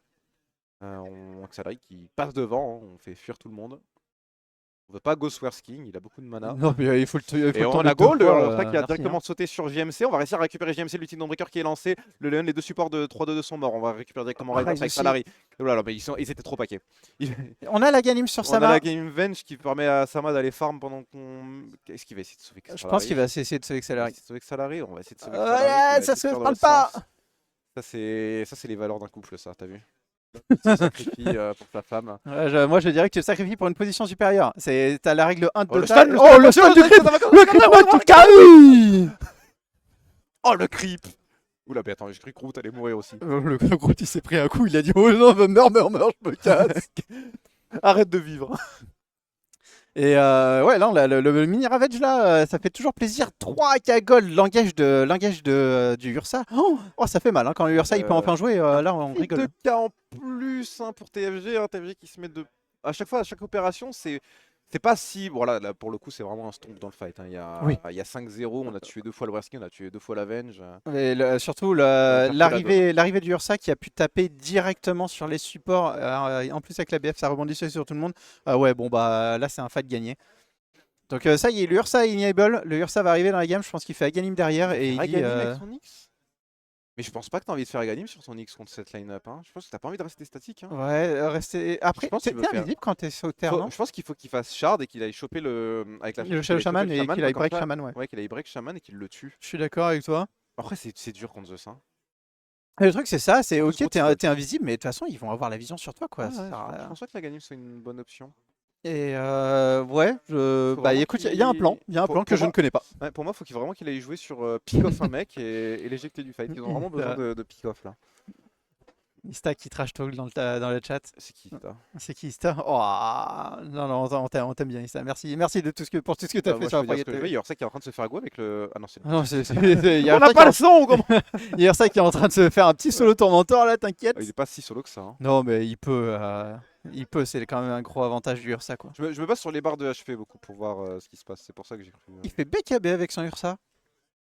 On Xalari qui passe devant, hein, on fait fuir tout le monde. On veut pas Ghostware King, il a beaucoup de mana. Non, mais il faut le Et on tomber a deux Gold, fois, alors ça qui a merci, directement hein. sauté sur JMC. On va réussir à récupérer JMC, l'ultime Dawnbreaker qui est lancé. Le Leon, les deux supports de 3-2-2 sont morts. On va récupérer directement Ryze Ryze avec aussi. Salary. Oh là là, mais ils étaient trop paquets. On a la Ganim sur On a Sama. la Game Venge qui permet à Sama d'aller farm pendant qu'on. Qu'est-ce qu'il va essayer de sauver Je pense qu'il va essayer de se On va accélérer. essayer de sauver Salary. On va essayer de sauver Ouais, Salary. ça se parle pas. Ça, c'est les valeurs d'un couple, ça, t'as vu? Il se sacrifie pour sa femme. Ouais, moi je dirais que tu te sacrifies pour une position supérieure. T'as la règle 1 de Oh, le Dota. stun, Oh, le stun du creep. Le creep va tout carry. Oh, le creep! Oula, mais attends, j'ai cru que Groot allait mourir aussi. Le Groot il s'est pris un coup, il a dit oh non, meurs, je me casse. Arrête de vivre. Et ouais, là, le mini Ravage, là, ça fait toujours plaisir. 3K gold, langage du Ursa. Oh, ça fait mal, hein, quand le Ursa il peut enfin jouer, là, on rigole. 2K en plus hein, pour TFG, hein, TFG qui se met de. À chaque fois, à chaque opération, c'est pas si. Voilà, là, pour le coup, c'est vraiment un stomp dans le fight. Hein. Oui. Il y a 5-0, on a tué 2 fois le Wresking, on a tué 2 fois l'Avenge. Mais surtout, faire que la l'arrivée du Ursa qui a pu taper directement sur les supports, en plus avec la BF, ça rebondissait sur tout le monde. Ouais, bon, bah là, c'est un fight gagné. Donc ça y est, le Ursa est enable, le Ursa va arriver dans la game, je pense qu'il fait Aghanim derrière et il dit... Aghanim avec son X. Mais je pense pas que t'as envie de faire Aghanim sur ton X contre cette line-up. Hein. Je pense que t'as pas envie de rester statique. Hein. Ouais, rester... Après, pense t'es qu'il veut faire- invisible quand t'es sur terre, non? Je pense qu'il faut qu'il fasse Shard et qu'il aille choper le. Avec la Le qu'il aille Shaman choper et le qu'il aille comme break ça. Shaman, ouais. Ouais, qu'il aille break Shaman et qu'il le tue. Je suis d'accord avec toi. Après, c'est dur contre Zeus. Hein. Et le truc c'est ça, c'est ok, Groot, t'es invisible, mais de toute façon ils vont avoir la vision sur toi, quoi. Ouais, ça ouais, sert à je rien. pense pas que l'Aghanim soit une bonne option. Et ouais, Faut bah vraiment écoute, il y a un plan, Pour que je moi- ne connais pas. Ouais, pour moi, faut qu'il vraiment qu'il aille jouer sur pick off un mec et l'éjecter du fight. Ils ont vraiment besoin de pick off là. Ista qui trash talk dans le chat. C'est qui ça? C'est qui Ista? Oh, non, on t'aime bien Ista. Merci de tout ce que t'as fait Moi, sur je la peux dire ce Fragate que je veux. TV. Il y a Ursa qui est en train de se faire go avec le. Ah non, c'est Ah non, il y On a n'a Ursa pas le son, comment? il y a Ursa qui est en train de se faire un petit solo tourmenteur là, t'inquiète. Il est pas si solo que ça. Hein. Non, mais il peut, c'est quand même un gros avantage du Ursa, quoi. Je me base sur les barres de HP beaucoup pour voir ce qui se passe. C'est pour ça que j'ai cru. Il fait BKB avec son Ursa.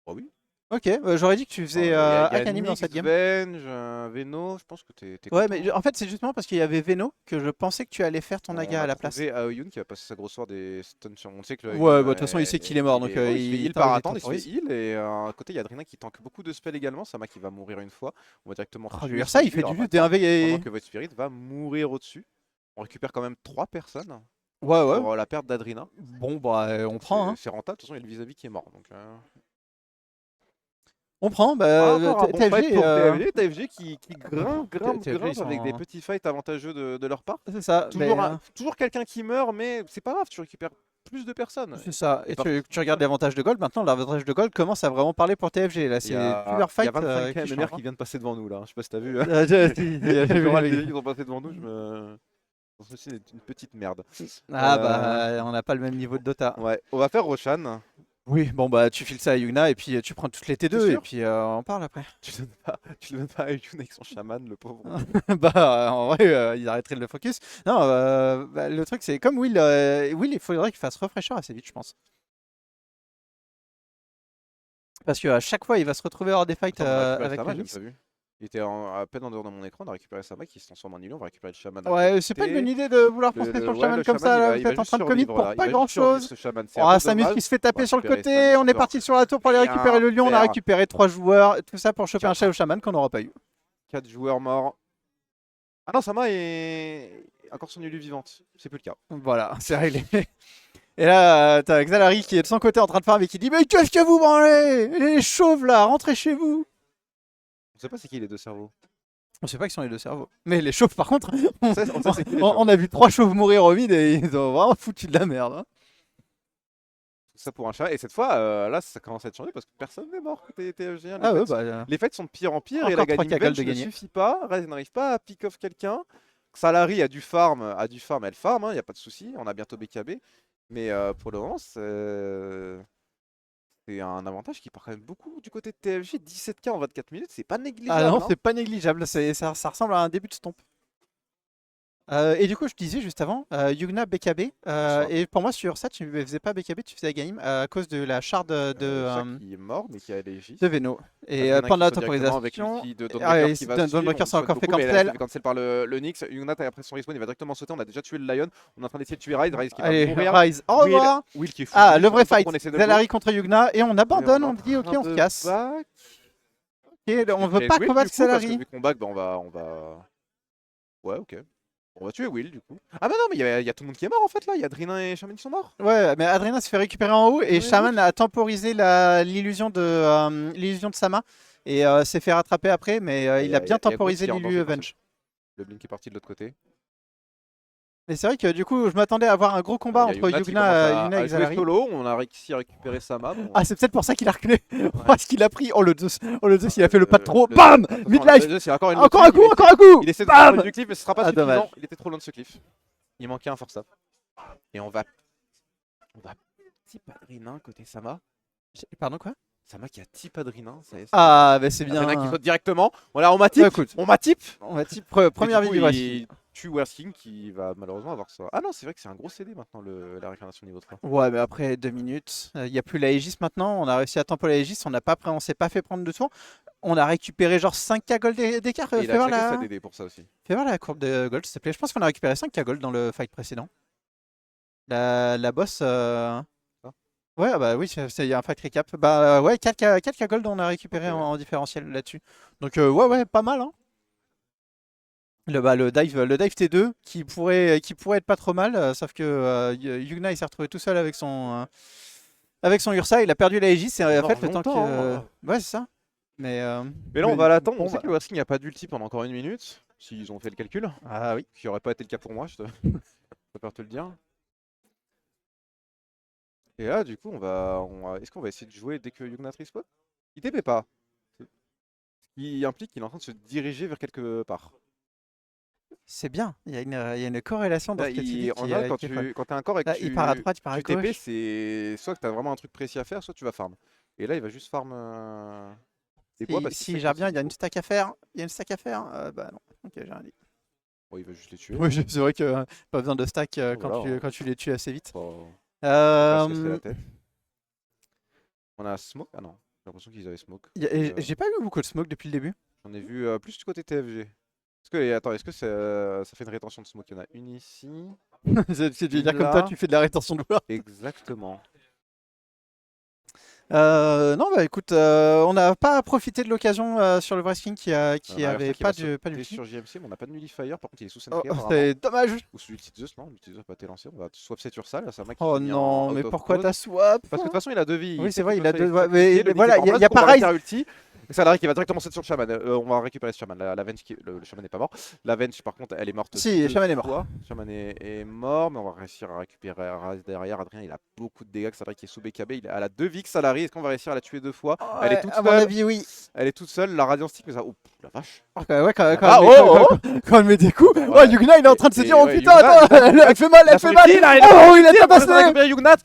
Oh oui. Ok, j'aurais dit que tu faisais Il y a Aghanim dans Nyx, cette game. Venge, Veno, je pense que t'es Ouais, content, mais hein. en fait, c'est justement parce qu'il y avait Veno que je pensais que tu allais faire ton Naga à la place. On a Aoyun qui va passer sa grosse ward et stun sur. On sait que le Ouais, Aoyun, bah, de toute façon, il sait qu'il est mort, donc, il se fait il heal par temporise, attendre, il se temporise. fait heal et à côté il y a Adrina qui tank beaucoup de spells également. Sama qui va mourir une fois. On va directement. Oh, tuer le son Ursa, il fait heal, du alors D1V pendant et... que Void Spirit va mourir au-dessus. On récupère quand même 3 personnes Ouais, ouais. pour la perte d'Adrina. Bon, bah, on prend, hein. C'est rentable, de toute façon il y a le vis-à-vis qui est mort. Donc, On prend, bah, encore un bon fight TFG, pour TFG, TFG qui grimpe TFG, ils avec des sont- petits fights avantageux de leur part. c'est ça. Toujours, mais, toujours quelqu'un qui meurt, mais c'est pas grave, tu récupères plus de personnes. c'est ça. Et par- tu regardes l'avantage de Gold, maintenant, l'avantage de Gold commence à vraiment parler pour TFG. Là, Il c'est y a, plusieurs il y fights a 25 qui MMR changent, qui vient de passer devant nous là, je sais pas si t'as vu. hein. Les J'ai vu gens les- qui sont passés devant nous, je me. C'est une petite merde. Ah, bah, on n'a pas le même niveau de Dota. Ouais, on va faire Roshan. Oui, bon, bah, tu files ça à Yuna et puis tu prends toutes les T'es T2 et sûr puis on parle après. Tu le donnes pas à Yun avec son chaman, le pauvre. Bah, en vrai, il arrêterait de le focus. Non, bah, le truc, c'est comme Will, il faudrait qu'il fasse refresher assez vite, je pense. Parce qu'à chaque fois, il va se retrouver hors des fights Attends, on a récupéré avec Sama, le j'ai Nyx. pas vu. Il était à peine en dehors de mon écran, on a récupéré Sama qui se transforme en nulon, on va récupérer le chaman. à Ouais, c'est pas une côté. bonne idée de vouloir Le- foncer le- sur le ouais, chaman le comme chaman, ça, il là, va- vous il va êtes en juste train de commit survivre, pour là. Il pas va grand juste survivre, chose. ce chaman, c'est Oh, un peu Samus dommage. qui se fait On va taper sur le récupérer côté, Samus on est encore. parti sur la tour pour aller récupérer le lion, on a Faire. récupéré 3 joueurs, tout ça pour choper un Quatre. Shadow Shaman qu'on n'aura pas eu. 4 joueurs morts. Ah non, Sama est encore son élu vivante. C'est plus le cas. Voilà, c'est réglé. Et là, t'as Xalari qui est de son côté en train de farm et qui dit: mais qu'est-ce que vous branlez? Les chauves là, rentrez chez vous. On sait pas c'est qui les deux cerveaux. On sait pas qui sont les deux cerveaux. Mais les chauves par contre, On sait c'est qui les on a vu 3 chauves mourir au vide et ils ont vraiment foutu de la merde. Hein. Tout ça pour un chat. Et cette fois, là, ça commence à être changé parce que personne n'est mort côté TFG. Hein. Ah ouais, bah. Les fights sont de pire en pire et Encore la trois Galing cagolles Bench de ne gagner. suffit pas. Rez n'arrive pas à pick off quelqu'un. Salary a du farm, elle farm, il n'y a pas de souci. On a bientôt BKB. Mais pour le moment, c'est un avantage qui part quand même beaucoup du côté de TFG. 17k en 24 minutes, c'est pas négligeable. Ah non, hein. c'est pas négligeable, ça ressemble à un début de stomp. Et du coup, je disais juste avant, Yugna BKB, Bonsoir. et pour moi sur Ursa, tu ne faisais pas BKB, tu faisais la game à cause de la shard Chat qui est mort, mais qui a Légis. de Veno. Et Adrena pendant la qui saute directement avec temporisation, l'ulti de ah ouais, Dawnbreaker qui va suivre, Dawnbreaker on s'est encore souhaite fait beaucoup, mais là, il cancel. se fait cancel par le Nyx. Yugna après son respawn, il va directement sauter. On a déjà tué le Lion. On est en train d'essayer de tuer Ryze. Ryze qui va Allez, mourir. Rise, au revoir. Will qui est fou. Ah, le vrai On fight, essaie de Zalari contre Yugna, et on abandonne, go. on dit ok, Un on se peu casse. back. Ok, on veut Et pas Will, combattre du coup, parce que Zalari. vu qu'on back, bah, on va. Ouais, ok. On va tuer Will du coup. Ah bah non, mais il y a tout le monde qui est mort en fait là. Il y a Drina et Shaman qui sont morts. Ouais, mais Adrena se fait récupérer en haut, et Ouais, Shaman a temporisé l'illusion de Sama, et s'est fait rattraper après, mais il a bien temporisé Ghost qui est en l'illu danger Avenge. Le Blink est parti de l'autre côté. Mais c'est vrai que du coup, je m'attendais à avoir un gros combat Il y a entre Yugna qui Yugna commence à et jouer Xalari. solo. On a réussi à récupérer Sama. Bon. Ah, c'est peut-être pour ça qu'il a reculé. Parce qu'il a pris. Oh, le Zeus, il a fait le pas de trop. Le- Bam attention, Midlife. le Zeus, il y a encore une Encore autre un coup, cliff, encore un coup. Il essaie de faire Bam du cliff, mais ce sera pas Ah, suffisant. dommage. Il était trop loin de ce cliff. Il manquait un force up. Et on va petit padrinin côté Sama. Pardon, quoi? Sama qui a petit padrinin. Ça y est, Ah, bah c'est bien. Padrinin qui saute directement. Voilà, on m'a tip. Bah, écoute, On m'a tip. on va type première Et du vie coup, du il tue Wersking qui va malheureusement avoir ça. Ah non, c'est vrai que c'est un gros CD maintenant la réincarnation niveau 3. Ouais, mais après 2 minutes, il n'y a plus la Aegis maintenant. On a réussi à tempo la Aegis. On s'est pas fait prendre de tour. On a récupéré genre 5k gold d'écart. Et Fais il a voir, claqué sa DD pour ça aussi. la courbe de gold, s'il te plaît. Je pense qu'on a récupéré 5k gold dans le fight précédent. La boss. Ouais, bah oui, il y a un fight recap. Bah ouais, 4k gold on a récupéré Ok, ouais. en différentiel là-dessus. Donc ouais, pas mal. Hein. Le dive T2 qui pourrait être pas trop mal, sauf que Yugna il s'est retrouvé tout seul avec son Ursa, il a perdu la Aegis et en Encore fait le temps que. longtemps, hein. Ouais, c'est ça. Mais là, on va l'attendre. bon, On sait bah. que le Wersking n'a pas d'ulti pendant encore 1 minute. S'ils ont fait le calcul. Ah oui. Ce qui n'aurait pas été le cas pour moi, je préfère te le dire. Et là, du coup, est-ce qu'on va essayer de jouer dès que Yugna respawn? Il TP pas. Ce qui implique qu'il est en train de se diriger vers quelque part. C'est bien. Il y a une corrélation dans Là, ce que tu dis en qui général, qui est folle. quand t'as un corps et que Là, il part à droite, il part à tu TP, gauche. c'est soit que t'as vraiment un truc précis à faire, soit tu vas farm. Et là, il va juste farm des bois parce qu'il Si sait gère que bien, il y a faut. une stack à faire. Bah non. Ok, j'ai rien dit. Bon, il va juste les tuer. Oui, c'est vrai que pas besoin de stack Voilà. quand tu les tues assez vite. Faut pas se casser Euh, la tête. On a smoke? Ah non, j'ai l'impression qu'ils avaient smoke. J'ai pas vu beaucoup de smoke depuis le début. J'en ai vu plus du côté TFG. Est-ce que ça fait une rétention de smoke? Il y en a une ici. Tu veux dire comme toi, Là. tu fais de la rétention de joueurs. Exactement. Non, bah écoute, on n'a pas profité de l'occasion sur le Wrestling qui On a avait Ursa qui va pas sauter d'ulti. sur JMC, mais on n'a pas de nullifier. Par contre, il est sous Oh, sentry apparemment. c'est dommage. Ou sous l'ulti de Zeus, non, l'ulti de Zeus n'a pas été lancé. On va swap cette Ursa, là, c'est un mec qui Oh finit en non, out mais of pourquoi code. t'as swap? Parce que de toute façon, il a 2 vies. Oui, sait c'est vrai, qu'il il a peut deux. se Ouais, sacrifier, mais le voilà, Nyx est en il y a place, donc on pas va Ryze. faire ulti. Salary qui va directement sauter sur le Shaman. On va récupérer ce Shaman. La Venge, le Shaman n'est pas mort. La Venge, par contre, elle est morte. Si, 2 Shaman est mort. fois. Shaman est mort, mais on va réussir à récupérer Ryze derrière. Adrien, il a beaucoup de dégâts. Salary qui est sous BKB. Elle a 2 Vix Salary. Est-ce qu'on va réussir à la tuer 2 fois? Elle est toute À mon seule. avis, oui. Elle est toute seule. La Radiant Stick, mais ça. Oh, la vache. Ouais, Ah, oh, quand elle met des coups. Oh, Ouais. Yugna, il est en train de se Et dire, oh ouais, putain, Yugna, attends, elle fait mal, elle fait mal. Oh, il a tabassé. récupéré Yugnat.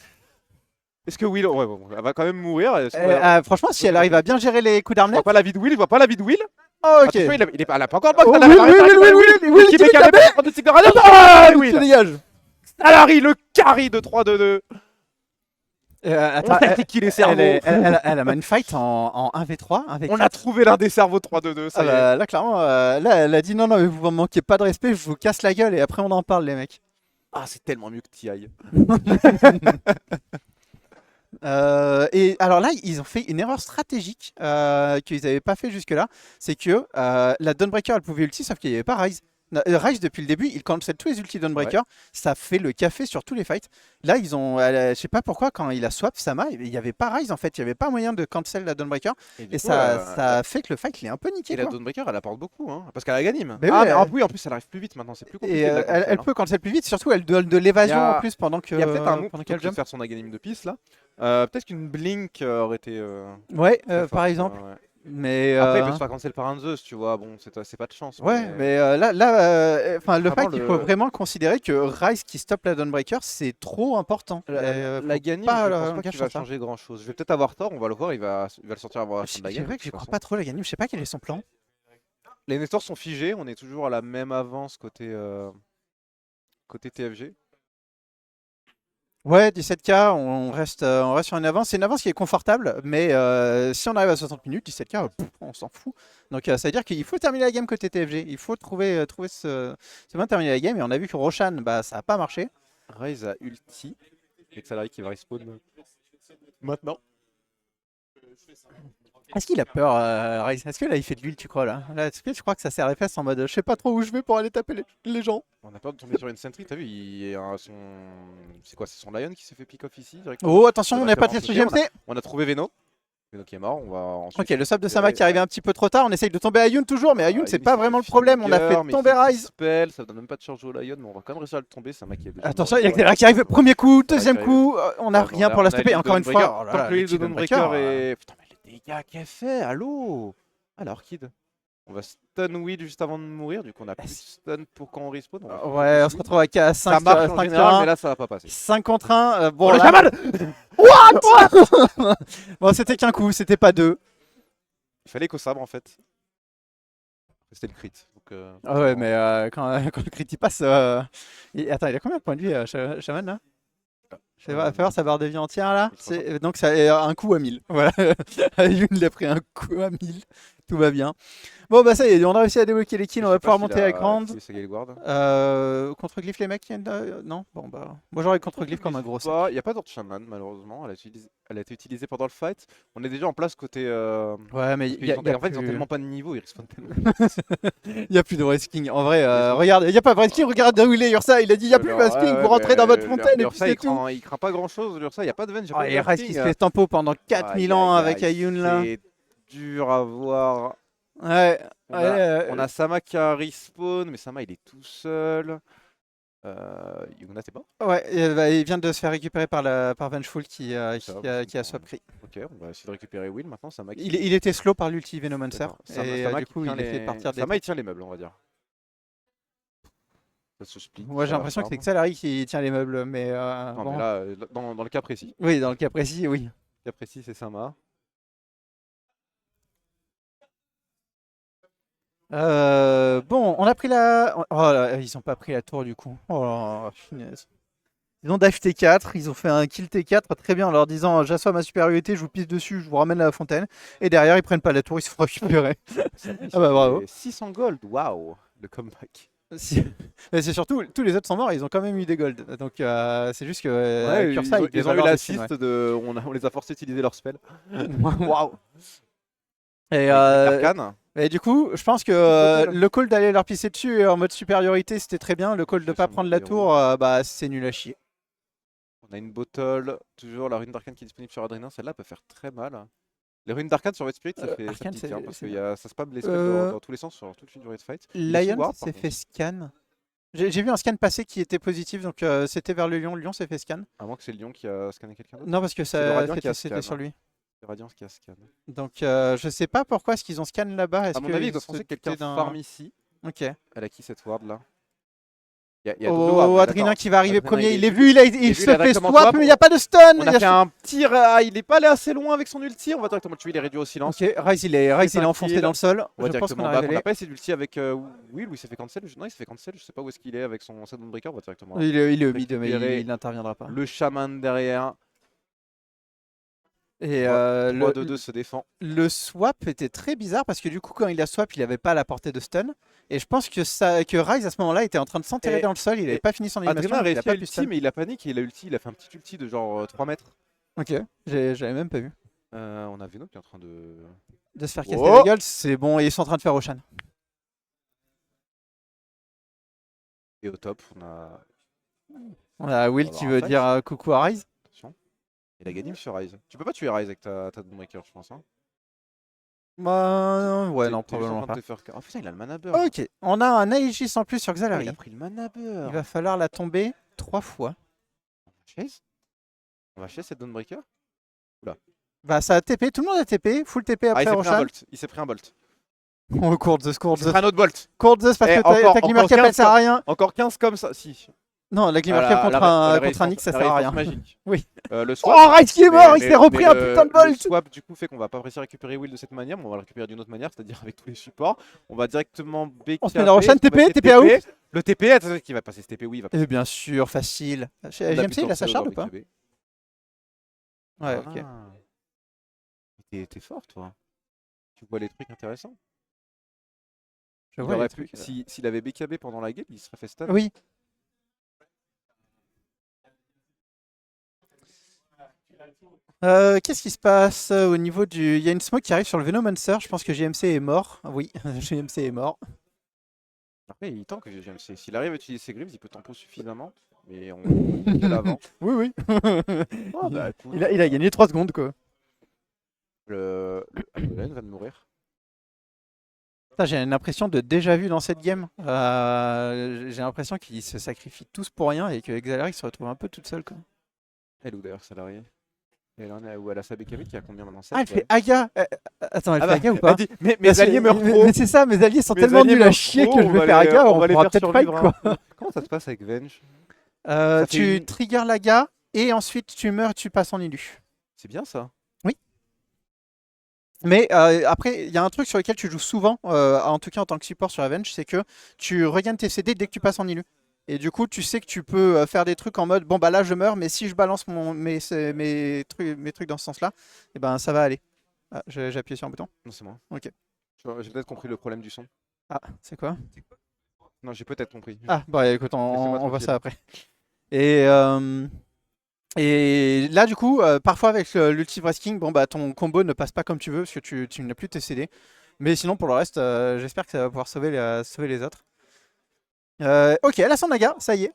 Est-ce que Will. Ouais, bon, elle va quand même mourir. Est-ce qu'on va- Franchement, si elle arrive à bien gérer les coups Je d'armlet. vois pas la vie de Will. Je vois pas la vie de Will. Oh, ok. Attention, elle a pas encore le Oh, box. Will, Qui qui met met carré pour prendre le tic de Radiant. Ah, Will. tu dégages. Salary, le carry de 3-2-2. Attends, On a dit qu'il est cerveau. elle a une fight en 1v3 avec. On a trouvé l'un des cerveaux 3-2-2, ça Ah y est. bah, là, clairement, là, elle a dit non, non, mais vous me manquez pas de respect, je vous casse la gueule et après on en parle, les mecs. Ah, c'est tellement mieux que TI. Et alors là, ils ont fait une erreur stratégique qu'ils n'avaient pas fait jusque-là. C'est que la Dawnbreaker, elle pouvait ulti, sauf qu'il n'y avait pas Ryze. Ryze, depuis le début, il cancel tous les ultis Dawnbreaker. Ça fait le café sur tous les fights. Là, ils ont. Je sais pas pourquoi, quand il a swap Sama, il n'y avait pas Ryze en fait. Il n'y avait pas moyen de cancel la Dawnbreaker. du Et coup, ça a fait que le fight, il est un peu niqué. Et la Quoi. Dawnbreaker, elle apporte beaucoup, hein, parce qu'elle a gagné. Mais Ah, oui, mais oui, en plus, elle arrive plus vite maintenant, c'est plus compliqué Et de la cancel, elle hein. peut cancel plus vite, surtout elle donne de l'évasion Il y a- en plus pendant que. Il y a peut-être un move pendant plutôt qu'elle que de jump. faire son aganim de piste là. Peut-être qu'une blink aurait été. Ouais, très forte, par exemple. ouais. Mais. Après, il peut se faire cancel par un Zeus, tu vois. Bon, c'est pas de chance. Ouais, mais là, enfin, le Vraiment, fact qu'il faut vraiment considérer que Ryze qui stoppe la Dawnbreaker, c'est trop important. La ganim, pas je la pense pas gâcher qu'il va ça. changer grand chose. Je vais peut-être avoir tort, on va le voir, il va le sortir avant la fin C'est de la game. vrai que je crois pas trop la ganim, je sais pas quel est son plan. Les Nestors sont figés, on est toujours à la même avance côté TFG. Ouais, 17k, on reste sur une avance. C'est une avance qui est confortable, mais si on arrive à 60 minutes, 17k, on s'en fout. Donc ça veut dire qu'il faut terminer la game côté TFG. Il faut trouver ce moyen de terminer la game. Et on a vu que Roshan, bah, ça a pas marché. Ryze a ulti, avec Salary qui va respawn maintenant. Est-ce qu'il a peur, Ryze? Est-ce que là il fait de l'huile, tu crois là? Est-ce que tu crois que ça sert les fesses en mode je sais pas trop où je vais pour aller taper les gens? On a peur de tomber sur une sentry, t'as vu, c'est quoi, c'est son Lion qui s'est fait pick off ici directement. Oh attention, on n'a pas de Directement tir sur GMT. On a trouvé Veno. Veno qui est mort, on va ensuite. Ok, le sub de Sama qui arrivait un petit peu trop tard. On essaye de tomber Ayun toujours, mais Ayun c'est pas vraiment le problème. On a fait tomber Ryze. Spell, ça donne même pas de charge au Lion, mais on va quand même réussir à le tomber. Sama qui est déjà Attention, mort. il y a Xerath qui arrive. Premier coup, Xerath deuxième qui coup. On a rien pour la stopper. Encore une fois. Oh là Tant là, que le heal l'ulti de Dawnbreaker Dawnbreaker, est. Putain, mais les dégâts qu'elle fait, allô. Alors, Kid. On va stun Will juste avant de mourir, du coup on a plus de stun pour quand on respawn. Ouais, on se retrouve avec 5 Ça marche en général, mais là ça va pas passer. 5 contre 1. Bon, Oh, le là- chaman. Bon, c'était qu'un coup, c'était pas deux. Il fallait qu'au sabre en fait. C'était le crit. Donc, Ah ouais, mais quand le crit il passe. Attends, il a combien de points de vie, Shaman là? Fais voir sa barre de vie entière là. Donc ça un coup à 1000. Voilà. Ayun il a pris un coup à 1000. Tout va bien. Bon bah ça y est, on a réussi à débloquer les kills, on va pouvoir monter à grande. Contre Glyph les mecs, non? Bon bah moi j'aurais contre Glyph comme un gros sac. Il n'y a pas d'autre shaman malheureusement, elle a été utilisée pendant le fight. On est déjà en place côté. Ouais mais en fait ils ont tellement pas de niveau, ils respawnent tellement. Il n'y a plus de Wrestling. En vrai, regarde, il n'y a pas de Wrestling, regarde où il est Ursa, il a dit il n'y a plus de Wrestling, vous rentrez dans votre fontaine et puis c'est tout. Il craint pas grand chose, Ursa, il n'y a pas de veine. Et Ryze qui se fait tempo pendant 4000 ans avec Ayun là. C'est dur à voir. Ouais. On a Sama qui a respawn, mais Sama il est tout seul. Yuna t'es pas? Ouais, il vient de se faire récupérer par Vengeful qui a swap cri. Ok, on va essayer de récupérer Will maintenant. Sama Il était slow par l'ulti Venomancer. Et Sama du coup, il est fait partir des. Sama il tient les meubles, on va dire. Ça se split. Moi j'ai l'impression que c'est Xalari qui tient les meubles, mais. Non, bon. mais là, dans le cas précis. Oui, dans le cas précis, oui. Le cas précis, c'est Sama. Bon, on a pris la. Oh là, ils ont pas pris la tour du coup. Oh là, finesse. Ils ont dash T4, ils ont fait un kill T4 très bien en leur disant j'assois ma supériorité, je vous pisse dessus, je vous ramène à la fontaine. Et derrière ils prennent pas la tour, ils se font récupérer. Ah bah bravo. 600 gold, waouh, le comeback. Mais c'est surtout, tous les autres sont morts, ils ont quand même eu des golds. Donc c'est juste que Cursa, ils ont eu l'assist de. On les a forcés d'utiliser leur spell. Waouh. Et du coup, je pense que le call d'aller leur pisser dessus en mode supériorité, c'était très bien. Le call de pas prendre la tour, bah c'est nul à chier. On a une bottle, toujours la rune d'arcane qui est disponible sur Adrien, celle-là peut faire très mal. Les runes d'arcane sur Red Spirit, ça fait Arcane, ça pique, hein, parce c'est- que ça spam les spells dans tous les sens sur toute une durée de fight. Lion s'est fait scan. J'ai vu un scan passer qui était positif, donc c'était vers le lion. Le lion s'est fait scan. À moins que c'est le lion qui a scanné quelqu'un d'autre. Non, parce que C'est le Radiant qui a c'était scan, sur lui. C'est Radiance qui a scan. Donc je sais pas pourquoi est-ce qu'ils ont scan là-bas. À mon avis, ils doivent penser que quelqu'un farm ici. Ok. Elle a qui cette ward là? Il y a Oh, Adrien qui va arriver Adrien, premier, il il est est vu, il se fait directement swap, swap. mais il n'y a pas de stun. On a fait un tir, il est pas allé assez loin avec son ulti, on va directement le tuer, il est réduit au silence. Ok, Ryze il est enfoncé dans le sol. On va Je pense qu'on directement a back. On révélé. n'a pas essayé d'ulti avec Will ou il s'est fait cancel. Non, il s'est fait cancel, je sais pas où est-ce qu'il est avec son Dawnbreaker, on va directement Il est au mid, mais récupérer il n'interviendra pas. le chaman derrière. Et 3-2-2 se défend. le swap était très bizarre parce que du coup, quand il a swap, il avait pas la portée de stun. Et je pense que Ryze à ce moment-là était en train de s'enterrer Et- dans le sol. Il avait et pas fini son animation. Adrien a donc il a réussi pas à pu ulti, stun. mais il a paniqué. Il a fait un petit ulti de genre 3 mètres. Ok, j'avais même pas vu. On a Veno qui est en train de. De se faire casser Oh la gueule, c'est bon. Et ils sont en train de faire Roshan. Et au top, on a. On a Will va qui avoir un veut fight. dire coucou à Ryze. Attention. Il a gagné sur Ryze. Tu peux pas tuer Ryze avec ta Dawnbreaker, je pense. Hein. Bah, ouais, non, T'es juste en probablement train pas. de te faire. Oh putain, il a le mana burn. Ok, on a un Aegis en plus sur Oh, Xalari. il a pris le mana burn. Il va falloir la tomber 3 fois. Chase On va chase cette Dawnbreaker. Bah, ça a TP, tout le monde a TP. Full TP Ah, il après s'est pris un Roshan. bolt. Il s'est pris un bolt. Oh, court Zeus, court Il s'est Zeus. pris un autre bolt. Court Zeus parce Eh, que encore- ta Glimmer encore Cap elle 15 sert à rien. Encore 15 comme ça. Si. Non, la Glimmer Ah, Cap contre un résistance- Nyx ça la sert à rien. résistance magique. Oui. Le swap. Oh, Ryze qui est mort, il Mais- s'est repris mais un putain de Le bolt. swap du coup fait qu'on va pas réussir à récupérer Will de cette manière, mais on va le récupérer d'une autre manière, c'est-à-dire avec tous les supports. On va directement BKB. On se met la Roshan, on va TP, essayer de TP à ouf. Le TP, attends, qui va passer ce TP, oui, il va passer. Et bien sûr, facile. On a GMC, plutôt il a sa refait shard au ou pas? BKB. Ouais, ok. Ah. T'es fort, toi. Tu vois les trucs intéressants. Je Il vois les aurait trucs. pu, s'il avait BKB pendant la game, il serait fait stun. Oui. Qu'est-ce qui se passe au niveau du... Il y a une smoke qui arrive sur le Venomancer. Je pense que GMC est mort. Oui, GMC est mort. Après, il tank que GMC. S'il arrive à utiliser ses griffes, il peut tempo suffisamment. Mais on est l'avant. Oui, oui. Oh, bah, écoute. Il a gagné 3 secondes, quoi. Le Adolan va de mourir. Putain, j'ai une impression de déjà vu dans cette game. J'ai l'impression qu'ils se sacrifient tous pour rien et que Xalari se retrouve un peu toute seule, quoi. Elle ou d'ailleurs, salarié. Elle en a où elle a sa BKB qui a combien maintenant? Ah, elle fait Aga. Attends, elle Ah fait bah, Aga ou pas? elle dit, mais Parce mes alliés que- meurent trop. Mais c'est ça, mes alliés sont Mes tellement alliés nuls à meurent chier trop, que je vais faire Aga, on va les pourra faire peut-être fight, survivre, quoi. hein. Comment ça se passe avec Venge? Ça fait Tu une- triggers l'Aga et ensuite tu meurs, tu passes en élu. C'est bien ça. Mais après, il y a un truc sur lequel tu joues souvent, en tout cas en tant que support sur Avenge, c'est que tu regagnes tes CD dès que tu passes en élu. Et du coup, tu sais que tu peux faire des trucs en mode bon bah là je meurs, mais si je balance mes trucs dans ce sens-là, et ben ça va aller. Ah, j'ai appuyé sur un bouton. Non, c'est moi. Ok. J'ai peut-être compris le problème du son. Ah, c'est quoi? Non, j'ai peut-être compris. Ah, bah écoute, Laissez-moi on voit tranquille. ça après. Et là, du coup, parfois avec l'ulti Wrestling, bon bah ton combo ne passe pas comme tu veux parce que tu n'as plus tes CD. Mais sinon, pour le reste, j'espère que ça va pouvoir sauver les autres. Ok, elle a son naga, ça y est.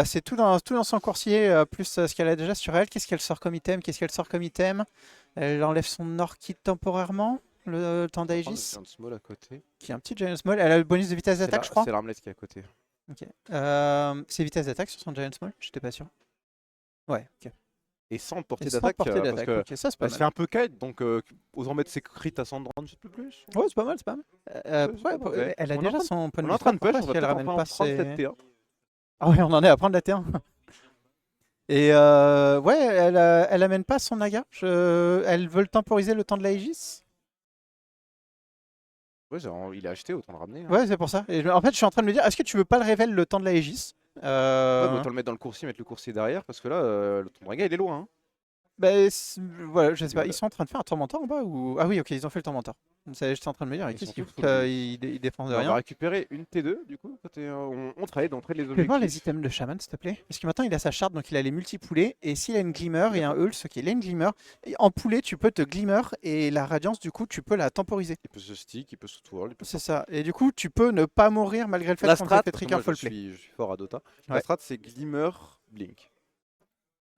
C'est tout dans son coursier, plus ce qu'elle a déjà sur elle. Qu'est-ce qu'elle sort comme item? Elle enlève son Orchid temporairement, le temps Je vais prendre le d'Aegis, Giant Small à côté. qui est un petit Giant Small. Elle a le bonus de vitesse d'attaque, je crois. C'est l'armlet qui est à côté. Ok. C'est vitesse d'attaque sur son Giant Small? J'étais pas sûr. Ouais, ok. Et sans portée Et sans d'attaque. portée Parce d'attaque, que ok, ça c'est pas elle se mal. fait un peu kite, donc autant mettre ses crits à 100 range de plus. Ouais, c'est pas mal, c'est pas mal. c'est pas mauvais. Elle a On est déjà en train son point On de est en train de pourquoi push, on est-ce va qu'elle peut-être ramène enfin pas en prendre ses... cette T1. Ah ouais, on en est à prendre la T1. Et ouais, elle amène pas son naga. Elle veut le temporiser le temps de l'Aegis. Ouais, il a acheté, autant le ramener. Hein. Ouais, c'est pour ça. Et en fait, je suis en train de me dire, est-ce que tu veux pas le révéler le temps de l'Aegis? Ouais, mais autant le mettre dans le coursier, mettre le coursier derrière, parce que là, ton draga il est loin. Hein. Bah, voilà, je sais pas. Voilà. Ils sont en train de faire un tourmenteur en bas ou... Ah oui, ok, ils ont fait le tourmenteur. J'étais en train de me dire, Ils qu'est-ce sont qu'ils tous foutent full Ils défendent de On va rien. récupérer une T2 du coup. Côté, on trade les Tu peux objectifs. voir les items de Shaman, s'il te plaît? Parce que maintenant, il a sa charte, donc il a les multi-poulets. Et s'il a une Glimmer et un Hulse, ok, il a une Glimmer. Et en poulet, tu peux te Glimmer et la Radiance, du coup, tu peux la temporiser. Il peut se stick, il peut se twirl. C'est ça. Et du coup, tu peux ne pas mourir malgré le fait La qu'on te strat, fait parce que trigger moi, full play. je suis fort à Dota. Ouais. La strat c'est Glimmer, Blink.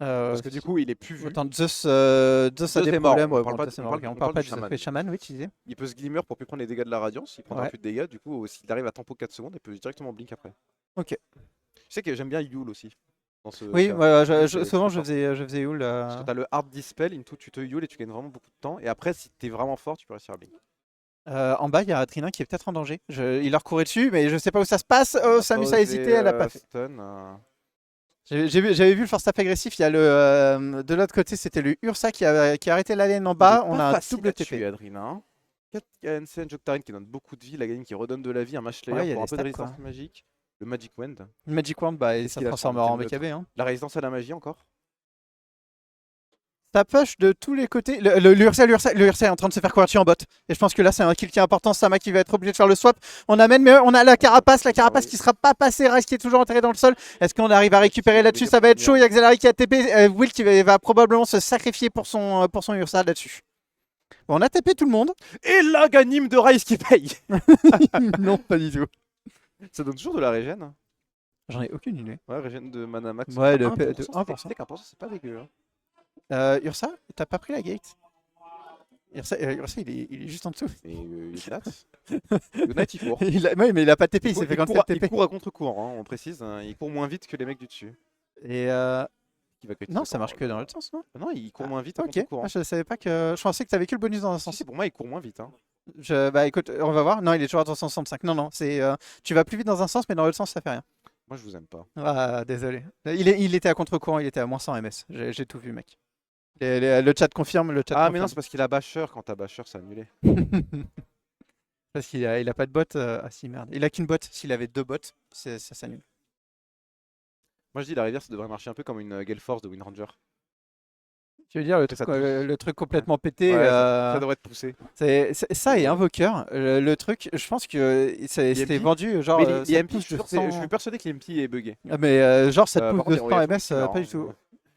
Parce que du coup, il est plus vu. Autant Zeus a Zeus des est mort, problèmes. on Ouais, parle bon, pas Zeus de- est on mort, parle- ok, on parle pas du de Shaman. Shaman, oui, tu disais. Il peut se Glimmer pour plus prendre les dégâts de la Radiance. Il prendra Ouais. plus de dégâts. Du coup, s'il arrive à tempo 4 secondes, il peut directement Blink après. Ok. Je sais que j'aime bien Yule aussi. Dans ce Oui, cas. voilà, C'est souvent très je faisais Yule. Parce que t'as le hard dispel, into tu te Yule et tu gagnes vraiment beaucoup de temps. Et après, si t'es vraiment fort, tu peux réussir à Blink. En bas, il y a Trina qui est peut-être en danger. Il leur courait dessus, mais je sais pas où ça se passe. Oh, Samus a hésité, elle a pas fait. Stun, J'avais vu le first up agressif. Il y a de l'autre côté, c'était le Ursa qui a arrêté la lane en bas. On a un double TP. Adrina. 4 KNC, Joctarine qui donne beaucoup de vie, la game qui redonne de la vie, un match Ouais, il y layer a pour un des peu de stats, quoi. résistance magique. Le Magic Wand. Magic Wand, bah, et Qu'est-ce ça qu'il a transformera en sur le BKB. Hein. La résistance à la magie encore. Ça push de tous les côtés. L'Ursa est en train de se faire couverture en bot. Et je pense que là, c'est un kill qui est important. Sama qui va être obligé de faire le swap. On amène, mais on a la carapace. La carapace qui sera pas passée. Rice qui est toujours enterré dans le sol. Est-ce qu'on arrive à récupérer là-dessus? Ça va être chaud. Il y a Xalari qui a TP. Will qui va probablement se sacrifier pour son Ursa là-dessus. Bon, on a TP tout le monde. Et la Ganim de Rice qui paye. Non, pas du tout. Ça donne toujours de la régène. J'en ai aucune idée. Ouais, régène de mana max. Ouais, de 1%, 1%. c'est qu'un c'est pas dégueu. Hein. Ursa, t'as pas pris la gate? Ursa, il est juste en dessous. Et Ignat Ignat, il court. Ouais, mais il a pas TP, il s'est fait court, 27 il TP. court à contre-courant, hein, on précise. Hein. Il court moins vite que les mecs du dessus. Et Qui va non, ça marche que dans l'autre sens, non? Non, il court moins vite à Ok, contre-courant. je savais pas que. Je pensais que t'avais que le bonus dans un Si, sens. si, pour moi, il court moins vite. Hein. Bah écoute, on va voir. Non, il est toujours à 365. Non, non, c'est. Tu vas plus vite dans un sens, mais dans l'autre sens, ça fait rien. Moi, je vous aime pas. Ah, désolé. Il était à contre-courant, il était à moins 100 MS. J'ai tout vu, mec. Le chat confirme, le chat Ah, mais confirme. non, c'est parce qu'il a Basher. Quand t'as Basher, c'est annulé. Parce qu'il a pas de bot. Ah si, merde. Il a qu'une bot. S'il avait 2 bots, ça s'annule. Moi, je dis la rivière, ça devrait marcher un peu comme une Gale Force de Wind Ranger. Tu veux dire le Ça truc, pousse. le truc complètement pété. Ouais, ça devrait te pousser. Ça et Invoker, le truc, je pense que c'était vendu genre. Mais ça l'IMP, pousse je de suis 100. persuadé que l'IMP est bugué. Ah, mais genre ça te Par pousse de contre, 100 il y a MS, qui est marrant, pas du tout.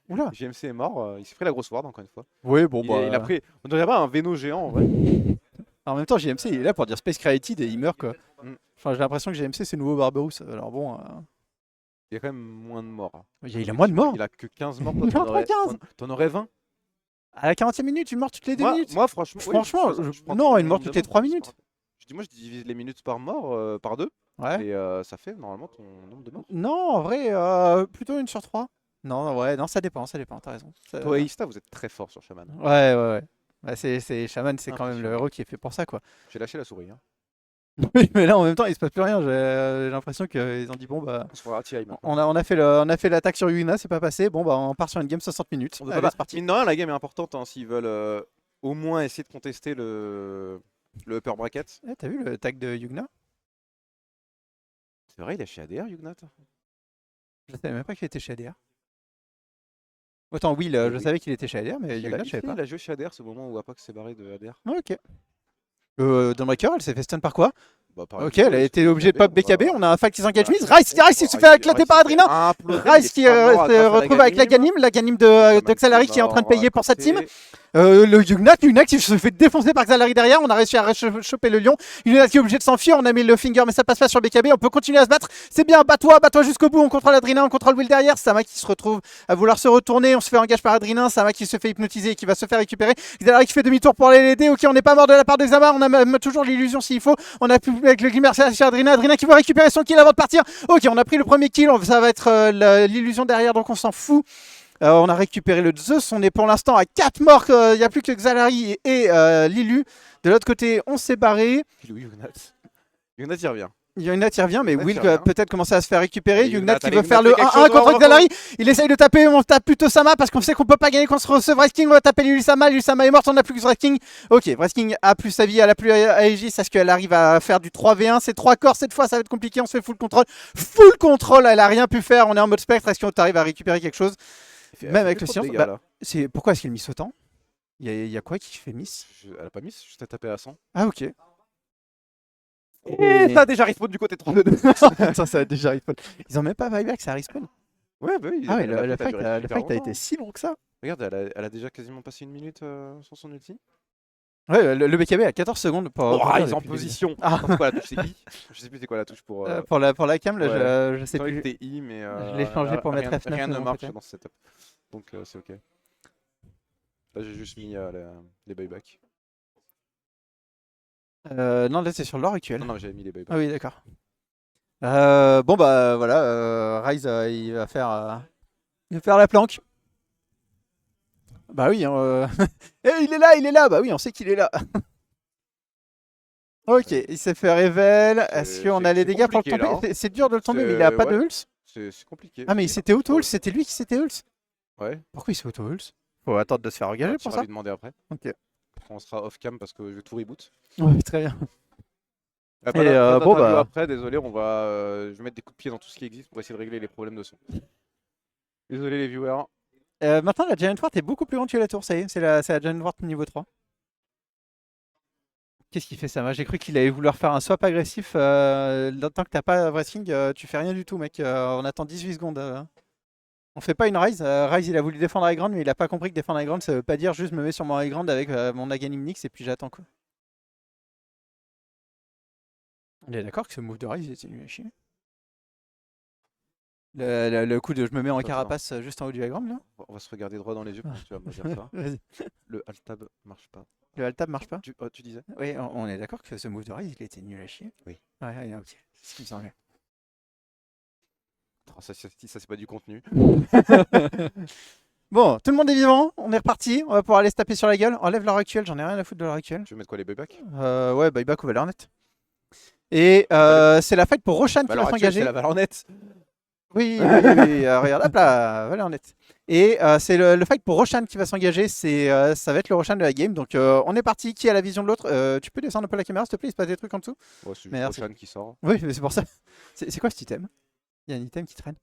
Oula. GMC est mort, il s'est pris la grosse ward encore une fois. Oui, bon Il a pris. On dirait pas un Veno géant en vrai. En même temps, JMC il est là pour dire Space Created et il meurt quoi. Mm. Enfin, j'ai l'impression que JMC c'est le nouveau Barbarousse. Alors bon. Il y a quand même moins de morts. Il a moins de morts. Il a que 15 morts. Il en prend 15. T'en aurais 20. À la 40e minute, une mort toutes les 2 minutes. Moi, franchement. Franchement, prends non, le une mort nombre toutes de les 3 morts, minutes. Moi, je divise les minutes par mort par 2. Ouais. Et ça fait normalement ton nombre de morts. Non, en vrai, plutôt une sur 3. Non, ouais, non, ça dépend, t'as raison. Toi et Ista, vous êtes très fort sur Shaman. Ouais. Bah, Shaman, c'est quand même le Impressionnant. héros qui est fait pour ça quoi. J'ai lâché la souris. Hein. Oui, mais là en même temps, il se passe plus rien. J'ai l'impression qu'ils ont dit bon bah. On se fera TI maintenant. On a fait l'attaque sur Yuna, c'est pas passé. Bon bah on part sur une game 60 minutes. On peut Allez, pas- c'est parti. Mine de rien, la game est importante hein, s'ils veulent au moins essayer de contester le upper bracket. Eh, t'as vu le tag de Yugna? C'est vrai, il est chez ADR, Yugnat. Je savais même pas qu'il était chez ADR. Autant Will, je Oui. savais qu'il était chez ADR, mais Yugna, je savais pas. Il a joué chez ADR ce moment où Apox s'est barré de ADR. Ah, ok. Dawnbreaker, elle s'est fait stun par quoi? Bah, par Ok, exemple, elle a il été se obligée de fait pop BKB. taper, On a un fight qui s'engage Ouais. mise. Rice qui se fait éclater par Adrina. Rice qui se retrouve avec la Ganim de Xalari qui est en train de payer pour sa team. Le Yugnat qui se fait défoncer par Xalari derrière. On a réussi à choper le lion. Yugnat qui est obligé de s'enfuir. On a mis le finger, mais ça passe pas sur BKB. On peut continuer à se battre. C'est bien, bats-toi jusqu'au bout. On contrôle Adrina, on contrôle Will derrière. Sama qui se retrouve à vouloir se retourner. On se fait engage par Adrina. Sama qui se fait hypnotiser et qui va se faire récupérer. Xalari qui fait demi-tour pour aller l'aider. Ok, on n'est pas mort de la part de Xama. On a même toujours l'illusion s'il faut. On a pu avec le glimmer sur Adrina. Adrina qui veut récupérer son kill avant de partir. Ok, on a pris le premier kill. Ça va être l'illusion derrière, donc on s'en fout. On a récupéré le Zeus, on est pour l'instant à 4 morts, il n'y a plus que Xalari et Lilu. De l'autre côté, on s'est barré. Yugnat, il revient. Yugnat y revient, mais Yugnat, Will il revient. peut-être commencer à se faire récupérer. Allez, Yugnat Yugnat, qui allez, veut faire Yugnat, le fais quelque 1-1 chose, contre bravo. Xalari. Il essaye de taper, on tape plutôt Sama parce qu'on sait qu'on peut pas gagner contre ce Wrestling. On va taper Lulu Sama est morte, on n'a plus que Wrestling. Ok, Wrestling a plus sa vie, elle a plus Aegis. Est-ce qu'elle arrive à faire du 3v1? C'est 3 corps cette fois, ça va être compliqué. On se fait full contrôle. Full contrôle, elle a rien pu faire. On est en mode spectre. Est-ce qu'on arrive à récupérer quelque chose? Même avec le silence, pourquoi est-ce qu'il miss autant? Il y a quoi qui fait miss? Elle a pas mis, juste à taper à 100. Ah ok. Et ça a déjà respawn du côté 32. Ça a déjà respawn. Ils ont même pas buyback, ça respawn. Ouais, bah oui. Ah ouais, la le fight a duré fight super a été longtemps. si long que ça. Regarde, elle a déjà quasiment passé une minute sur son ulti. Ouais, le BKB a 14 secondes pour. Oh, pour Rise en depuis le début. position. Ah. C'est quoi la touche? C'est I. Je sais plus c'est quoi la touche pour. Pour la cam, là, ouais. je sais plus. C'était I, mais. Je l'ai changé pour mettre rien, F9 rien de ne mon marche côté. dans ce setup. Donc c'est ok. Là j'ai juste mis les buybacks. Non, là c'est sur l'or actuel. Non, j'avais mis les buybacks. Ah oui, d'accord. Bon bah voilà, Rise il va faire la planque. Bah oui, hein, Eh, il est là, bah oui, on sait qu'il est là. Ok, il s'est fait Revel. Est-ce qu'on a les dégâts pour le compliqué, là, tomber? C'est dur de le tomber, mais il a pas de ouais. Hulse. C'est compliqué. Ah mais il s'était auto-Hulse, c'était lui qui s'était Hulse. Ouais. Pourquoi il s'est auto-Hulse? Faut attendre de se faire engager Tu pour vas ça. lui demander après. Ok. On sera off cam parce que je vais tout reboot. Ouais, très bien. Ah, Et, bon, bah. Après, désolé, je vais mettre des coups de pied dans tout ce qui existe pour essayer de régler les problèmes de son. Désolé les viewers. Maintenant, la Giant Ward est beaucoup plus grande que la tour, ça y est, c'est la Giant Ward niveau 3. Qu'est-ce qu'il fait ça? Moi, j'ai cru qu'il allait vouloir faire un swap agressif. Tant que t'as pas Wrestling, tu fais rien du tout, mec. On attend 18 secondes. On fait pas une Rise. Rise, il a voulu défendre High Ground, mais il a pas compris que défendre High Ground, ça veut pas dire juste me mets sur mon High Ground avec mon Aghanim Nyx et puis j'attends quoi. On est d'accord que ce move de Rise, c'est nul à chier. Le coup de je me mets en Attends, carapace juste en haut du High Ground là. On va se regarder droit dans les yeux parce que tu vas me dire ça. Vas-y. Le alt tab marche pas. Le alt tab marche pas? Tu disais? Oui, on est d'accord que ce move de Rise, il était nul à chier. Oui. Ouais, ok. C'est ce qui me semblait. Oh, ça c'est pas du contenu. Bon, tout le monde est vivant, on est reparti, on va pouvoir aller se taper sur la gueule. Enlève l'heure actuelle, j'en ai rien à foutre de l'heure actuelle. Tu veux mettre quoi, les buybacks? Ouais, buyback ou valeur nette. Et c'est la fight pour Roshan qui va s'engager. C'est la valeur nette. Oui, regarde, hop là, valeur nette. Et c'est le fight pour Roshan qui va s'engager, ça va être le Roshan de la game. Donc on est parti, qui a la vision de l'autre? Tu peux descendre un peu la caméra s'il te plaît, il se passe des trucs en dessous? Ouais, c'est Merci. Roshan qui sort. Oui, mais c'est pour ça. C'est quoi cet item? Il y a un item qui traîne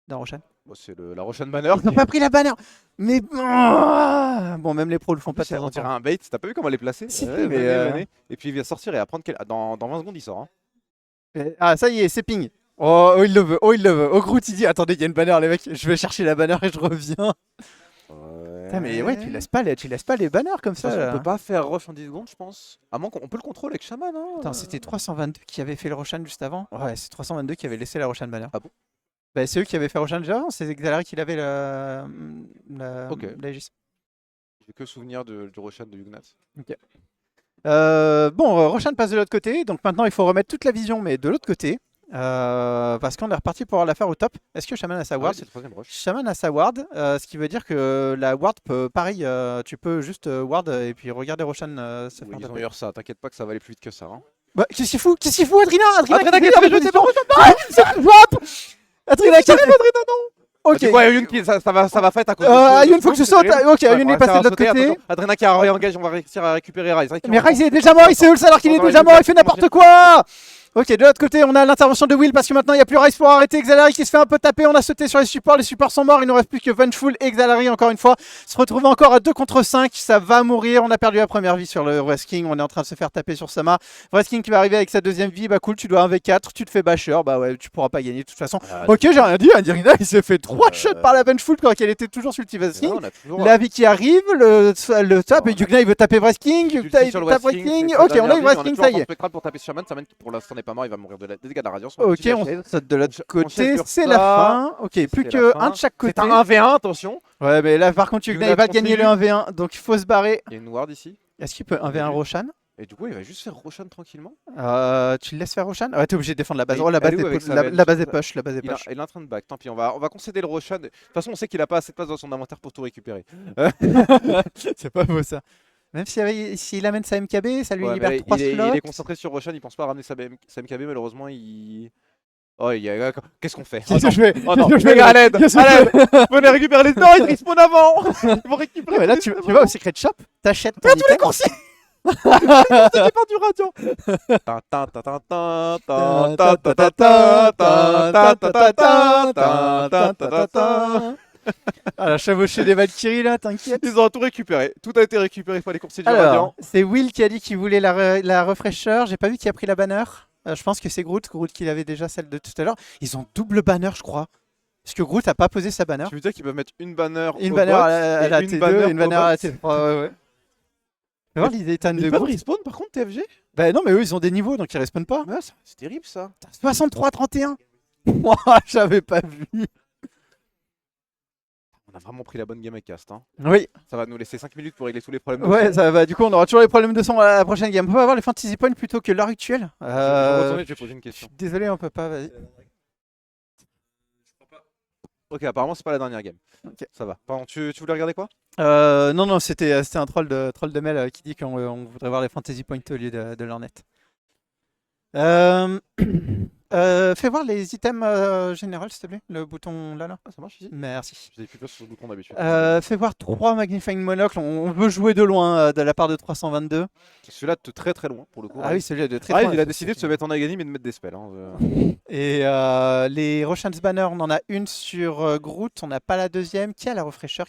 dans Roshan. Bon, c'est la Roshan banner. Ils n'ont pas pris la banner. Mais bon, même les pros le font pas de temps On en dirait temps. un bait, t'as pas vu comment elle est placée? Si, Ouais, mais, venez. Et puis il va sortir et apprendre dans 20 secondes il sort. Hein. Ah, ça y est, c'est ping. Oh, il le veut, oh, il le veut. Oh, Groot, il dit attendez, il y a une banner, les mecs, je vais chercher la banner et je reviens. Putain, mais ouais, tu laisses pas les banners comme De toute ça. façon, Là. on peut pas faire rush en 10 secondes, je pense. À moins qu'on peut le contrôler avec Shaman. Hein. Attends, c'était 322 qui avait fait le Roshan juste avant? Ouais, c'est 322 qui avait laissé la Roshan banner. Ah bon? Bah, c'est eux qui avaient fait Roshan déjà avant, c'est Xalari qui avait la Ok. Aegis. J'ai que souvenir du Roshan de Yugnat. Bon, Roshan passe de l'autre côté, donc maintenant il faut remettre toute la vision, mais de l'autre côté. Parce qu'on est reparti pour la faire au top. Est-ce que Shaman a sa Ah ouais, ward? c'est le troisième rush. Shaman a sa ward, ce qui veut dire que la ward peut, pareil, tu peux juste ward et puis regarder Roshan se Oui, faire ils ont taper. eu ça, t'inquiète pas que ça va aller plus vite que ça. Hein. Bah, qu'est-ce qu'il fout? Qu'est-ce qu'il fout, Adrina? Adrina qui qui avait jeté son Adrina qui Ok. Du coup, Ayun, ça va fight à cause de Ayun, faut que je saute. Ok, Ayun est passé de l'autre côté. Adrena qui a réengagé, on va réussir à récupérer Rise. Mais Rise est déjà mort, il sait alors qu'il est déjà mort, il fait n'importe quoi. Ok, de l'autre côté, on a l'intervention de Will parce que maintenant il n'y a plus Rise pour arrêter Xalari qui se fait un peu taper. On a sauté sur les supports sont morts. Il ne reste plus que Vengeful et Xalari encore une fois. Se retrouve encore à 2 contre 5. Ça va mourir. On a perdu la première vie sur le Wrestling. On est en train de se faire taper sur Sama. Wrestling qui va arriver avec sa deuxième vie. Bah cool, tu dois 1v4. Tu te fais basher. Bah ouais, tu pourras pas gagner de toute façon. Ok, j'ai rien dit. Andirina il s'est fait 3 shots par la Vengeful quand elle était toujours sur le Wrestling. La vie qui arrive, le tap. Et Yugna il veut taper Wrestling. Yugna il tape Wrestling. Ok, on a eu Wrestling, ça y est. Pour taper Shaman, Shaman qui pour l'instant n'est pas mort, il va mourir de dégâts de la radiance. Ok, on saute de l'autre côté, sur c'est ça. la fin. Ok, plus C'est que la fin. un de chaque côté. C'est un 1v1, attention. Ouais, mais là par contre, Yugna il va gagner le 1v1, donc il faut se barrer. Il y a une ward ici. Est-ce qu'il peut 1v1 Roshan? Et du coup, il va juste faire Roshan tranquillement. Tu le laisses faire Roshan? Ouais, t'es obligé de défendre la base. Mais Oh, la base elle est où avec est sa la venge base est push, la base est Il push. est en train de back. Tant pis, on va concéder le Roshan. De toute façon, on sait qu'il a pas assez de place dans son inventaire pour tout récupérer. C'est pas beau ça. Même s'il amène sa MKB, ça lui Ouais, libère mais 3 il slots. est concentré sur Roshan, il pense pas à ramener sa MKB, malheureusement, il. Oh, qu'est-ce qu'on fait? Qu'est-ce que je fais? Oh non, Qu'est-ce que je fais à l'aide! Qu'est-ce que À je l'aide! Venez récupérer les. Non, ils respawn avant! Ils vont récupérer. Ouais, là, tu vas au Secret Shop, t'achètes ton tous les item. coursiers! C'est pas du radiant! Ta ta ta ta ta ta ta ta ta ta ta ta ta ta ta ta. Ah, la chevauchée des Valkyries là, t'inquiète. Ils ont tout récupéré. Tout a été récupéré. Il faut aller coursier du Alors, radiant. c'est Will qui a dit qu'il voulait la refresher. J'ai pas vu qui a pris la banner. Je pense que c'est Groot qui avait déjà celle de tout à l'heure. Ils ont double banner, je crois. Parce que Groot a pas posé sa banner. Tu veux dire qu'ils peuvent mettre une banner Une au banner bot à la et T2 et une banner à la au T3. Ouais. Tu vois l'idée de Ils peuvent Groot? respawn par contre TFG? Bah non, mais eux ils ont des niveaux donc ils respawnent pas. Ouais, c'est terrible ça. 63-31. Moi, j'avais pas vu. On a vraiment pris la bonne game avec Cast. Hein. Oui, Ça va nous laisser 5 minutes pour régler tous les problèmes. de ouais, son. ça va. Du coup, on aura toujours les problèmes de son à la prochaine game. On peut avoir les fantasy points plutôt que l'heure actuelle. Je vais retourner, je vais poser une Je question. suis désolé, on peut pas. Vas-y. Ok, apparemment c'est pas la dernière game. Ok. Ça va. Pardon, tu voulais regarder quoi? Non, c'était un troll de mail qui dit qu'on voudrait voir les fantasy points au lieu de leur net. Fais voir les items généraux, s'il te plaît. Le bouton là. Ah, ça marche ici? Merci. J'ai plus peur sur le bouton d'habitude. Fais voir 3 Magnifying Monocle. On veut jouer de loin de la part de 322. Celui-là de très très loin pour le coup. Ah oui, celui-là de très Rise, loin, il a ça, décidé de c'est se mettre en Aghanim et de mettre des spells. Hein. Et les Roshan's Banner, on en a une sur Groot, on n'a pas la deuxième. Qui a la refresher?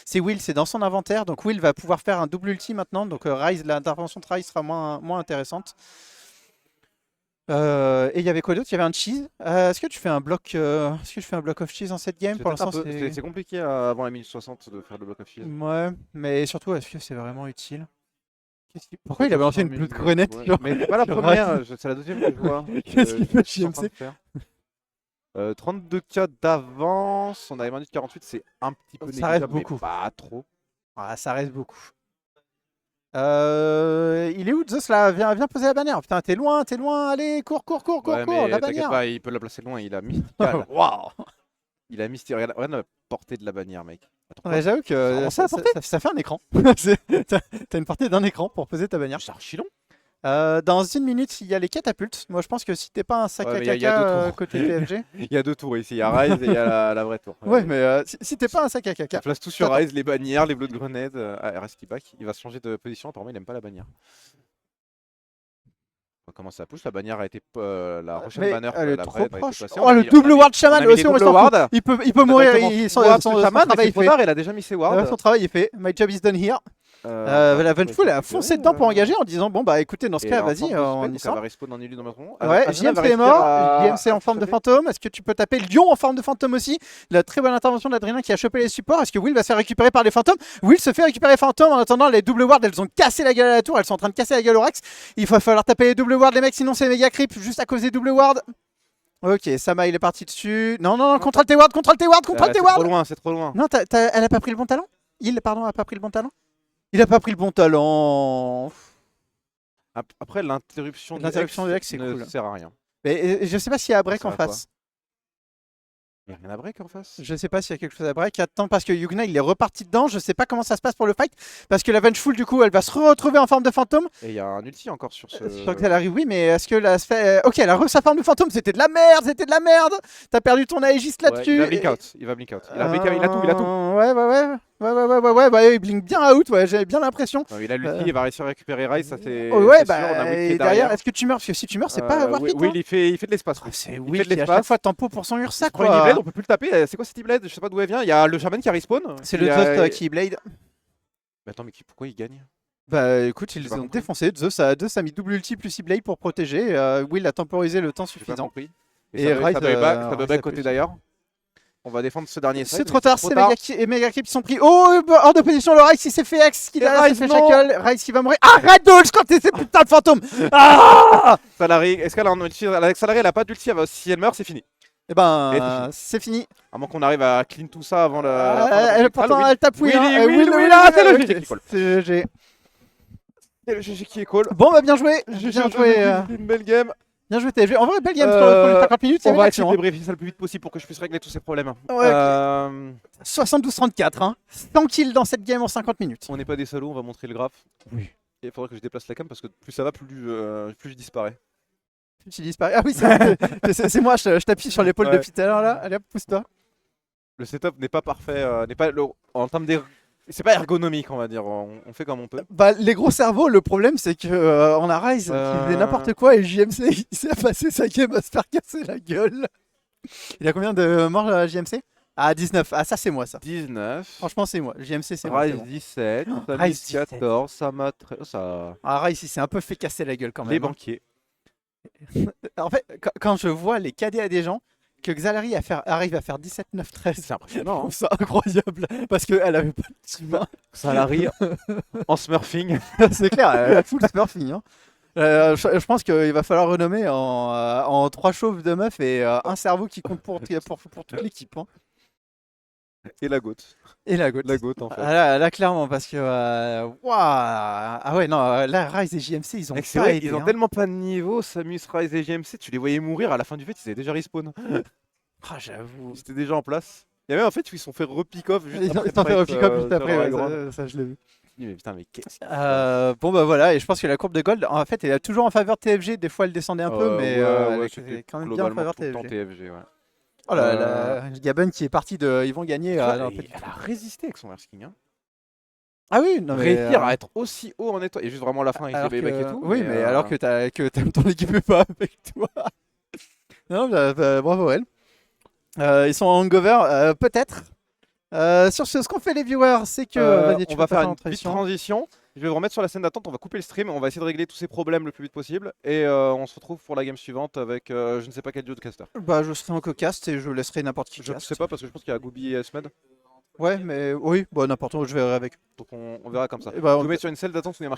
C'est Will, c'est dans son inventaire. Donc Will va pouvoir faire un double ulti maintenant. Donc Rise, l'intervention de Rise sera moins intéressante. Et il y avait quoi d'autre? Il y avait un cheese. Est-ce que tu fais un bloc of cheese dans cette game? Pour l'instant, C'est compliqué avant la minute 60 de faire le block of shield. Ouais, mais surtout, est-ce que c'est vraiment utile? Pourquoi il a balancé une blood grenade? Mais c'est pas la sur première, c'est la deuxième que je vois. Qu'est-ce qu'il fait, je suis en train de JMC? faire. 32k d'avance, on avait 1 minute 48, c'est un petit peu Ça reste négligeable, mais beaucoup. pas trop. Ah, ça reste beaucoup. Il est où Zeus là? Viens poser la bannière. Putain, t'es loin. Allez, cours, Ouais, mais la t'inquiète bannière. pas, il peut la placer loin, il a mystical. Waouh. Il a mystical. Regarde la portée de la bannière, mec. Attends, Ouais, j'avoue que vraiment ça, la portée ça fait un écran. T'as une portée d'un écran pour poser ta bannière. c'est archi long. Dans une minute, il y a les catapultes. Moi, je pense que si t'es pas un sac Ouais, à mais il y a deux caca tours. côté PFG. Il y a 2 tours ici, il y a Rise et il y a la vraie tour. Ouais, mais si t'es pas un sac à Il caca. place tout sur Attends. Rise, les bannières, les bleus de grenade. RS qui back. Il va se changer de position, apparemment il aime pas la bannière. Comment ça push? La bannière a été. La prochaine Mais banner, elle est la trop vraie, a été proche. placée. Oh, le double ward on shaman. a mis les Aussi, on double s'en fout. ward. Il peut mourir. Son travail est fait. Il a déjà mis ses wards. Son travail est fait. My job is done here. La Vengeful a foncé dedans pour engager en disant bon bah écoutez dans ce cas vas-y on y sort. va respawn en élu dans notre rond. Ouais, JMC est mort, JMC en forme de fantôme. Est-ce que tu peux taper Lion en forme de fantôme aussi? La très bonne intervention d'Adrien qui a chopé les supports. Est-ce que Will va se faire récupérer par les fantômes? Will se fait récupérer les fantômes. En attendant, les double wards elles ont cassé la gueule à la tour. Elles sont en train de casser la gueule au Rex. Il va falloir taper les double wards les mecs, sinon c'est méga creep juste à cause des double wards. Ok, Sama il est parti dessus. Non, contrôle tes wards. C'est trop loin. Non, elle a pas pris le bon talent? Pardon, a pas pris le bon talent? Il a pas pris le bon talent. Après, l'interruption de X, c'est ne cool. sert à rien. Mais je sais pas s'il y a un break Ça en sert à face. Il n'y a rien à break en face. Je sais pas s'il y a quelque chose à break. Attends, parce que Yugna il est reparti dedans. Je sais pas comment ça se passe pour le fight. Parce que la Vengeful, du coup, elle va se retrouver en forme de fantôme. Et il y a un ulti encore sur ce. Je crois qu'elle arrive, oui, mais est-ce que la sphère. Ok, elle a sa forme de fantôme. C'était de la merde. T'as perdu ton Aegis là-dessus. Ouais, il va blink out. Il a tout. Ouais, bah, il blink bien out. Ouais, j'avais bien l'impression. Non, il a l'ulti, il va réussir à récupérer Rise, ça c'est. Ouais, c'est bah, sûr, on a Will qui est et derrière, est-ce que tu meurs? Parce que si tu meurs, c'est pas avoir Will, il fait de l'espace. C'est il Will fait de qui à chaque l'espace. fois tempo pour son Ursa, Il prend une quoi. E-Blade, on peut plus le taper. C'est quoi cette E-Blade? Je sais pas d'où elle vient. Il y a le shaman qui a respawn. C'est le Zeus qui blade. Mais attends, mais pourquoi il gagne? Bah écoute, ils J'ai pas ont compris. défoncé. Zeus a mis double ulti plus e-blade pour protéger. Will a temporisé le temps J'ai pas suffisant. compris. Et Rise, ça Rise peut a back côté plus. d'ailleurs. On va défendre ce dernier side. C'est trop tard, c'est méga creep qui sont pris. Oh, hors de position, le Rice il s'est fait X, qui derrière s'est Rise, fait non. shackle. Rice qui va mourir. Arrête de hold quand t'es ces putains de fantômes. Ah Salary, est-ce qu'elle a un ulti? Avec Salary, elle a pas d'ulti. Si elle meurt, c'est fini. Et ben, c'est fini. À moins qu'on arrive à clean tout ça avant la. Pourtant, elle tape Will. Will, Will, là, c'est le ok, GG qui call. c'est GG. C'est le GG qui est call. Bon, bah bien joué. GG, Bien joué. une belle game. Bien joué, TFG. En vrai, belle game pour les 50 minutes. On va essayer action. de débriefer ça le plus vite possible pour que je puisse régler tous ces problèmes. Ouais, 72-34. 100 kills dans cette game en 50 minutes. On n'est pas des salauds, on va montrer le graphe. Oui. Et il faudra que je déplace la cam parce que plus ça va, plus je disparais. Tu disparais. Ah oui, c'est moi, je t'appuie sur l'épaule Ouais. depuis tout à l'heure là. Allez hop, pousse-toi. Le setup n'est pas parfait, en termes c'est pas ergonomique, on va dire. On fait comme on peut. Bah, les gros cerveaux, le problème c'est que on a Rise qui faisait n'importe quoi et JMC il s'est passé sa game à se faire casser la gueule. Il a combien de morts JMC? Ah 19, ah ça c'est moi ça. 19. Franchement c'est moi, JMC c'est moi. Rise c'est bon. 17, Samus Rise 17. 14, Sama 13. Ça... Ah Rise il s'est un peu fait casser la gueule quand même. Les hein. banquiers. En fait, quand je vois les KD à des gens, que Xalari arrive à faire 17, 9, 13, C'est impressionnant. Hein. c'est incroyable parce qu'elle avait pas de team. Salary en smurfing. C'est clair, elle a full smurfing. Hein. Je pense qu'il va falloir renommer en 3 chauves de meufs et un cerveau qui compte pour toute l'équipe. Hein. Et la goutte. Et la goutte. La goutte en fait. Ah, là, clairement, parce que. Waouh. Ah ouais, non, là, Rise et JMC, ils ont Mec, c'est pas vrai aidé, qu'ils ont hein. tellement pas de niveau, Samus, Rise et GMC, tu les voyais mourir à la fin du fait, ils avaient déjà respawn. Ah, j'avoue. Ils étaient déjà en place. Il y a même en fait où ils se sont fait repick-off juste Ils après. t'en fait fight, pick-up juste sur après, la ouais, grande. ça je l'ai vu. Je me dis, mais putain, mais qu'est-ce qu'il Bon bah voilà, et je pense que la courbe de gold, en fait, elle est toujours en faveur de TFG. Des fois, elle descendait un peu, mais elle est quand même bien en faveur de tout le temps TFG. TFG, ouais. Oh là là, Gabon qui est parti de. Ils vont gagner. Elle a résisté avec son Earth King. Hein. Ah oui, non mais. Réussir à être aussi haut en étoile. Et juste vraiment à la fin, il alors s'est payback et tout. Oui, mais alors que t'aimes ton équipe pas avec toi. Non, bravo elle. Ils sont en hangover, peut-être. Sur ce qu'on fait les viewers, c'est que. Vas-y, tu on peux va faire passer une en petite transition. Je vais vous remettre sur la scène d'attente. On va couper le stream. On va essayer de régler tous ces problèmes le plus vite possible. Et on se retrouve pour la game suivante avec je ne sais pas quel duo de caster. Bah, je serai en co-cast et je laisserai n'importe qui Je ne cast. sais pas parce que je pense qu'il y a Gooby et Esmed. Ouais, mais oui, bon, n'importe où, je verrai avec. Donc on verra comme ça. Et bah, Je vous mets sur une salle d'attente où il y a marqué